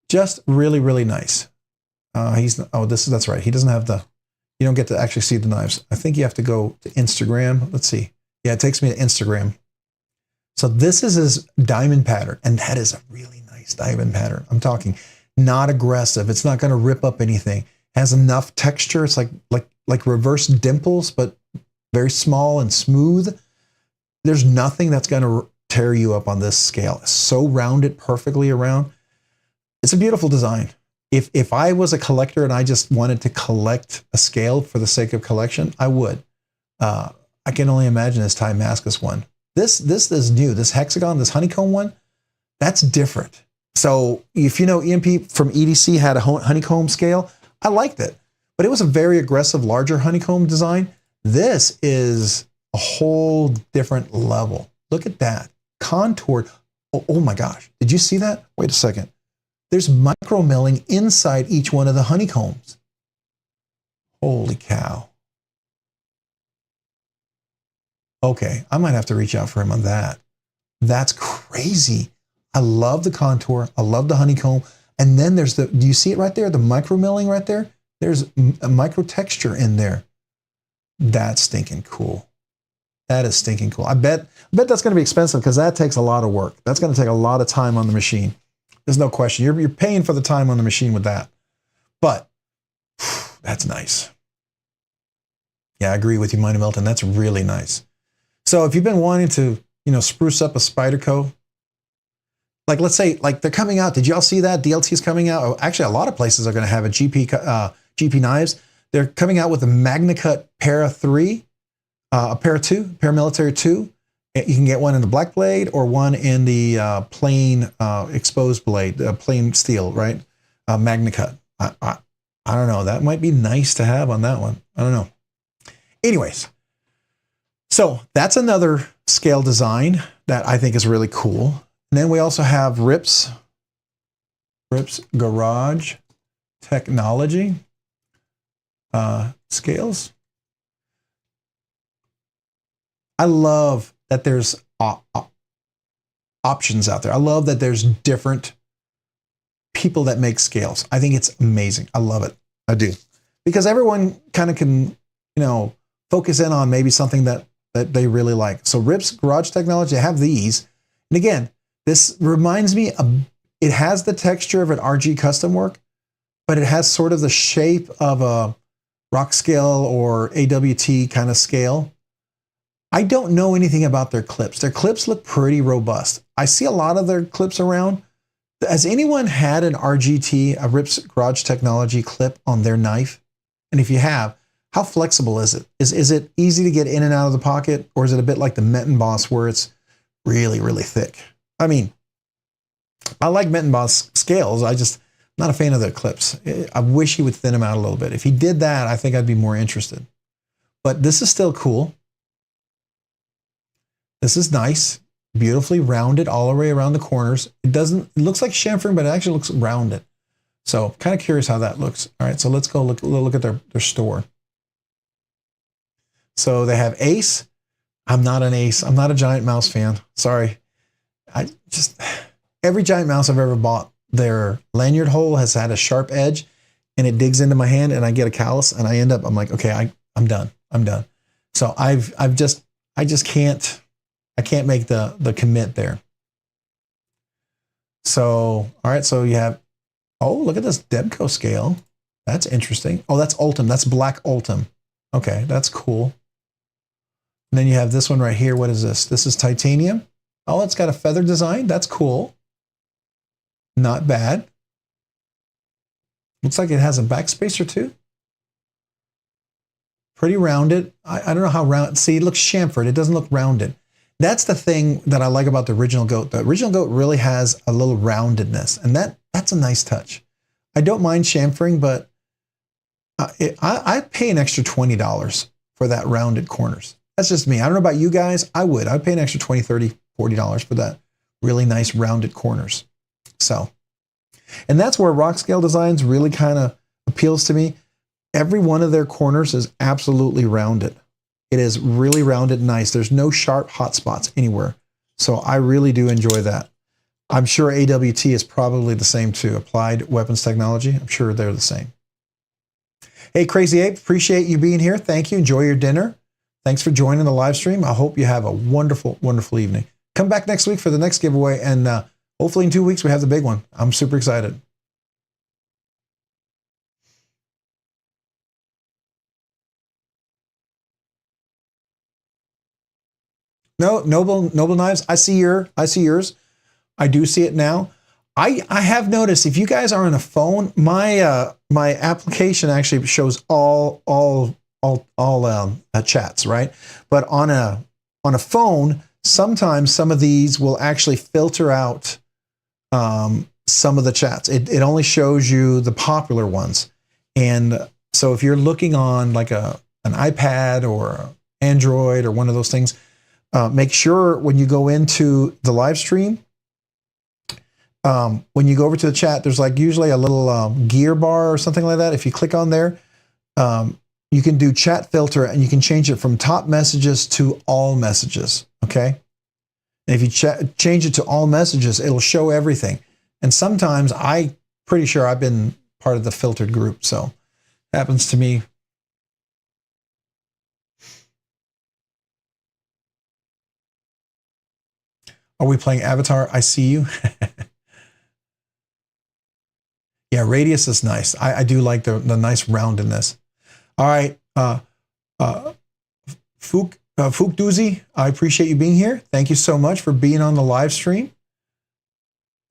just really, really nice. That's right. He doesn't have you don't get to actually see the knives. I think you have to go to Instagram. Let's see. Yeah, it takes me to Instagram. So this is his diamond pattern, and that is a really nice diamond pattern. I'm talking not aggressive. It's not going to rip up anything. Has enough texture. It's like reverse dimples, but very small and smooth. There's nothing that's going to tear you up on this scale. It's so rounded perfectly around. It's a beautiful design. If I was a collector and I just wanted to collect a scale for the sake of collection, I would. I can only imagine this Timascus one. This is new. This hexagon, this honeycomb one, that's different. So if you know EMP from EDC had a honeycomb scale, I liked it, but it was a very aggressive, larger honeycomb design. This is a whole different level. Look at that. Contoured. Oh my gosh. Did you see that? Wait a second. There's micro milling inside each one of the honeycombs. Holy cow. Okay, I might have to reach out for him on that. That's crazy. I love the contour. I love the honeycomb. And then there's do you see it right there? The micro milling right there? There's a micro texture in there. That's stinking cool. That is stinking cool. I bet that's going to be expensive because that takes a lot of work. That's going to take a lot of time on the machine. There's no question. You're paying for the time on the machine with that. But that's nice. Yeah, I agree with you, Minor Milton. That's really nice. So if you've been wanting to, spruce up a Spyderco, like let's say, like they're coming out. Did y'all see that? DLT is coming out. Oh, actually, a lot of places are going to have a GP knives. They're coming out with a MagnaCut Para 3, a Para 2, Paramilitary 2. You can get one in the black blade or one in the plain exposed blade, plain steel, right? MagnaCut. I don't know. That might be nice to have on that one. I don't know. Anyways, so that's another scale design that I think is really cool. And then we also have Rip's Garage Technology scales. I love that there's options out there. I love that there's different people that make scales. I think it's amazing. I love it. I do. Because everyone kind of can, focus in on maybe something that they really like. So Rip's Garage Technology, I have these. And again, this reminds me of, it has the texture of an RG custom work, but it has sort of the shape of a rock scale or AWT kind of scale. I don't know anything about their clips. Their clips look pretty robust. I see a lot of their clips around. Has anyone had an RGT, a Rip's Garage Technology clip on their knife? And if you have, how flexible is it? Is it easy to get in and out of the pocket, or is it a bit like the menbers where it's really, really thick? I mean, I like menbers scales. I'm not a fan of their clips. I wish he would thin them out a little bit. If he did that, I think I'd be more interested. But this is still cool. This is nice, beautifully rounded all the way around the corners. It looks like chamfering, but it actually looks rounded. So kind of curious how that looks. All right, so let's go look at their store. So they have Ace. I'm not an Ace. I'm not a giant mouse fan. Sorry. Every giant mouse I've ever bought, their lanyard hole has had a sharp edge and it digs into my hand and I get a callus and I'm like, okay, I'm done. So I can't make the commit there. So, all right. So you have, oh, look at this Debco scale. That's interesting. Oh, that's Ultim. That's black Ultim. Okay. That's cool. And then you have this one right here. What is this? This is titanium. Oh, it's got a feather design. That's cool. Not bad. Looks like it has a backspacer too. Pretty rounded. I don't know how round. See, it looks chamfered. It doesn't look rounded. That's the thing that I like about the original Goat. The original Goat really has a little roundedness, and that's a nice touch. I don't mind chamfering, but I'd pay an extra $20 for that rounded corners. That's just me. I don't know about you guys. I'd pay an extra $20, $30, $40 for that really nice rounded corners. So, and that's where Rock Scale Designs really kind of appeals to me. Every one of their corners is absolutely rounded. It is really rounded and nice. There's no sharp hot spots anywhere. So I really do enjoy that. I'm sure AWT is probably the same too. Applied Weapons Technology. I'm sure they're the same. Hey, Crazy Ape, appreciate you being here. Thank you. Enjoy your dinner. Thanks for joining the live stream. I hope you have a wonderful, wonderful evening. Come back next week for the next giveaway, and hopefully in 2 weeks we have the big one. I'm super excited. No, Noble Knives. I see yours. I do see it now. I have noticed if you guys are on a phone, my my application actually shows all chats, right? But on a phone, sometimes some of these will actually filter out some of the chats. It only shows you the popular ones. And so if you're looking on like an iPad or Android or one of those things, make sure when you go into the live stream, when you go over to the chat, there's like usually a little gear bar or something like that. If you click on there, you can do chat filter and you can change it from top messages to all messages. Okay. And if you change it to all messages, it'll show everything. And sometimes I'm pretty sure I've been part of the filtered group. So it happens to me. Are we playing Avatar? I see you. Yeah, radius is nice. I do like the nice roundedness. All right. Fook Doozy, I appreciate you being here. Thank you so much for being on the live stream.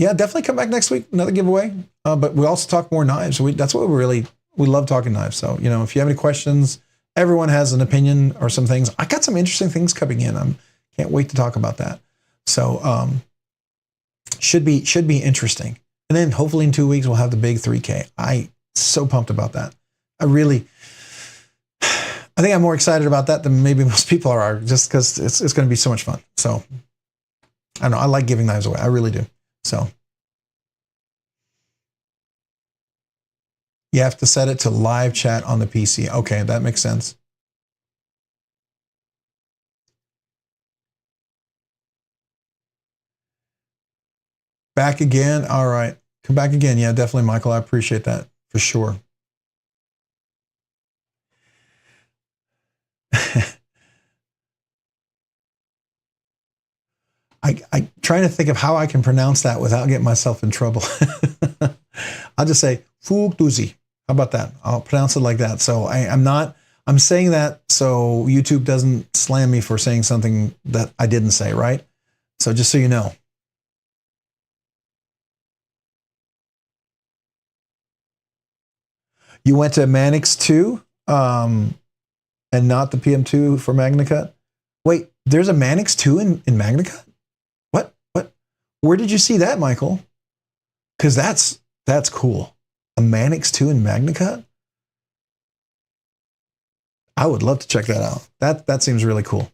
Yeah, definitely come back next week. Another giveaway. But we also talk more knives. That's what we love talking knives. So, you know, if you have any questions, everyone has an opinion or some things. I got some interesting things coming in. Can't wait to talk about that. So, should be interesting. And then hopefully in 2 weeks, we'll have the big 3K. I'm so pumped about that. I think I'm more excited about that than maybe most people are, just because it's going to be so much fun. So I don't know. I like giving knives away. I really do. So you have to set it to live chat on the PC. Okay, that makes sense. Back again. All right. Come back again. Yeah, definitely, Michael. I appreciate that for sure. I trying to think of how I can pronounce that without getting myself in trouble. I'll just say Fook Doozy. How about that? I'll pronounce it like that. So I'm saying that so YouTube doesn't slam me for saying something that I didn't say, right? So just so you know. You went to Manix 2 and not the PM2 for MagnaCut? Wait, there's a Manix 2 in MagnaCut? What? Where did you see that, Michael? Because that's cool. A Manix 2 in MagnaCut? I would love to check that out. That seems really cool.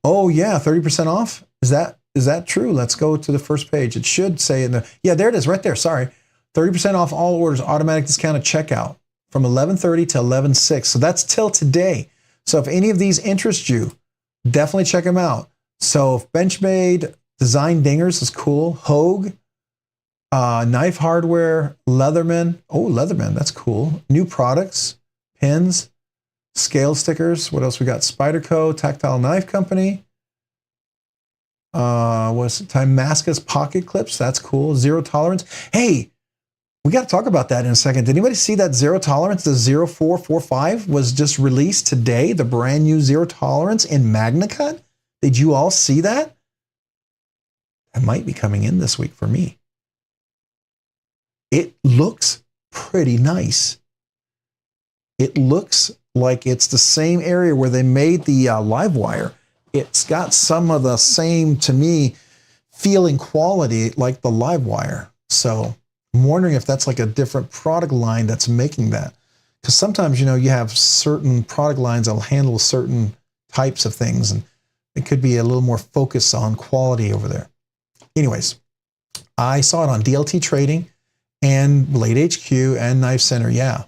Oh yeah, 30% off? Is that Is that true? Let's go to the first page. It should say in the, yeah, there it is right there. Sorry. 30% off all orders, automatic discount at checkout from 11:30 to 11:06. So that's till today. So if any of these interest you, definitely check them out. So Benchmade Design Dingers is cool. Hogue, Knife Hardware, Leatherman. Oh, Leatherman, that's cool. New products, pins, scale stickers. What else we got? Spyderco, Tactile Knife Company. What's it? Damascus pocket clips. That's cool. Zero tolerance. Hey, we got to talk about that in a second. Did anybody see that zero tolerance? The 0445 was just released today. The brand new zero tolerance in MagnaCut. Did you all see that? That might be coming in this week for me. It looks pretty nice. It looks like it's the same area where they made the live wire. It's got some of the same, to me, feeling quality like the live wire. So I'm wondering if that's like a different product line that's making that. Because sometimes, you know, you have certain product lines that'll handle certain types of things, and it could be a little more focus on quality over there. Anyways, I saw it on DLT Trading and Blade HQ and Knife Center. Yeah.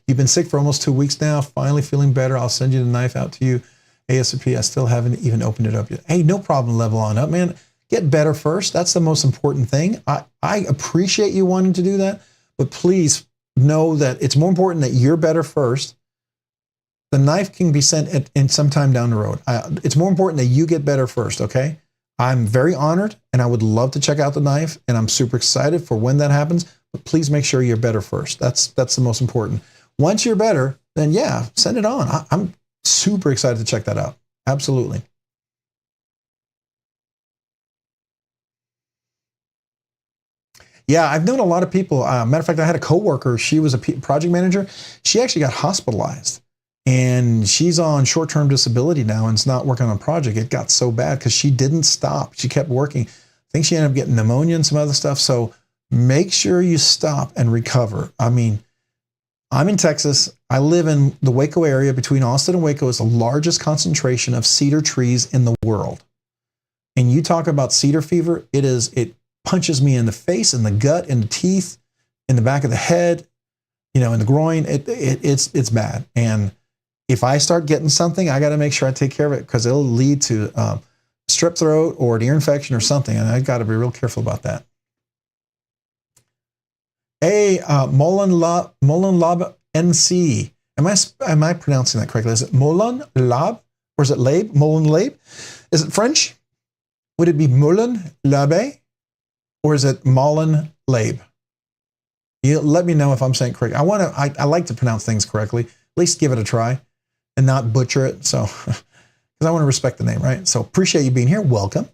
You've been sick for almost 2 weeks now. Finally feeling better. I'll send you the knife out to you ASAP. I still haven't even opened it up yet. Hey, no problem. Level on up, man. Get better first. That's the most important thing. I appreciate you wanting to do that, but please know that it's more important that you're better first. The knife can be sent in some time down the road. It's more important that you get better first, okay? I'm very honored, and I would love to check out the knife, and I'm super excited for when that happens, but please make sure you're better first. That's the most important. Once you're better, then yeah, send it on. I'm super excited to check that out. Absolutely. Yeah, I've known a lot of people. Matter of fact, I had a coworker. She was a project manager. She actually got hospitalized, and she's on short-term disability now and is not working on a project. It got so bad because she didn't stop. She kept working. I think she ended up getting pneumonia and some other stuff. So make sure you stop and recover. I mean, I'm in Texas. I live in the Waco area. Between Austin and Waco is the largest concentration of cedar trees in the world. And you talk about cedar fever, it punches me in the face, in the gut, in the teeth, in the back of the head, you know, in the groin. It's bad. And if I start getting something, I got to make sure I take care of it because it'll lead to strep throat or an ear infection or something. And I got to be real careful about that. Hey, Molen Lab NC. Am I pronouncing that correctly? Is it Molen Lab or is it Lab? Molen Lab? Is it French? Would it be Molen Labe or is it Molen Lab? You let me know if I'm saying it correct. I like to pronounce things correctly. At least give it a try and not butcher it. So, because I want to respect the name, right? So appreciate you being here. Welcome.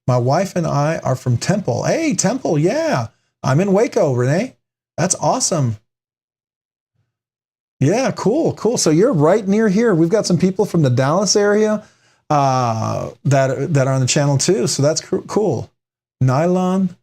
My wife and I are from Temple. Hey, Temple, yeah. I'm in Waco, Renee. That's awesome. Yeah, cool. So you're right near here. We've got some people from the Dallas area that are on the channel too. So that's cool. Nylon.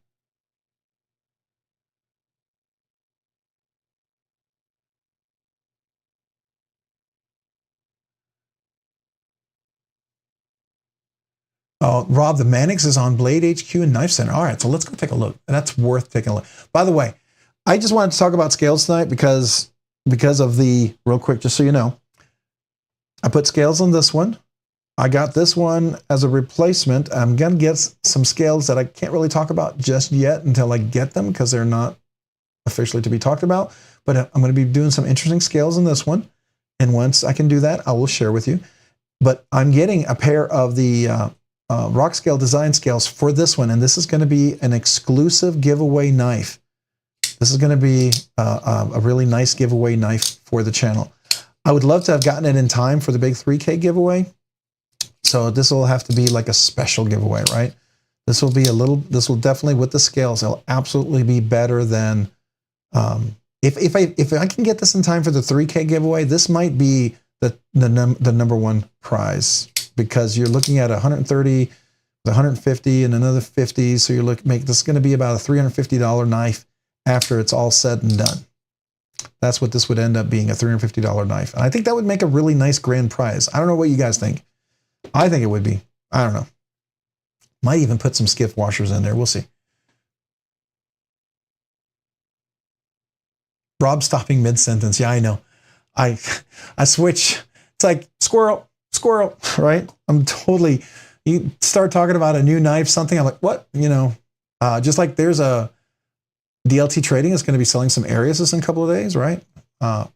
Oh, Rob, the Mannix is on Blade HQ and Knife Center. All right, so let's go take a look. And that's worth taking a look. By the way, I just wanted to talk about scales tonight because of the, real quick, just so you know, I put scales on this one. I got this one as a replacement. I'm going to get some scales that I can't really talk about just yet until I get them because they're not officially to be talked about. But I'm going to be doing some interesting scales in this one. And once I can do that, I will share with you. But I'm getting a pair of the rock scale design scales for this one, and this is going to be an exclusive giveaway knife. This is going to be a really nice giveaway knife for the channel. I would love to have gotten it in time for the big 3K giveaway, so this will have to be like a special giveaway, right? This will definitely, with the scales, it'll absolutely be better than if I can get this in time for the 3K giveaway. This might be the number one prize, because you're looking at 130, 150, and another 50. So this is going to be about a $350 knife after it's all said and done. That's what this would end up being, a $350 knife. And I think that would make a really nice grand prize. I don't know what you guys think. I think it would be. I don't know. Might even put some Skiff washers in there. We'll see. Rob stopping mid-sentence. Yeah, I know. I switch. It's like squirrel, squirrel, right? I'm totally, you start talking about a new knife, something, I'm like, what? You know, just like there's a, DLT Trading is going to be selling some Ariuses in a couple of days, right?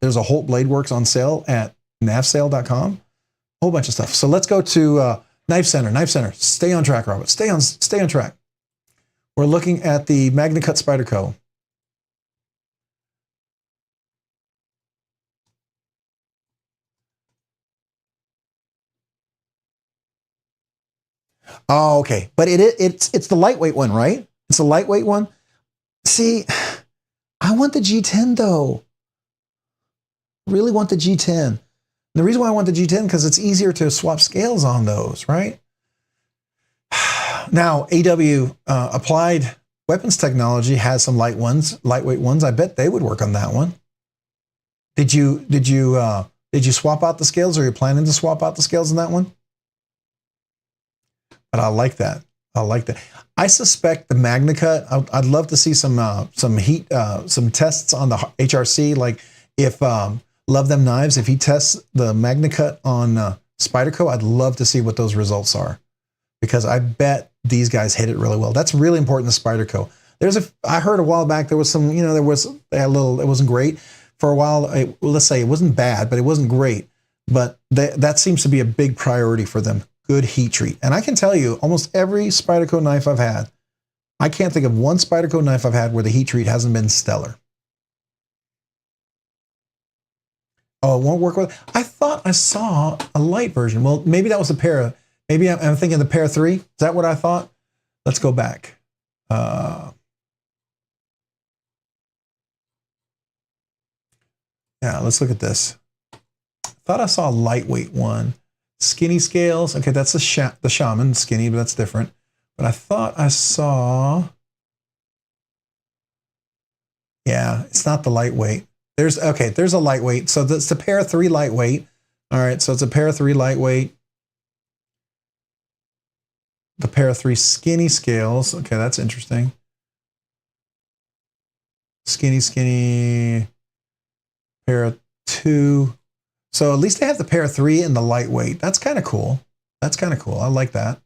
There's a Holt Blade Works on sale at navsale.com. A whole bunch of stuff. So let's go to Knife Center. Knife Center. Stay on track, Robert. Stay on track. We're looking at the MagnaCut Spyderco. Oh, okay. But it's the lightweight one, right? It's a lightweight one. See, I want the G10 though. Really want the G10. And the reason why I want the G10 because it's easier to swap scales on those, right? Now, AW Applied Weapons Technology has some lightweight ones. I bet they would work on that one. Did you swap out the scales, or are you planning to swap out the scales in that one? But I like that. I like that. I suspect the MagnaCut. I'd love to see some heat, some tests on the HRC. Like if Love Them Knives, if he tests the MagnaCut on Spyderco, I'd love to see what those results are, because I bet these guys hit it really well. That's really important to Spyderco. I heard a while back there was some, you know, it wasn't great for a while. Let's say it wasn't bad, but it wasn't great. But that seems to be a big priority for them. Good heat treat. And I can tell you, almost every Spyderco knife I've had, I can't think of one Spyderco knife I've had where the heat treat hasn't been stellar. Oh, it won't work with. I thought I saw a light version. Well, maybe that was a Para. Maybe I'm thinking the Para 3. Is that what I thought? Let's go back. Yeah, let's look at this. I thought I saw a lightweight one. Skinny scales. Okay, that's the Shaman skinny, but that's different. But I thought I saw. Yeah, it's not the lightweight. There's a lightweight. So that's the Para 3 lightweight. All right, so it's a Para 3 lightweight. The Para 3 skinny scales. Okay, that's interesting. Skinny. Para 2. So at least they have the Para 3 and the lightweight. That's kind of cool. That's kind of cool. I like that.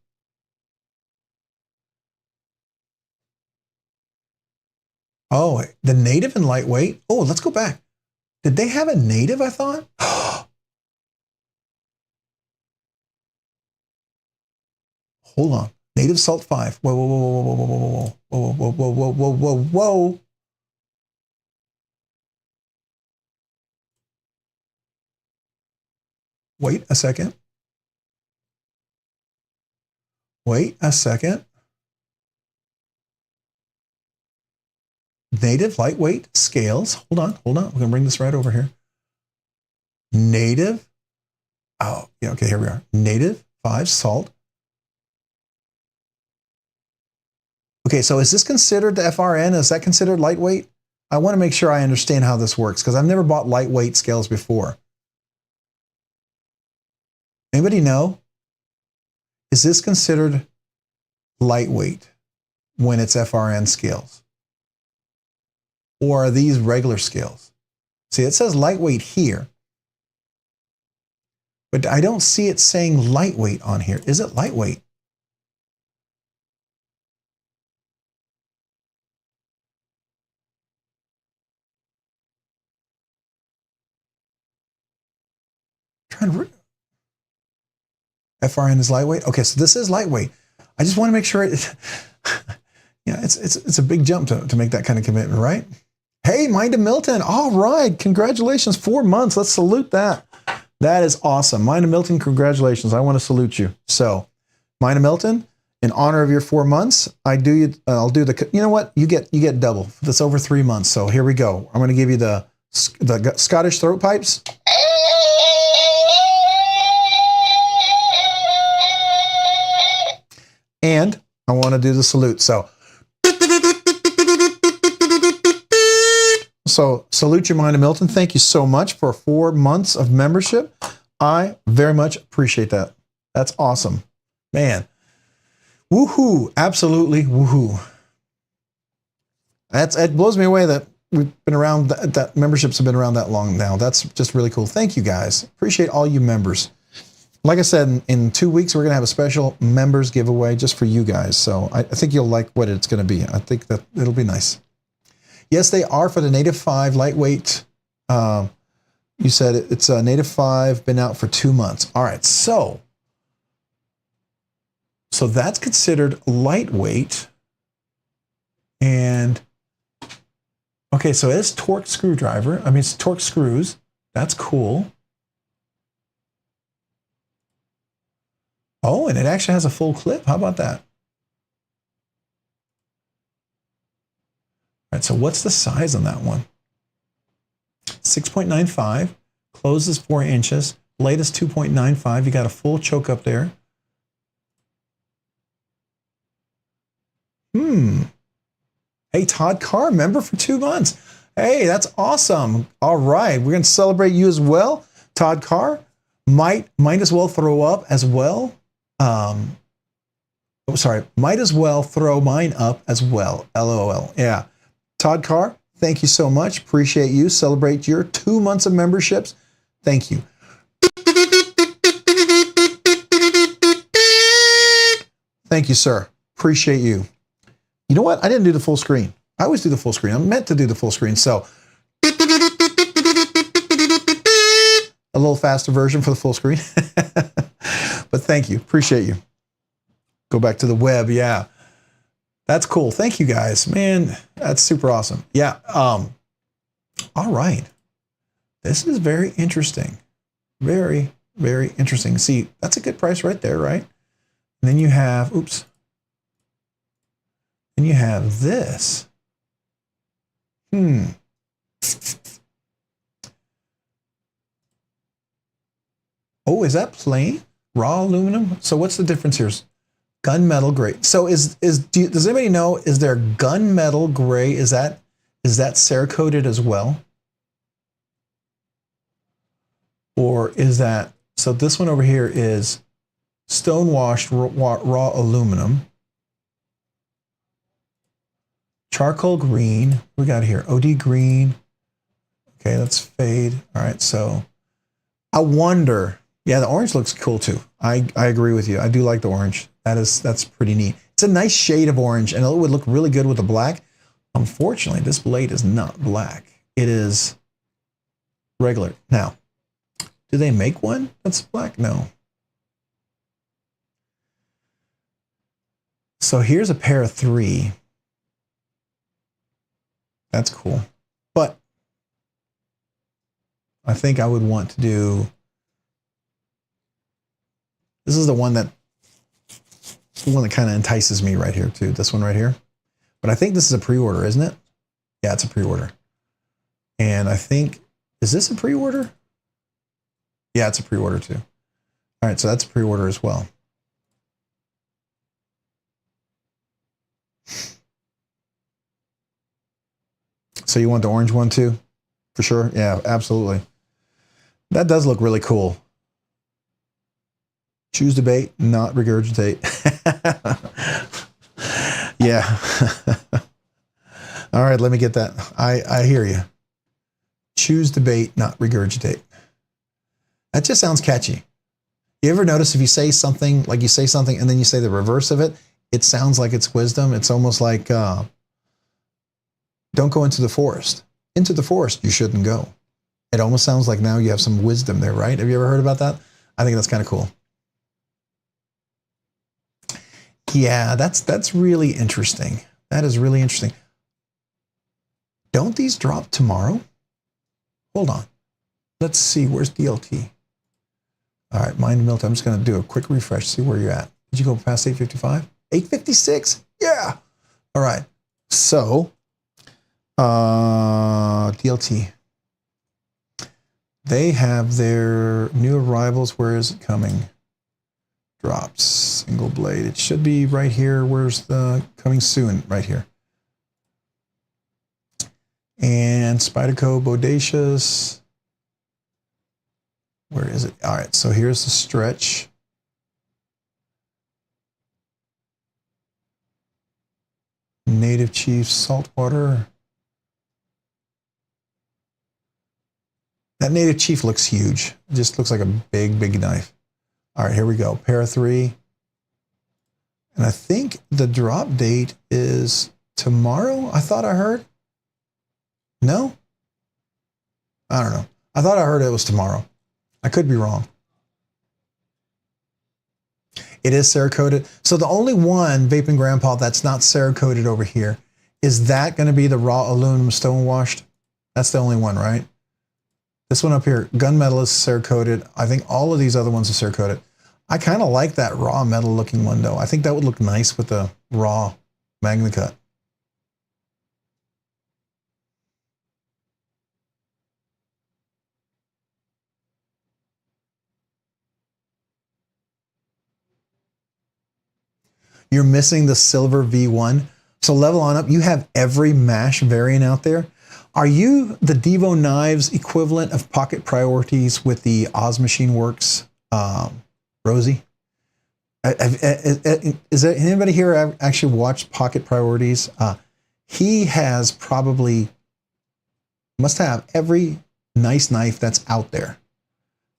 Oh, the native and lightweight. Oh, let's go back. Did they have a native, I thought? Hold on. Native Salt 5. Whoa. Wait a second. Native lightweight scales. Hold on. We're going to bring this right over here. Native. Oh, yeah. Okay, here we are. Native 5 salt. Okay, so is this considered the FRN? Is that considered lightweight? I want to make sure I understand how this works, because I've never bought lightweight scales before. Anybody know? Is this considered lightweight when it's FRN scales? Or are these regular scales? See, it says lightweight here, but I don't see it saying lightweight on here. Is it lightweight? FRN is lightweight. Okay, so this is lightweight. I just want to make sure yeah, it's a big jump to make that kind of commitment, right? Hey, Mind of Milton. All right, congratulations, 4 months. Let's salute that. That is awesome. Mind of Milton, congratulations. I want to salute you. So, Mind of Milton, in honor of your 4 months, I'll do the. You know what? You get double. That's over 3 months. So here we go. I'm going to give you the Scottish throat pipes. And I want to do the salute. So, So salute your mind, Milton. Thank you so much for 4 months of membership. I very much appreciate that. That's awesome. Man. Woohoo. Absolutely woohoo. It blows me away that we've been around, that memberships have been around that long now. That's just really cool. Thank you guys. Appreciate all you members. Like I said, in 2 weeks, we're going to have a special members giveaway just for you guys. So I think you'll like what it's going to be. I think that it'll be nice. Yes, they are for the Native 5 lightweight. You said it's a Native 5, been out for 2 months. All right, so that's considered lightweight. And, okay, so it's torque screwdriver. I mean, it's torque screws. That's cool. Oh, and it actually has a full clip. How about that? All right, so what's the size on that one? 6.95, closes 4 inches, latest 2.95. You got a full choke up there. Hey, Todd Carr, member for 2 months. Hey, that's awesome. All right, we're going to celebrate you as well. Todd Carr might as well throw up as well. Might as well throw mine up as well. LOL. Yeah. Todd Carr, thank you so much. Appreciate you. Celebrate your 2 months of memberships. Thank you. Thank you, sir. Appreciate you. You know what? I didn't do the full screen. I always do the full screen. I'm meant to do the full screen. So a little faster version for the full screen. But thank you. Appreciate you. Go back to the web. Yeah. That's cool. Thank you guys. Man, that's super awesome. Yeah. All right. This is very interesting. Very, very interesting. See, that's a good price right there, right? And then you have, oops. And you have this. Oh, is that plain? Raw aluminum? So what's the difference here? Gunmetal gray. So does anybody know, is there gunmetal gray? Is that Cerakoted as well? Or is that, so this one over here is stone-washed raw aluminum. Charcoal green. We got here OD green. Okay, let's fade. All right, so I wonder. Yeah, the orange looks cool too. I agree with you. I do like the orange. That's pretty neat. It's a nice shade of orange, and it would look really good with the black. Unfortunately, this blade is not black. It is regular. Now, do they make one that's black? No. So here's a pair of 3. That's cool. But I think I would want to do, this is the one that kind of entices me right here too. This one right here. But I think this is a pre-order, isn't it? Yeah, it's a pre-order. And I think, is this a pre-order? Yeah, it's a pre-order too. All right, so that's a pre-order as well. So you want the orange one too? For sure? Yeah, absolutely. That does look really cool. Choose debate, not regurgitate. Yeah. All right, let me get that. I hear you. Choose debate, not regurgitate. That just sounds catchy. You ever notice if you say something, like you say something and then you say the reverse of it, it sounds like it's wisdom. It's almost like, don't go into the forest. Into the forest, you shouldn't go. It almost sounds like now you have some wisdom there, right? Have you ever heard about that? I think that's kind of cool. Yeah, that's really interesting. That is really interesting. Don't these drop tomorrow? Hold on. Let's see. Where's DLT? All right, Mind Milt. I'm just going to do a quick refresh, see where you're at. Did you go past 855? 856? Yeah. All right. So, DLT. They have their new arrivals. Where is it coming? Drops. Single blade. It should be right here. Where's the coming soon? Right here. And Spyderco Bodacious. Where is it? All right, so here's the stretch. Native Chief Saltwater. That Native Chief looks huge. It just looks like a big, big knife. All right, here we go. Pair 3. And I think the drop date is tomorrow, I thought I heard. No? I don't know. I thought I heard it was tomorrow. I could be wrong. It is Cerakoted. So the only one Vaping Grandpa that's not Cerakoted over here, is that going to be the raw aluminum stone washed? That's the only one, right? This one up here, gunmetal is Cerakoted. I think all of these other ones are Cerakoted. I kind of like that raw metal looking one though. I think that would look nice with the raw Magna Cut. You're missing the silver V1. So level on up, you have every MASH variant out there. Are you the Devo Knives equivalent of Pocket Priorities with the Oz Machine Works, Rosie? Is there anybody here actually watched Pocket Priorities? He has probably, must have every nice knife that's out there.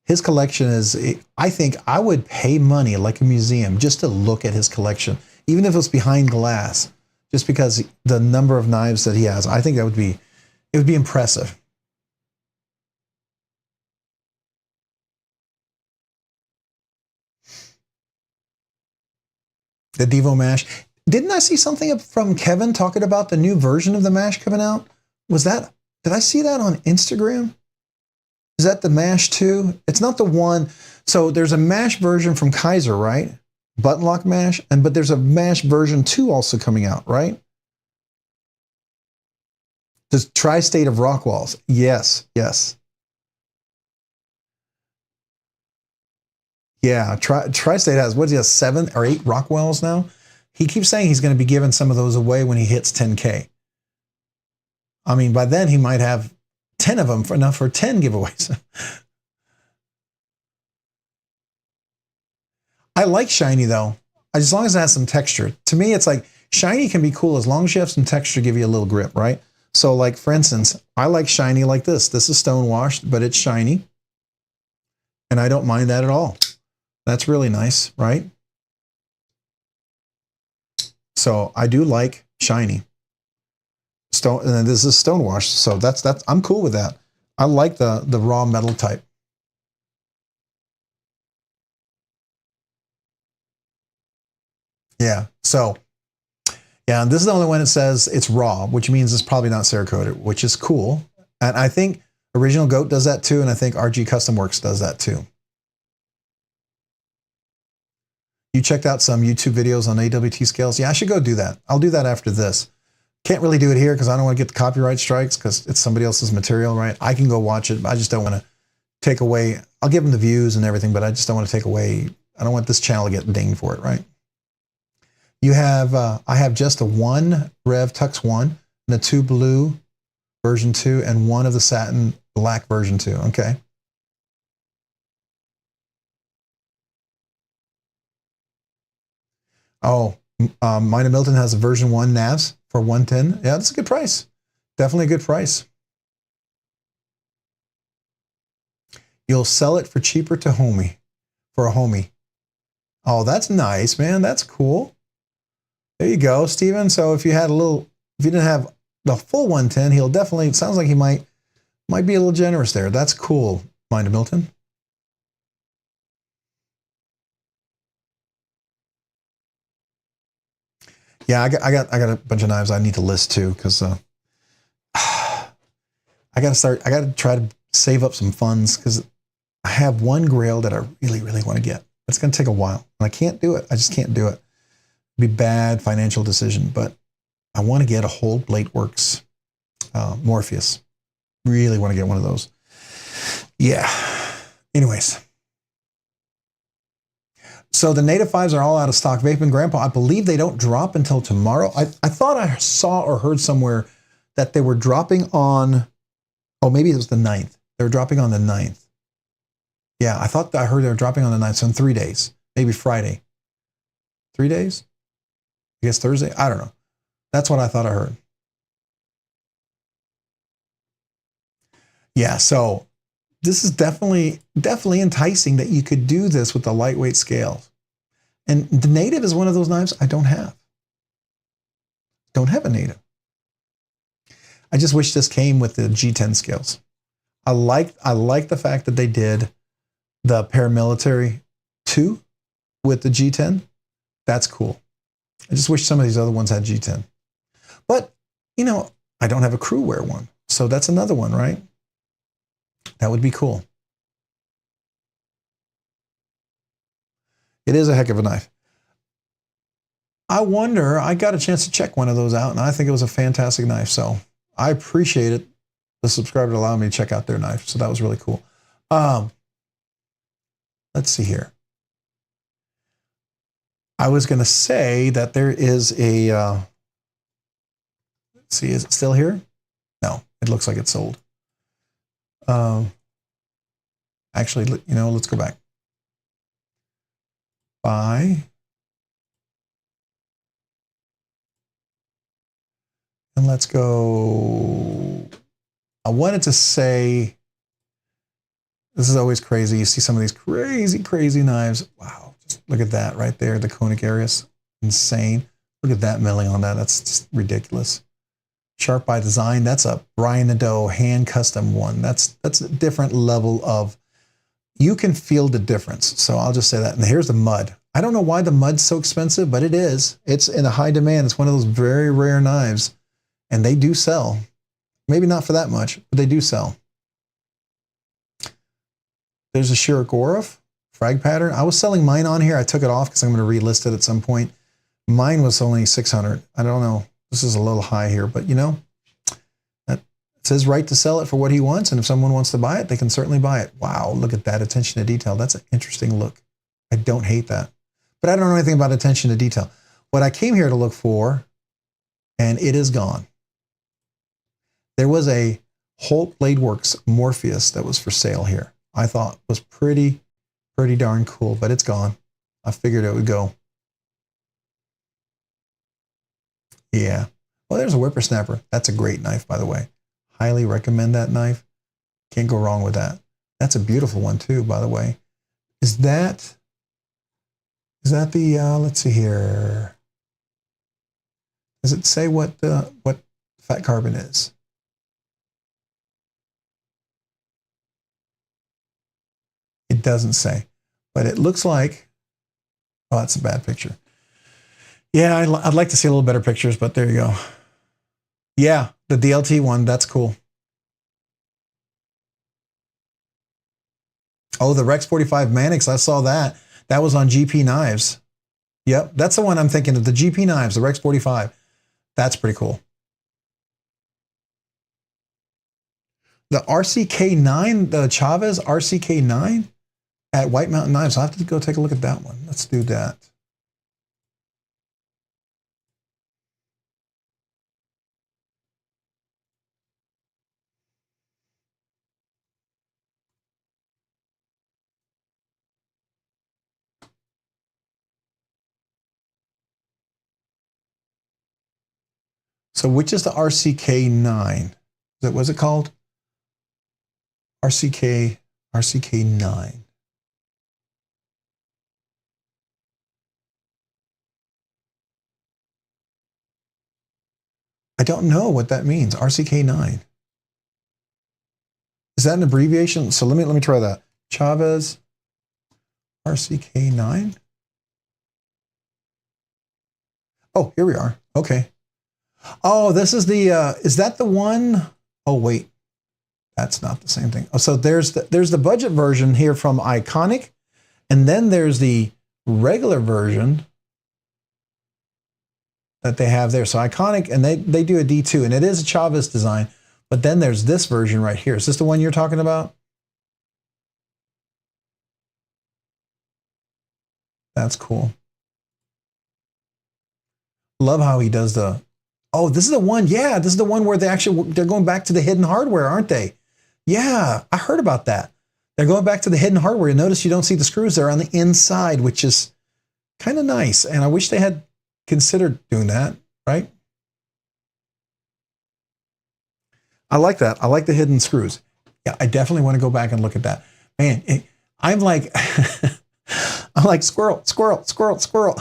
His collection is, I think I would pay money like a museum just to look at his collection, even if it's behind glass, just because the number of knives that he has. I think that would be, it would be impressive. The Devo Mash. Didn't I see something from Kevin talking about the new version of the Mash coming out? Was that, did I see that on Instagram? Is that the Mash 2? It's not the one. So there's a Mash version from Kaiser, right? Button lock Mash. But there's a Mash version 2 also coming out, right? The Tri-State of Rockwalls. Yes, yes. Yeah, Tri-State has, what is he, 7 or 8 Rockwells now? He keeps saying he's going to be giving some of those away when he hits 10K. I mean, by then he might have 10 of them for enough for 10 giveaways. I like shiny though, as long as it has some texture. To me, it's like shiny can be cool as long as you have some texture, give you a little grip, right? So like, for instance, I like shiny like this. This is stone washed, but it's shiny. And I don't mind that at all. That's really nice, right? So I do like shiny. Stone, and this is stone washed, so that's I'm cool with that. I like the raw metal type. Yeah. So yeah, and this is the only one that says it's raw, which means it's probably not Cerakoted, which is cool. And I think Original Goat does that too, and I think RG Custom Works does that too. You checked out some YouTube videos on AWT scales? Yeah, I should go do that. I'll do that after this. Can't really do it here because I don't want to get the copyright strikes because it's somebody else's material, right? I can go watch it, but I just don't want to take away. I'll give them the views and everything, but I just don't want to take away. I don't want this channel to get dinged for it, right? You have, I have just a 1 Rev Tux 1 and a 2 blue version 2 and 1 of the satin black version 2. Okay. Oh, Mina Milton has a version 1 NAVs for 110. Yeah, that's a good price. Definitely a good price. You'll sell it for cheaper to homie, for a homie. Oh, that's nice, man. That's cool. There you go, Steven. So if you had a little, if you didn't have the full 110, he'll definitely, it sounds like he might be a little generous there. That's cool, Mina Milton. Yeah, I got a bunch of knives I need to list too, because I got to try to save up some funds because I have one grail that I really, really want to get. It's going to take a while, and I can't do it. I just can't do it. It'd be bad financial decision, but I want to get a whole Blade Works Morpheus. Really want to get one of those. Yeah. Anyways. So the Native 5s are all out of stock. Vaping Grandpa, I believe they don't drop until tomorrow. I thought I saw or heard somewhere that they were dropping on, oh, maybe it was the 9th. They were dropping on the 9th. Yeah, I thought I heard they were dropping on the 9th, so in 3 days, maybe Friday. 3 days? I guess Thursday? I don't know. That's what I thought I heard. Yeah, so this is definitely enticing that you could do this with the lightweight scales. And the native is one of those knives I don't have. Don't have a native. I just wish this came with the G10 scales. I like the fact that they did the paramilitary 2 with the G10. That's cool. I just wish some of these other ones had G10. But, you know, I don't have a crew wear one. So that's another one, right? That would be cool. It is a heck of a knife. I wonder, I got a chance to check one of those out, and I think it was a fantastic knife. So I appreciate it. The subscriber allowed me to check out their knife. So that was really cool. Let's see here. I was going to say that there is a, let's see, is it still here? No, it looks like it's sold. Actually, you know, let's go back. Buy. And let's go. I wanted to say, this is always crazy. You see some of these crazy, crazy knives. Wow. Just look at that right there. The conic area. Insane. Look at that milling on that. That's just ridiculous. Sharp by Design. That's a Brian Nadeau hand custom one. That's a different level of, you can feel the difference. So I'll just say that. And here's the mud. I don't know why the mud's so expensive, but it is. It's in a high demand. It's one of those very rare knives. And they do sell. Maybe not for that much, but they do sell. There's a Shirogorov frag pattern. I was selling mine on here. I took it off because I'm going to relist it at some point. Mine was only 600. I don't know. This is a little high here, but you know, that it's his right to sell it for what he wants. And if someone wants to buy it, they can certainly buy it. Wow, look at that attention to detail. That's an interesting look. I don't hate that, but I don't know anything about attention to detail. What I came here to look for, and it is gone. There was a Holt Blade Works Morpheus that was for sale here. I thought was pretty darn cool, but it's gone. I figured it would go. Yeah. Well, there's a whippersnapper. That's a great knife, by the way. Highly recommend that knife. Can't go wrong with that. That's a beautiful one too, by the way. Is that the, let's see here. Does it say what fat carbon is? It doesn't say, but it looks like, oh, that's a bad picture. Yeah, I'd like to see a little better pictures, but there you go. Yeah, the DLT one, that's cool. Oh, the Rex 45 Mannix, I saw that. That was on GP Knives. Yep, that's the one I'm thinking of, the GP Knives, the Rex 45. That's pretty cool. The RCK9, the Chavez RCK9 at White Mountain Knives. I'll have to go take a look at that one. Let's do that. So which is the RCK9? Was it called? RCK9. I don't know what that means. RCK9. Is that an abbreviation? So let me try that. Chavez RCK9. Oh, here we are. Okay. Oh, this is the, is that the one? Oh, wait, that's not the same thing. Oh, so there's the budget version here from Iconic, and then there's the regular version that they have there. So Iconic, and they do a D2, and it is a Chavez design, but then there's this version right here. Is this the one you're talking about? That's cool. Love how he does the, Oh, this is the one. Yeah, this is the one where they're going back to the hidden hardware, aren't they? Yeah, I heard about that. They're going back to the hidden hardware. Notice you don't see the screws there on the inside, which is kind of nice. And I wish they had considered doing that, right? I like that. I like the hidden screws. Yeah, I definitely want to go back and look at that. Man, I'm like, I'm like squirrel, squirrel, squirrel, squirrel.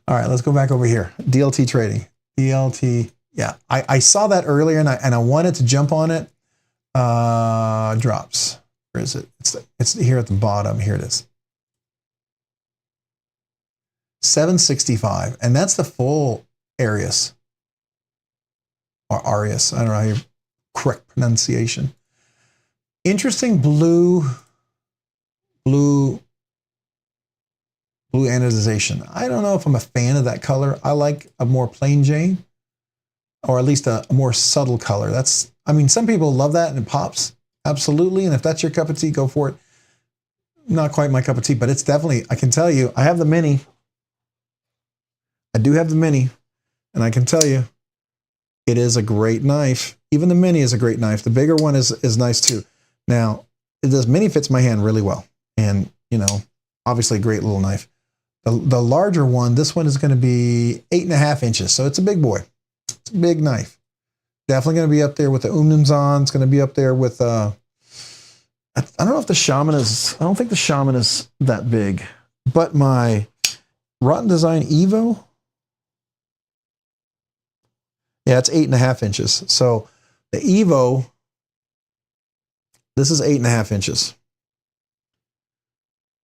All right, let's go back over here. DLT trading. DLT. Yeah, I saw that earlier and I wanted to jump on it. Drops. Where is it? It's here at the bottom. Here it is. 765, and that's the full Arius or Arius. I don't know how you correct pronunciation. Interesting blue anodization. I don't know if I'm a fan of that color. I like a more plain Jane, or at least a more subtle color. I mean, some people love that and it pops. Absolutely. And if that's your cup of tea, go for it. Not quite my cup of tea, but it's definitely, I can tell you, I have the mini. I do have the mini, and I can tell you, it is a great knife. Even the mini is a great knife. The bigger one is nice too. Now, this mini fits my hand really well. And, you know, obviously a great little knife. The larger one, this one is going to be 8.5 inches. So it's a big boy. It's a big knife. Definitely going to be up there with the Umnumzon. It's going to be up there with, I don't know if the Shaman is, I don't think the Shaman is that big. But my Rotten Design Evo, yeah, it's 8.5 inches. So the Evo, this is 8.5 inches.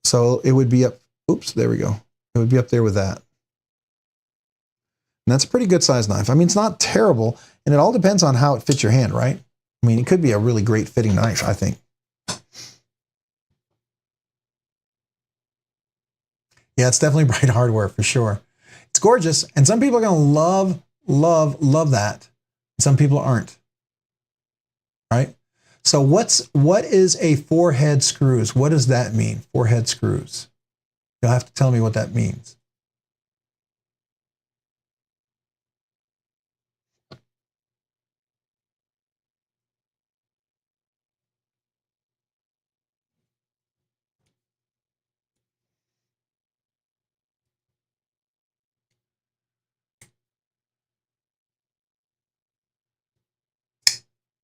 So it would be up, oops, there we go. It would be up there with that. And that's a pretty good size knife. I mean, it's not terrible, and it all depends on how it fits your hand, right? I mean, it could be a really great fitting knife, I think. Yeah, it's definitely bright hardware for sure. It's gorgeous, and some people are going to love that. Some people aren't, right? So what is a 4-head screws? What does that mean? 4-head screws. You'll have to tell me what that means.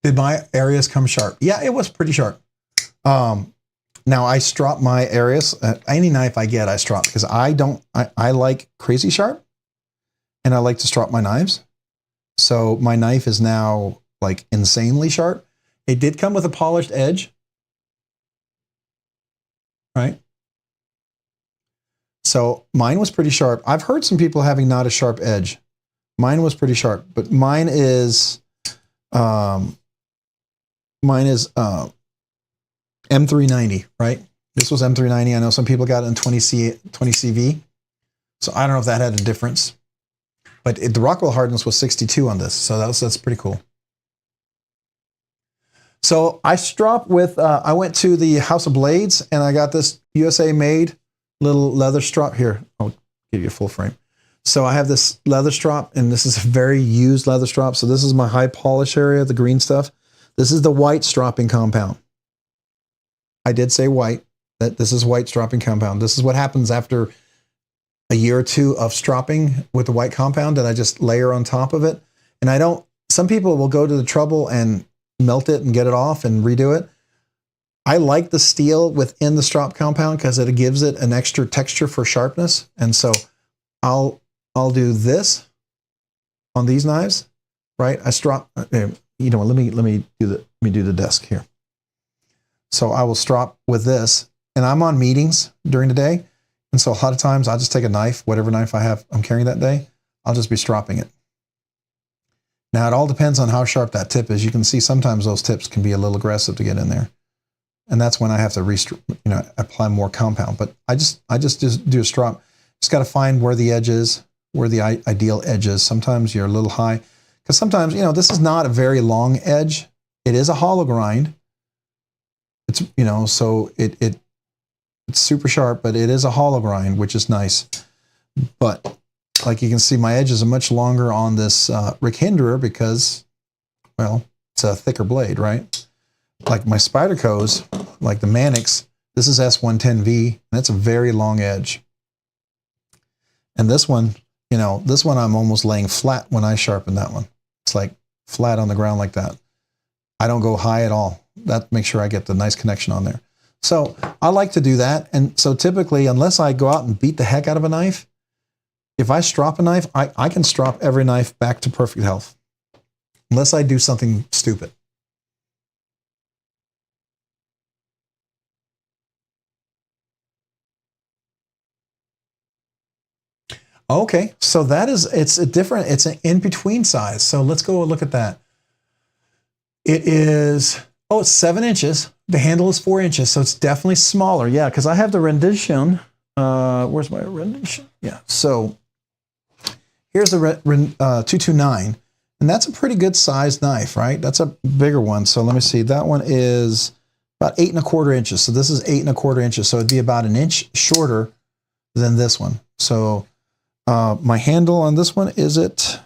Did my Arius come sharp? Yeah, it was pretty sharp. Now I strop my Arius. Any knife I get, I strop because I like crazy sharp, and I like to strop my knives. So my knife is now like insanely sharp. It did come with a polished edge, right? So mine was pretty sharp. I've heard some people having not a sharp edge. Mine was pretty sharp, but mine is M390, right? This was M390. I know some people got it in 20 CV. So I don't know if that had a difference. But the Rockwell hardness was 62 on this. So that's pretty cool. So I strop with, I went to the House of Blades and I got this USA made little leather strop here. I'll give you a full frame. So I have this leather strop, and this is a very used leather strop. So this is my high polish area, the green stuff. This is the white stropping compound. I did say white, that this is white stropping compound. This is what happens after a year or two of stropping with the white compound that I just layer on top of it. And I don't, some people will go to the trouble and melt it and get it off and redo it. I like the steel within the strop compound because it gives it an extra texture for sharpness. And so I'll do this on these knives, right? I strop, you know, let me do the desk here. So I will strop with this, and I'm on meetings during the day. And so a lot of times I'll just take a knife, whatever knife I'm carrying that day, I'll just be stropping it. Now it all depends on how sharp that tip is. You can see sometimes those tips can be a little aggressive to get in there. And that's when I have to apply more compound. But I just do a strop. Just got to find where the edge is, where the ideal edge is. Sometimes you're a little high, because sometimes, you know, this is not a very long edge. It is a hollow grind. It's, you know, so it's super sharp, but it is a hollow grind, which is nice. But Like you can see my edges are much longer on this Rick Hinderer because, well, it's a thicker blade, right? Like my Spyderco's, like the Mannix, this is S110V, and that's a very long edge. And this one, you know, this one I'm almost laying flat when I sharpen that one. It's like flat on the ground like that. I don't go high at all. That makes sure I get the nice connection on there. So I like to do that. And so typically, unless I go out and beat the heck out of a knife, if I strop a knife, I can strop every knife back to perfect health. Unless I do something stupid. Okay, so that is, it's an in-between size. So let's go look at that. It is, oh, it's 7 inches. The handle is 4 inches, so it's definitely smaller. Yeah, because I have the rendition. Where's my rendition? Yeah, so here's the 229, and that's a pretty good sized knife, right? That's a bigger one. So let me see. That one is about 8 1/4 inches. So this is 8 1/4 inches. So it'd be about an inch shorter than this one. So my handle on this one, is it?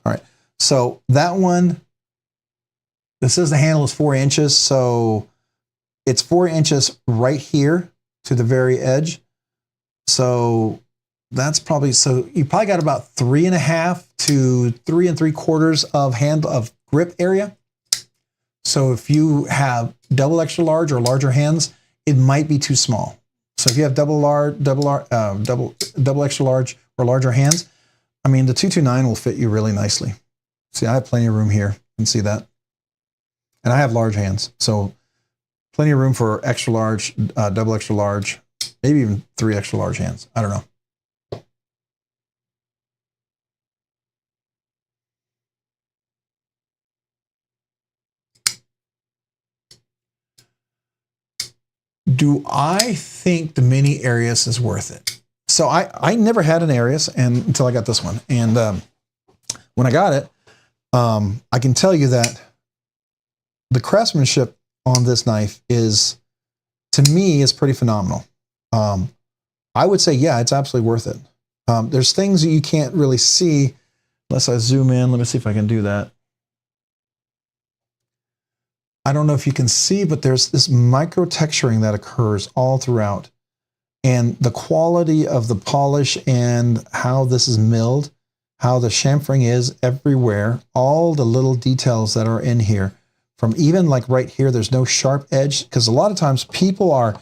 All right. So that one, this is the handle is 4 inches. So it's 4 inches right here to the very edge. So that's probably, so you probably got about 3.5 to 3 3/4 of hand of grip area. So if you have double extra large or larger hands, it might be too small. So if you have double extra large or larger hands, I mean, the 229 will fit you really nicely. See, I have plenty of room here. You can see that. And I have large hands, so plenty of room for extra large, double extra large, maybe even 3 extra large hands. I don't know. Do I think the mini Arius is worth it? So I never had an Arius until I got this one. And when I got it, I can tell you that the craftsmanship on this knife is, to me, is pretty phenomenal. I would say, yeah, it's absolutely worth it. There's things that you can't really see unless I zoom in. Let me see if I can do that. I don't know if you can see, but there's this micro texturing that occurs all throughout. And the quality of the polish and how this is milled, how the chamfering is everywhere, all the little details that are in here, from even like right here, there's no sharp edge, because a lot of times people are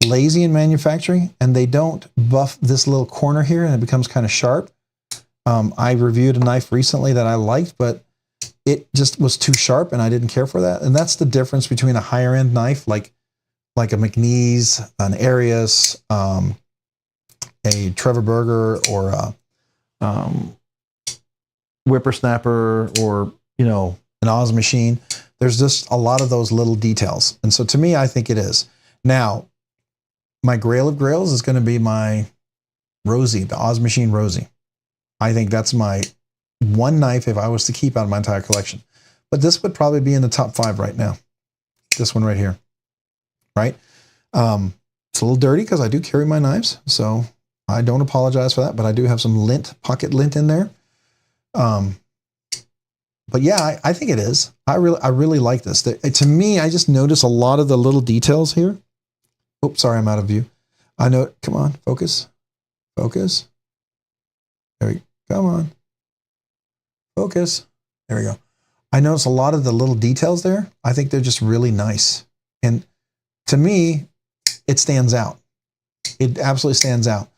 lazy in manufacturing and they don't buff this little corner here and it becomes kind of sharp. I reviewed a knife recently that I liked, but it just was too sharp and I didn't care for that. And that's the difference between a higher end knife like a McNeese, an Arius, a Trevor Burger, or a Whippersnapper, or, you know, an Oz Machine. There's just a lot of those little details. And so to me, I think it is. Now, my grail of grails is going to be my Rosie, the Oz Machine Rosie. I think that's my one knife if I was to keep out of my entire collection. But this would probably be in the top 5 right now. This one right here. Right? It's a little dirty because I do carry my knives, so I don't apologize for that, but I do have some lint, pocket lint in there. But yeah, I think it is. I really like this. To me, I just notice a lot of the little details here. Oops, sorry, I'm out of view. I know, come on, focus. Focus. There we go. Come on. Focus. There we go. I notice a lot of the little details there. I think they're just really nice. And to me, it stands out. It absolutely stands out.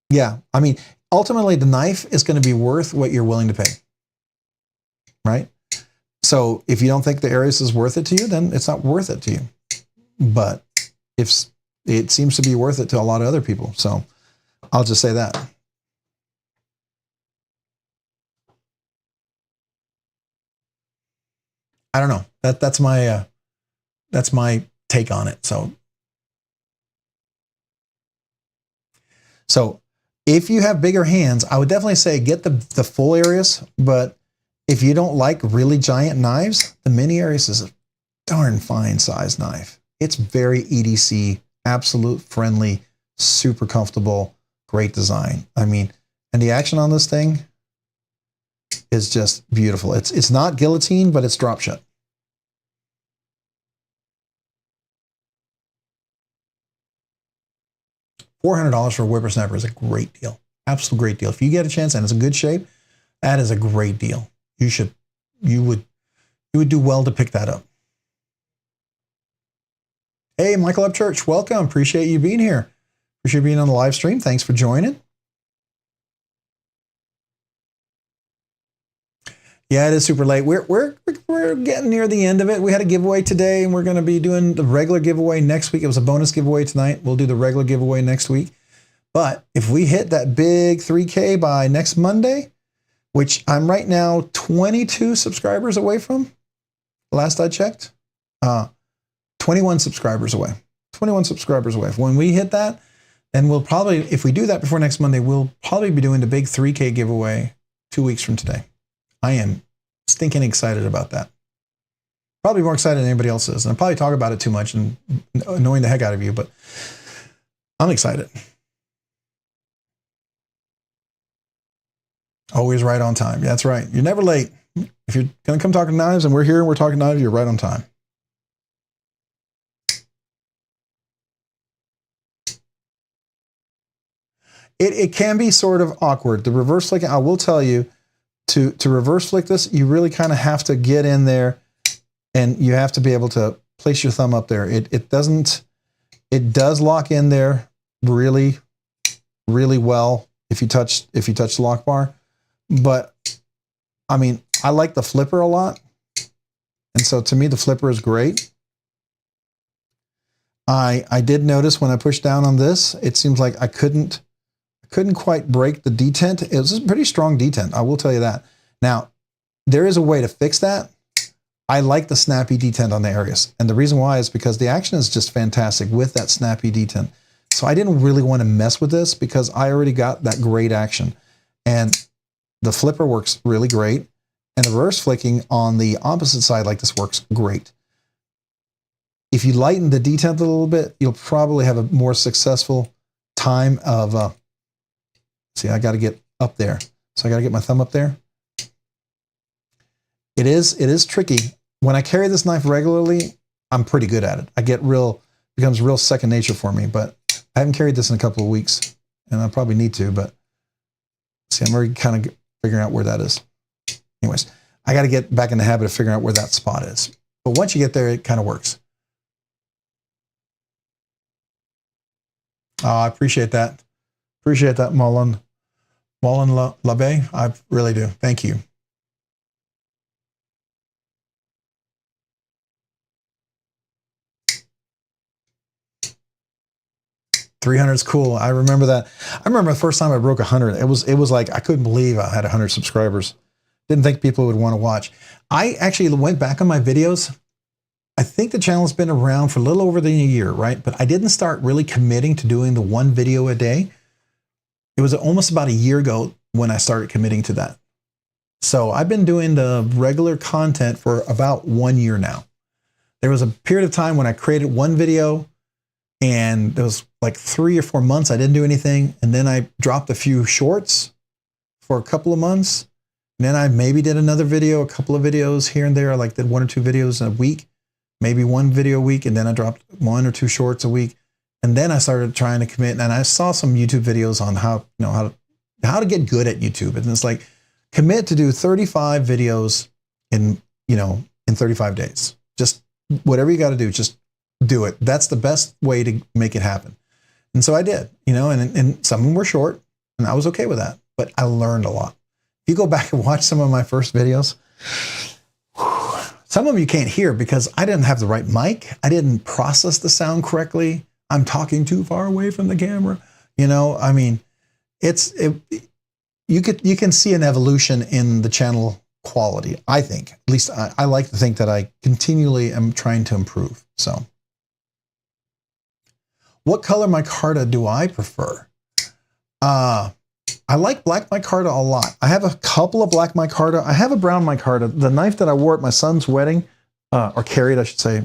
Yeah, I mean, ultimately, the knife is going to be worth what you're willing to pay, right? So if you don't think the Arius is worth it to you, then it's not worth it to you. But if it seems to be worth it to a lot of other people, so I'll just say that. I don't know. That's my take on it. So if you have bigger hands, I would definitely say get the full Arius. But if you don't like really giant knives, the mini Arius is a darn fine size knife. It's very EDC absolute friendly, super comfortable, great design. I mean, and the action on this thing is just beautiful. It's not guillotine, but it's drop shut. $400 for a whippersnapper is a great deal. Absolute great deal. If you get a chance and it's a good shape, that is a great deal. You would do well to pick that up. Hey, Michael Upchurch, welcome. Appreciate you being here. Appreciate you being on the live stream. Thanks for joining. Yeah, it is super late. We're getting near the end of it. We had a giveaway today, and we're going to be doing the regular giveaway next week. It was a bonus giveaway tonight. We'll do the regular giveaway next week. But if we hit that big 3K by next Monday, which I'm right now 22 subscribers away from, last I checked, 21 subscribers away. 21 subscribers away. When we hit that, then we'll probably, if we do that before next Monday, we'll probably be doing the big 3K giveaway 2 weeks from today. I am stinking excited about that. Probably more excited than anybody else is. And I probably talk about it too much and annoying the heck out of you, but I'm excited. Always right on time. Yeah, that's right. You're never late. If you're going to come talking knives and we're here and we're talking knives, you're right on time. It can be sort of awkward. The reverse flicking, I will tell you, to reverse flick this, you really kind of have to get in there and you have to be able to place your thumb up there. It does lock in there really, really well if you touch the lock bar. But I mean, I like the flipper a lot. And so to me, the flipper is great. I did notice when I pushed down on this, it seems like I couldn't quite break the detent. It was a pretty strong detent, I will tell you that. Now, there is a way to fix that. I like the snappy detent on the Arius. And the reason why is because the action is just fantastic with that snappy detent. So I didn't really want to mess with this because I already got that great action. And the flipper works really great. And the reverse flicking on the opposite side like this works great. If you lighten the detent a little bit, you'll probably have a more successful time of... See, I got to get up there. So I got to get my thumb up there. It is tricky. When I carry this knife regularly, I'm pretty good at it. Becomes real second nature for me, but I haven't carried this in a couple of weeks and I probably need to, but see, I'm already kind of figuring out where that is. Anyways, I got to get back in the habit of figuring out where that spot is. But once you get there, it kind of works. Oh, I appreciate that. Appreciate that, Mullen LaBay. I really do. Thank you. $300 is cool. I remember that. I remember the first time I broke 100. It was like I couldn't believe I had 100 subscribers. Didn't think people would want to watch. I actually went back on my videos. I think the channel's been around for a little over than a year, right? But I didn't start really committing to doing the one video a day. It was almost about a year ago when I started committing to that. So I've been doing the regular content for about 1 year now. There was a period of time when I created one video and there was like 3 or 4 months I didn't do anything. And then I dropped a few shorts for a couple of months. And then I maybe did another video, a couple of videos here and there. I like did 1 or 2 videos in a week, maybe 1 video a week. And then I dropped 1 or 2 shorts a week. And then I started trying to commit, and I saw some YouTube videos on how to get good at YouTube. And it's like, commit to do 35 videos in 35 days. Just whatever you got to do, just do it. That's the best way to make it happen. And so I did, and some of them were short, and I was okay with that. But I learned a lot. If you go back and watch some of my first videos, some of them you can't hear because I didn't have the right mic. I didn't process the sound correctly. I'm talking too far away from the camera. I mean, you can see an evolution in the channel quality, I think. At least I like to think that I continually am trying to improve. So what color micarta do I prefer? I like black micarta a lot. I have a couple of black micarta. I have a brown micarta. The knife that I wore at my son's wedding, or carried, I should say,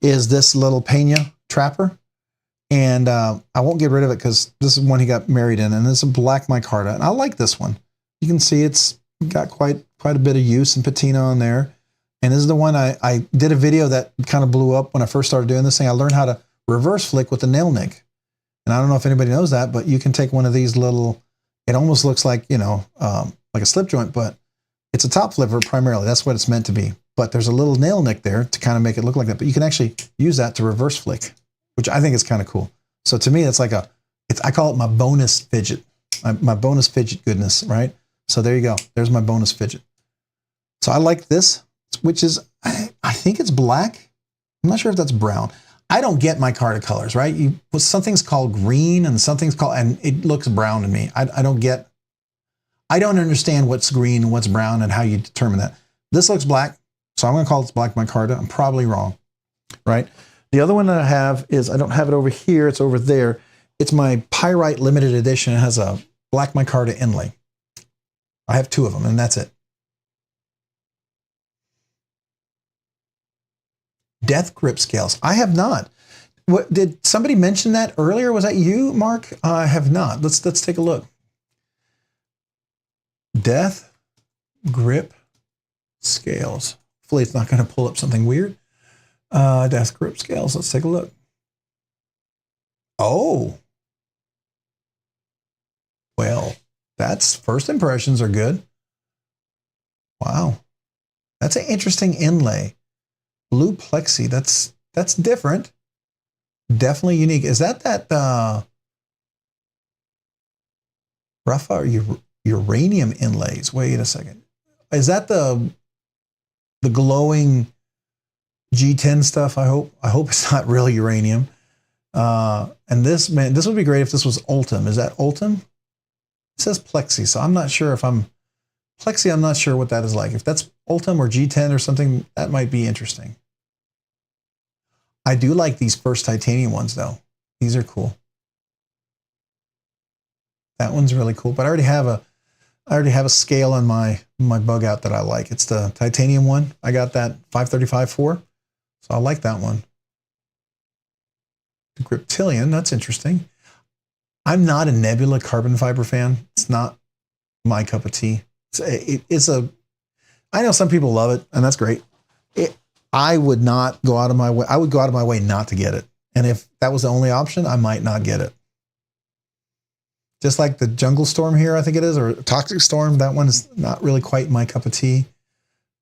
is this little Pena Trapper. And I won't get rid of it because this is one he got married in, and it's a black micarta. And I like this one. You can see it's got quite a bit of use and patina on there. And this is the one I did a video that kind of blew up when I first started doing this thing. I learned how to reverse flick with the nail nick. And I don't know if anybody knows that, but you can take one of these little, it almost looks like, you know, like a slip joint, but it's a top flipper primarily. That's what it's meant to be. But there's a little nail nick there to kind of make it look like that. But you can actually use that to reverse flick, which I think is kind of cool. So to me, it's like I call it my bonus fidget, my bonus fidget goodness, right? So there you go. There's my bonus fidget. So I like this, which is, I think it's black. I'm not sure if that's brown. I don't get micarta colors, right? Something's called green and something's called, and it looks brown to me. I don't understand what's green and what's brown and how you determine that. This looks black, so I'm going to call this black micarta. I'm probably wrong, right? The other one that I have is, I don't have it over here, it's over there. It's my Pyrite limited edition. It has a black micarta inlay. I have 2 of them, and that's it. Death grip scales. I have not. What, did somebody mention that earlier? Was that you, Mark? I have not. Let's take a look. Death grip scales. Hopefully it's not going to pull up something weird. Death grip scales. Let's take a look. Oh. Well, that's first impressions are good. Wow. That's an interesting inlay. Blue plexi. That's different. Definitely unique. Is that Rafa or uranium inlays? Wait a second. Is that the glowing G10 stuff? I hope it's not real uranium. And this, man, this would be great if this was Ultim. Is that Ultim? It says plexi, so I'm not sure if plexi. I'm not sure what that is like. If that's Ultim or G10 or something, that might be interesting. I do like these first titanium ones though. These are cool. That one's really cool, but I already have a scale on my bug out that I like. It's the titanium one. I got that 535 for, so I like that one. The Griptilian, that's interesting. I'm not a Nebula carbon fiber fan. It's not my cup of tea. I know some people love it, and that's great. I would not go out of my way. I would go out of my way not to get it. And if that was the only option, I might not get it. Just like the Jungle Storm here, I think it is, or Toxic Storm. That one is not really quite my cup of tea.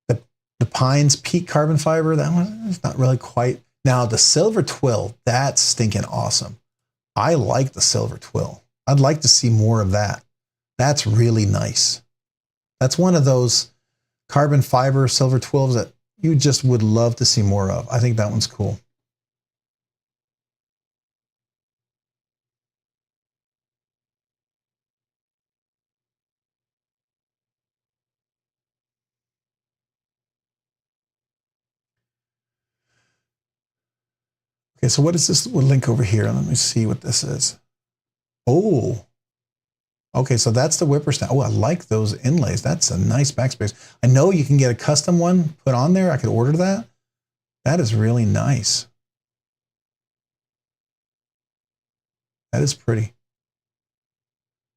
The Pines Peak Carbon Fiber, that one is not really quite. Now, the Silver Twill, that's stinking awesome. I like the Silver Twill. I'd like to see more of that. That's really nice. That's one of those carbon fiber Silver Twills that you just would love to see more of. I think that one's cool. Okay, so what is this link over here? Let me see what this is. Oh, okay, so that's the whippersnapper. Oh, I like those inlays. That's a nice backspace. I know you can get a custom one put on there. I could order that. That is really nice. That is pretty.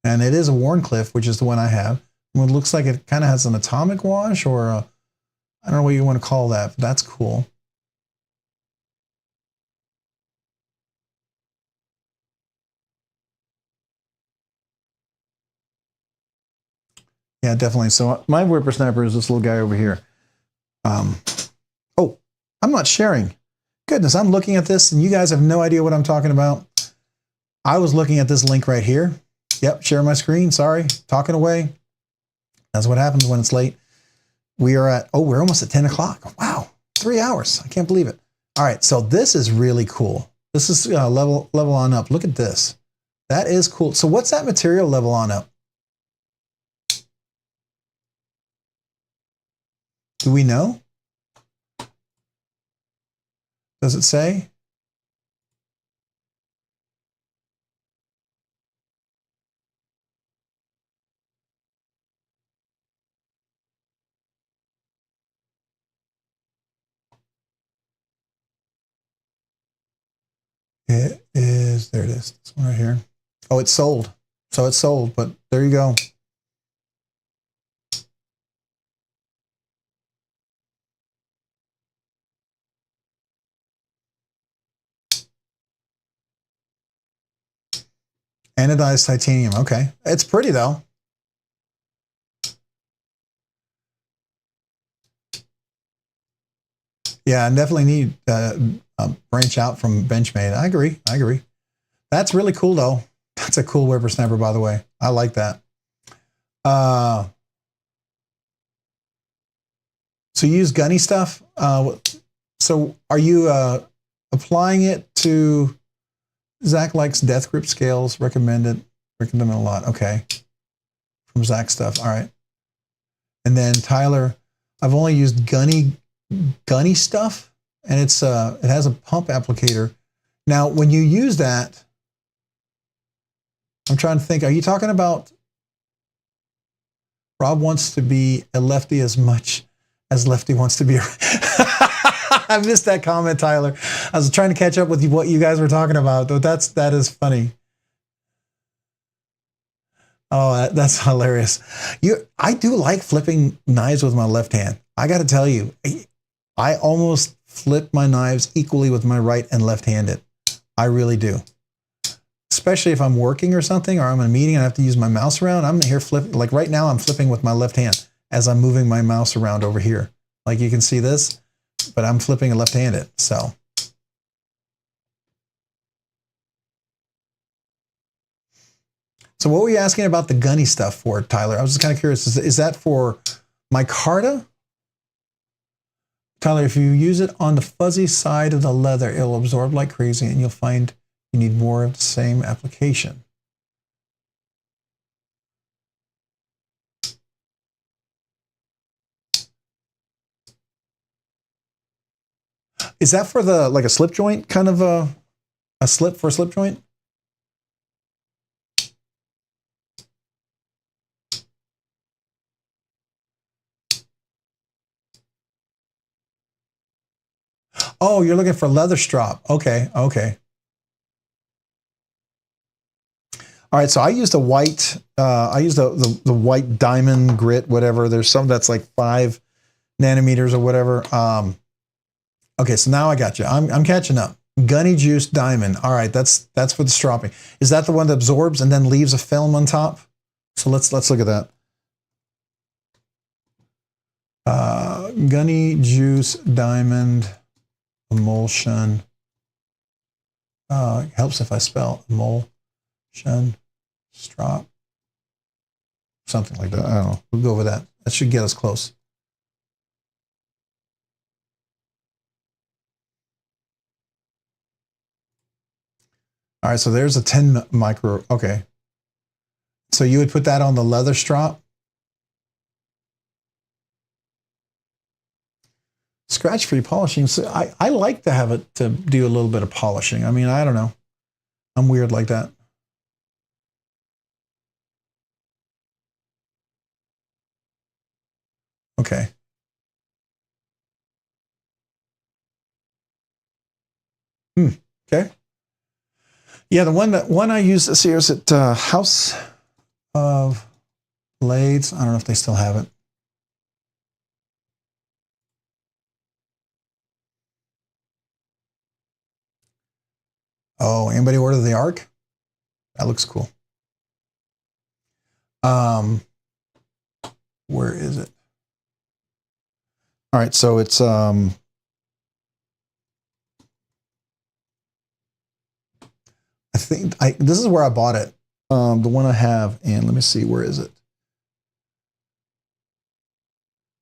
And it is a Warncliffe, which is the one I have. It looks like it kind of has an atomic wash, or I don't know what you want to call that, but that's cool. Yeah, definitely. So my whippersnapper is this little guy over here. Oh, I'm not sharing. Goodness, I'm looking at this and you guys have no idea what I'm talking about. I was looking at this link right here. Yep, share my screen. Sorry, talking away. That's what happens when it's late. We are at, we're almost at 10 o'clock. Wow, 3 hours. I can't believe it. All right, so this is really cool. This is level on up. Look at this. That is cool. So what's that material level on up? Do we know? Does it say? It is There it is. This one right here. Oh, it's sold. So it's sold, but there you go. Anodized titanium. Okay. It's pretty though. Yeah, I definitely need branch out from Benchmade. I agree. I agree. That's really cool though. That's a cool whippersnapper, by the way. I like that. So you use gunny stuff. So are you applying it to? Zach likes death grip scales. Recommend them a lot. Okay. From Zach stuff. All right. And then Tyler, I've only used gunny stuff, and it has a pump applicator. Now, when you use that, I'm trying to think. Are you talking about Rob wants to be a lefty as much as Lefty wants to be a I missed that comment, Tyler. I was trying to catch up with what you guys were talking about, though. That is funny. Oh, that's hilarious. I do like flipping knives with my left hand. I got to tell you, I almost flip my knives equally with my right and left-handed. I really do. Especially if I'm working or something, or I'm in a meeting and I have to use my mouse around. I'm here flipping. Like right now, I'm flipping with my left hand as I'm moving my mouse around over here. Like you can see this, but I'm flipping left-handed. So what were you asking about the gunny stuff for, Tyler? I was just kind of curious. Is that for micarta? Tyler, if you use it on the fuzzy side of the leather, it'll absorb like crazy and you'll find you need more of the same application. Is that for the like a slip joint kind of a slip for a slip joint? Oh, you're looking for leather strop. Okay, okay. All right, so I used a white, I used the white diamond grit, whatever. There's some that's like 5 nanometers or whatever. Okay, so now I got you. I'm catching up. Gunny Juice Diamond. All right, that's for the stropping. Is that the one that absorbs and then leaves a film on top? So let's look at that. Gunny Juice Diamond Emulsion. It helps if I spell emulsion strop. Something like that. I don't know. We'll go with that. That should get us close. All right, so there's a 10 micro. Okay. So you would put that on the leather strop? Scratch-free polishing. So I like to have it to do a little bit of polishing. I mean, I don't know. I'm weird like that. Okay. Okay. Yeah, the one I use this year is at House of Blades. I don't know if they still have it. Oh, anybody order the Arc? That looks cool. Where is it? All right, so it's I think this is where I bought it. The one I have, and let me see, where is it?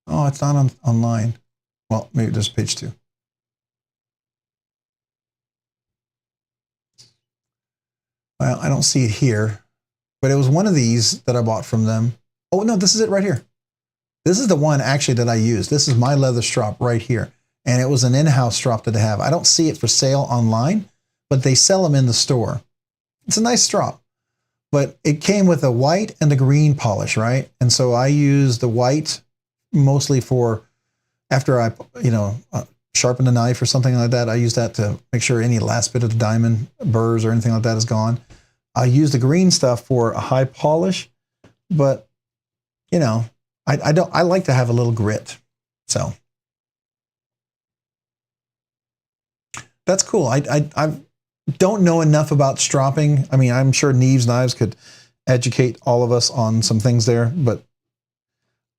Oh, it's not online. Well, maybe there's page 2. Well, I don't see it here, but it was one of these that I bought from them. Oh, no, this is it right here. This is the one actually that I use. This is my leather strop right here. And it was an in-house strop that I have. I don't see it for sale online, but they sell them in the store. It's a nice strop, but it came with a white and the green polish, right? And so I use the white mostly for after I, sharpen a knife or something like that. I use that to make sure any last bit of the diamond burrs or anything like that is gone. I use the green stuff for a high polish, but you know, I like to have a little grit. So that's cool. I don't know enough about stropping. I mean, I'm sure Neve's Knives could educate all of us on some things there, but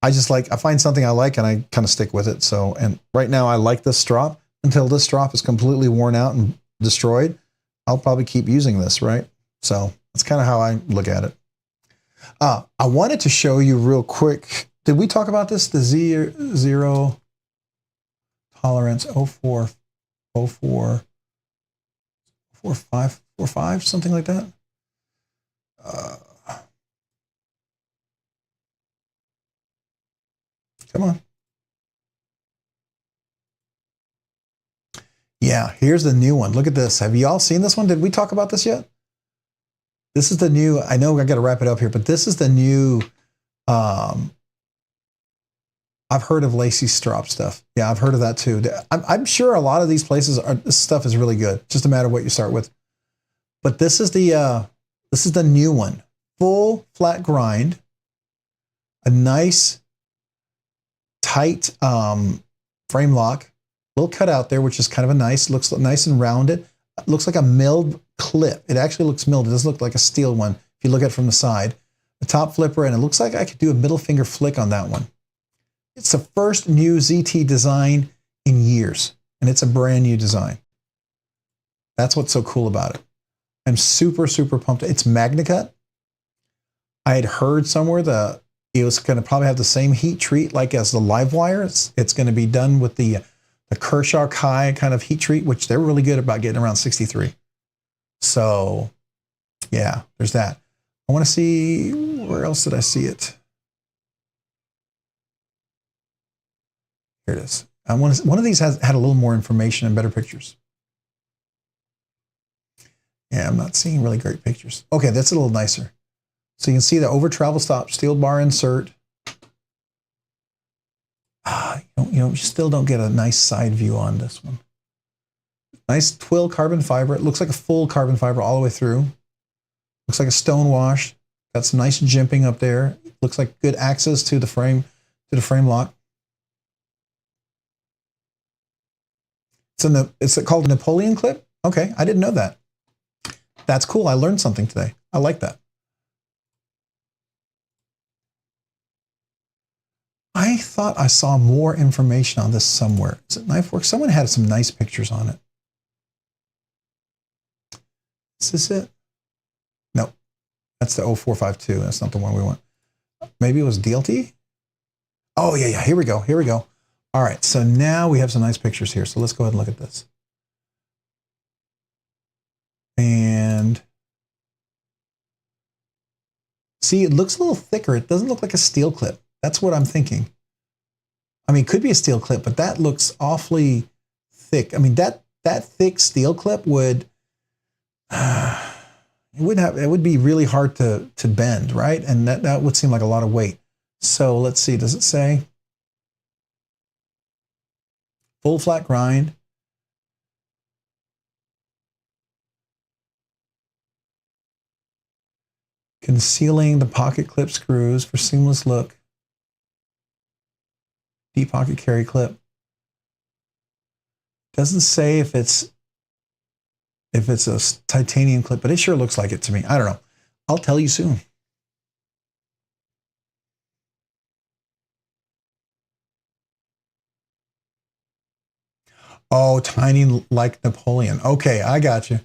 I find something I like and I kind of stick with it. So, and right now I like this strop. Until this strop is completely worn out and destroyed, I'll probably keep using this, right? So that's kind of how I look at it. I wanted to show you real quick. Did we talk about this? The zero tolerance 4545, something like that. Come on. Yeah, here's the new one. Look at this. Have you all seen this one? Did we talk about this yet? This is the new, I know I got to wrap it up here, but this is the new, I've heard of Lacey strop stuff. Yeah, I've heard of that too. I'm sure a lot of these places this stuff is really good. Just a matter of what you start with. But this is the new one. Full flat grind, a nice tight frame lock, little cutout there, which is kind of a nice, looks nice and rounded. It looks like a milled clip. It actually looks milled. It doesn't look like a steel one if you look at it from the side. The top flipper, and it looks like I could do a middle finger flick on that one. It's the first new ZT design in years, and it's a brand new design. That's what's so cool about it. I'm super, super pumped. It's MagnaCut. I had heard somewhere that it was going to probably have the same heat treat like as the Livewire. It's going to be done with the Kershaw Kai kind of heat treat, which they're really good about getting around 63. So, yeah, there's that. I want to see, where else did I see it? Here it is. One of these had a little more information and better pictures. Yeah, I'm not seeing really great pictures. Okay, that's a little nicer. So you can see the over travel stop, steel bar insert. You still don't get a nice side view on this one. Nice twill carbon fiber. It looks like a full carbon fiber all the way through. Looks like a stone wash. Got some nice jimping up there. Looks like good access to the frame lock. It's called a Napoleon clip. Okay, I didn't know that. That's cool. I learned something today. I like that. I thought I saw more information on this somewhere. Is it KnifeWorks? Someone had some nice pictures on it. Is this it? No, that's the 0452. That's not the one we want. Maybe it was DLT? Oh, yeah. Here we go. All right, so now we have some nice pictures here. So let's go ahead and look at this. And see, it looks a little thicker. It doesn't look like a steel clip. That's what I'm thinking. I mean, it could be a steel clip, but that looks awfully thick. I mean, that thick steel clip would it would be really hard to bend, right? And that would seem like a lot of weight. So let's see. Does it say full flat grind? Concealing the pocket clip screws for seamless look. Deep pocket carry clip. Doesn't say if it's a titanium clip, but it sure looks like it to me. I don't know. I'll tell you soon. Oh, tiny like Napoleon. Okay, I got you.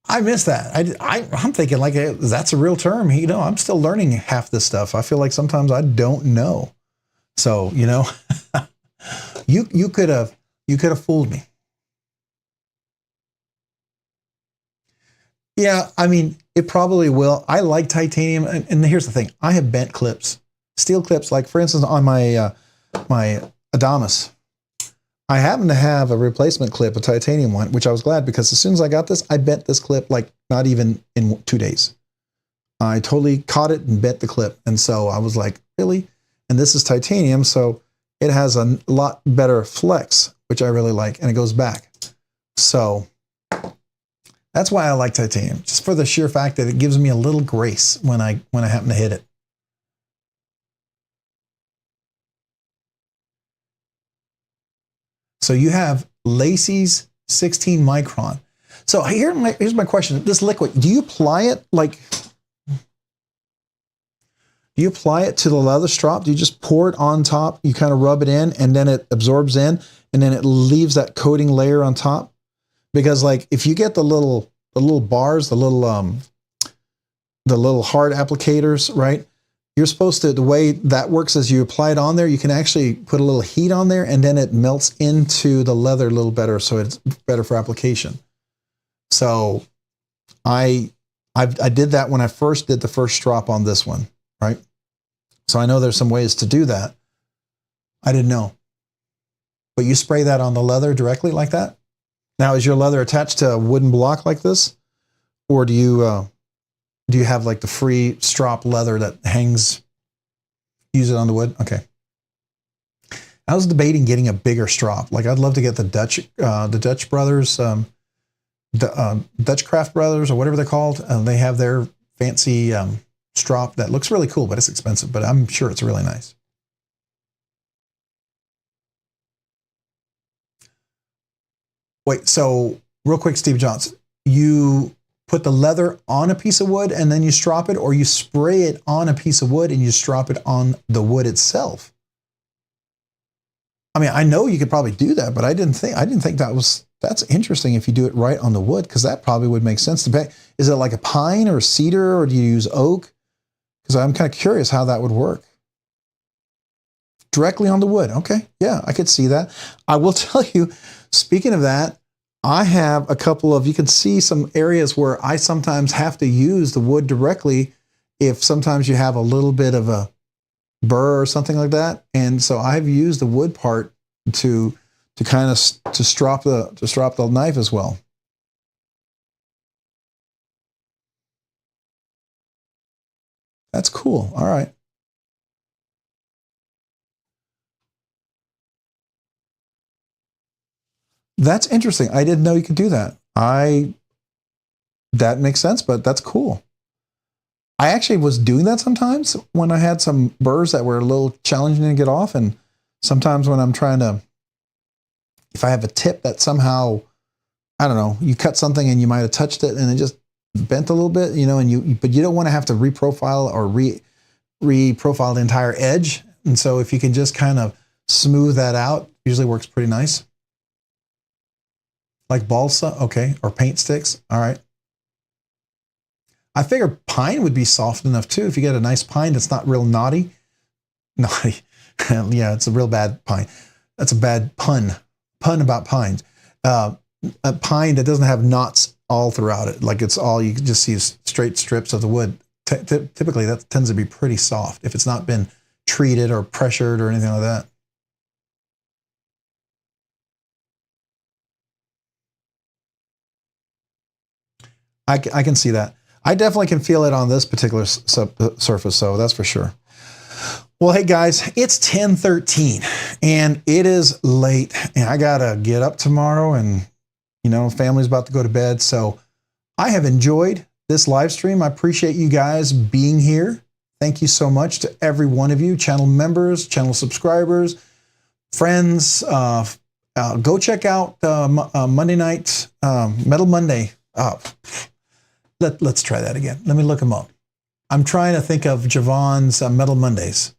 I missed that. I'm thinking like that's a real term. You know, I'm still learning half this stuff. I feel like sometimes I don't know. So, you know, you could have fooled me. Yeah, I mean, it probably will. I like titanium, and here's the thing: I have bent clips, steel clips. Like for instance, on my my Adamas, I happen to have a replacement clip, a titanium one, which I was glad because as soon as I got this, I bent this clip like not even in 2 days. I totally caught it and bent the clip, and so I was like, really? And this is titanium, so it has a lot better flex, which I really like, and it goes back. So that's why I like titanium, just for the sheer fact that it gives me a little grace when I happen to hit it. So you have Lacey's 16 micron. So here's my question. This liquid, do you apply it to the leather strop? Do you just pour it on top? You kind of rub it in and then it absorbs in and then it leaves that coating layer on top? Because like if you get the little bars, the little hard applicators, right? You're supposed to, the way that works is you apply it on there, you can actually put a little heat on there and then it melts into the leather a little better, so it's better for application. So I did that when I first did the first strop on this one, right? So I know there's some ways to do that. I didn't know. But you spray that on the leather directly like that? Now, is your leather attached to a wooden block like this? Or do you have like the free strop leather that hangs, use it on the wood? Okay. I was debating getting a bigger strop. Like I'd love to get the Dutch brothers, Dutch Craft Brothers or whatever they're called. They have their fancy strop that looks really cool, but it's expensive, but I'm sure it's really nice. Wait, so real quick, Steve Johnson, you put the leather on a piece of wood and then you strop it, or you spray it on a piece of wood and you strop it on the wood itself? I mean, I know you could probably do that, but I didn't think that's interesting if you do it right on the wood, because that probably would make sense to pay. Is it like a pine or a cedar, or do you use oak? Because I'm kind of curious how that would work. Directly on the wood. Okay. Yeah, I could see that. I will tell you, speaking of that, I have a couple of, you can see some areas where I sometimes have to use the wood directly if sometimes you have a little bit of a burr or something like that. And so I've used the wood part to kind of to strop the knife as well. That's cool. All right. That's interesting. I didn't know you could do that. That makes sense, but that's cool. I actually was doing that sometimes when I had some burrs that were a little challenging to get off. And sometimes when I'm trying to, if I have a tip that somehow, I don't know, you cut something and you might have touched it and it just bent a little bit, you know, but you don't want to have to reprofile or reprofile the entire edge. And so if you can just kind of smooth that out, usually works pretty nice. Like balsa, okay, or paint sticks, all right. I figure pine would be soft enough too. If you get a nice pine that's not real knotty. Yeah, it's a real bad pine. That's a bad pun about pines. A pine that doesn't have knots all throughout it, like it's all, you can just see straight strips of the wood. Typically that tends to be pretty soft if it's not been treated or pressured or anything like that. I can see that. I definitely can feel it on this particular surface, so that's for sure. Well, hey guys, it's 10:13 and it is late and I gotta get up tomorrow and, you know, family's about to go to bed. So I have enjoyed this live stream. I appreciate you guys being here. Thank you so much to every one of you, channel members, channel subscribers, friends. Go check out Monday night, Metal Monday. Let's try that again. Let me look them up. I'm trying to think of Javon's Metal Mondays.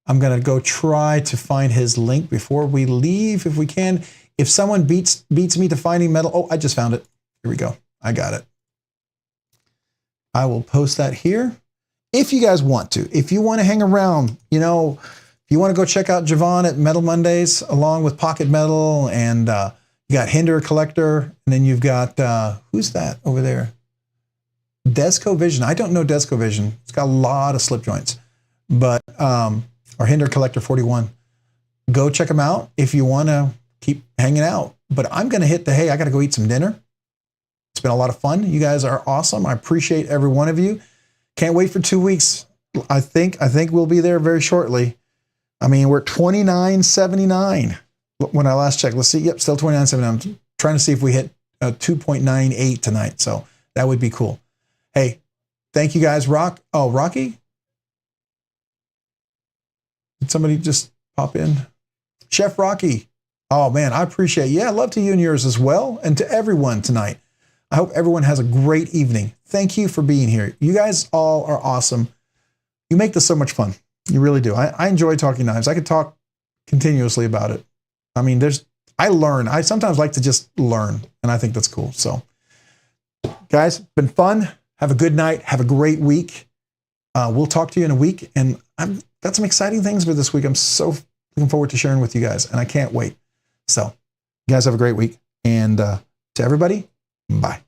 I'm going to go try to find his link before we leave if we can. If someone beats me to finding metal, oh, I just found it. Here we go. I got it. I will post that here. If you guys want to, if you want to hang around, you know, if you want to go check out Javon at Metal Mondays along with Pocket Metal, and you got Hinder Collector, and then you've got, who's that over there? Desco Vision. I don't know Desco Vision. It's got a lot of slip joints, but, or Hinder Collector 41. Go check them out if you want to keep hanging out. But I'm going to hit the hay. I got to go eat some dinner. It's been a lot of fun. You guys are awesome. I appreciate every one of you. Can't wait for 2 weeks. I think we'll be there very shortly. I mean, we're at 29.79 when I last checked. Let's see. Yep, still 29.79. I'm trying to see if we hit 2.98 tonight. So that would be cool. Hey, thank you guys. Rocky? Did somebody just pop in? Chef Rocky. Oh, man, I appreciate it. Yeah, love to you and yours as well, and to everyone tonight. I hope everyone has a great evening. Thank you for being here. You guys all are awesome. You make this so much fun. You really do. I enjoy talking knives. I could talk continuously about it. I mean, I learn. I sometimes like to just learn, and I think that's cool. So, guys, been fun. Have a good night. Have a great week. We'll talk to you in a week, and I've got some exciting things for this week. I'm so looking forward to sharing with you guys, and I can't wait. So, you guys have a great week. And to everybody, bye.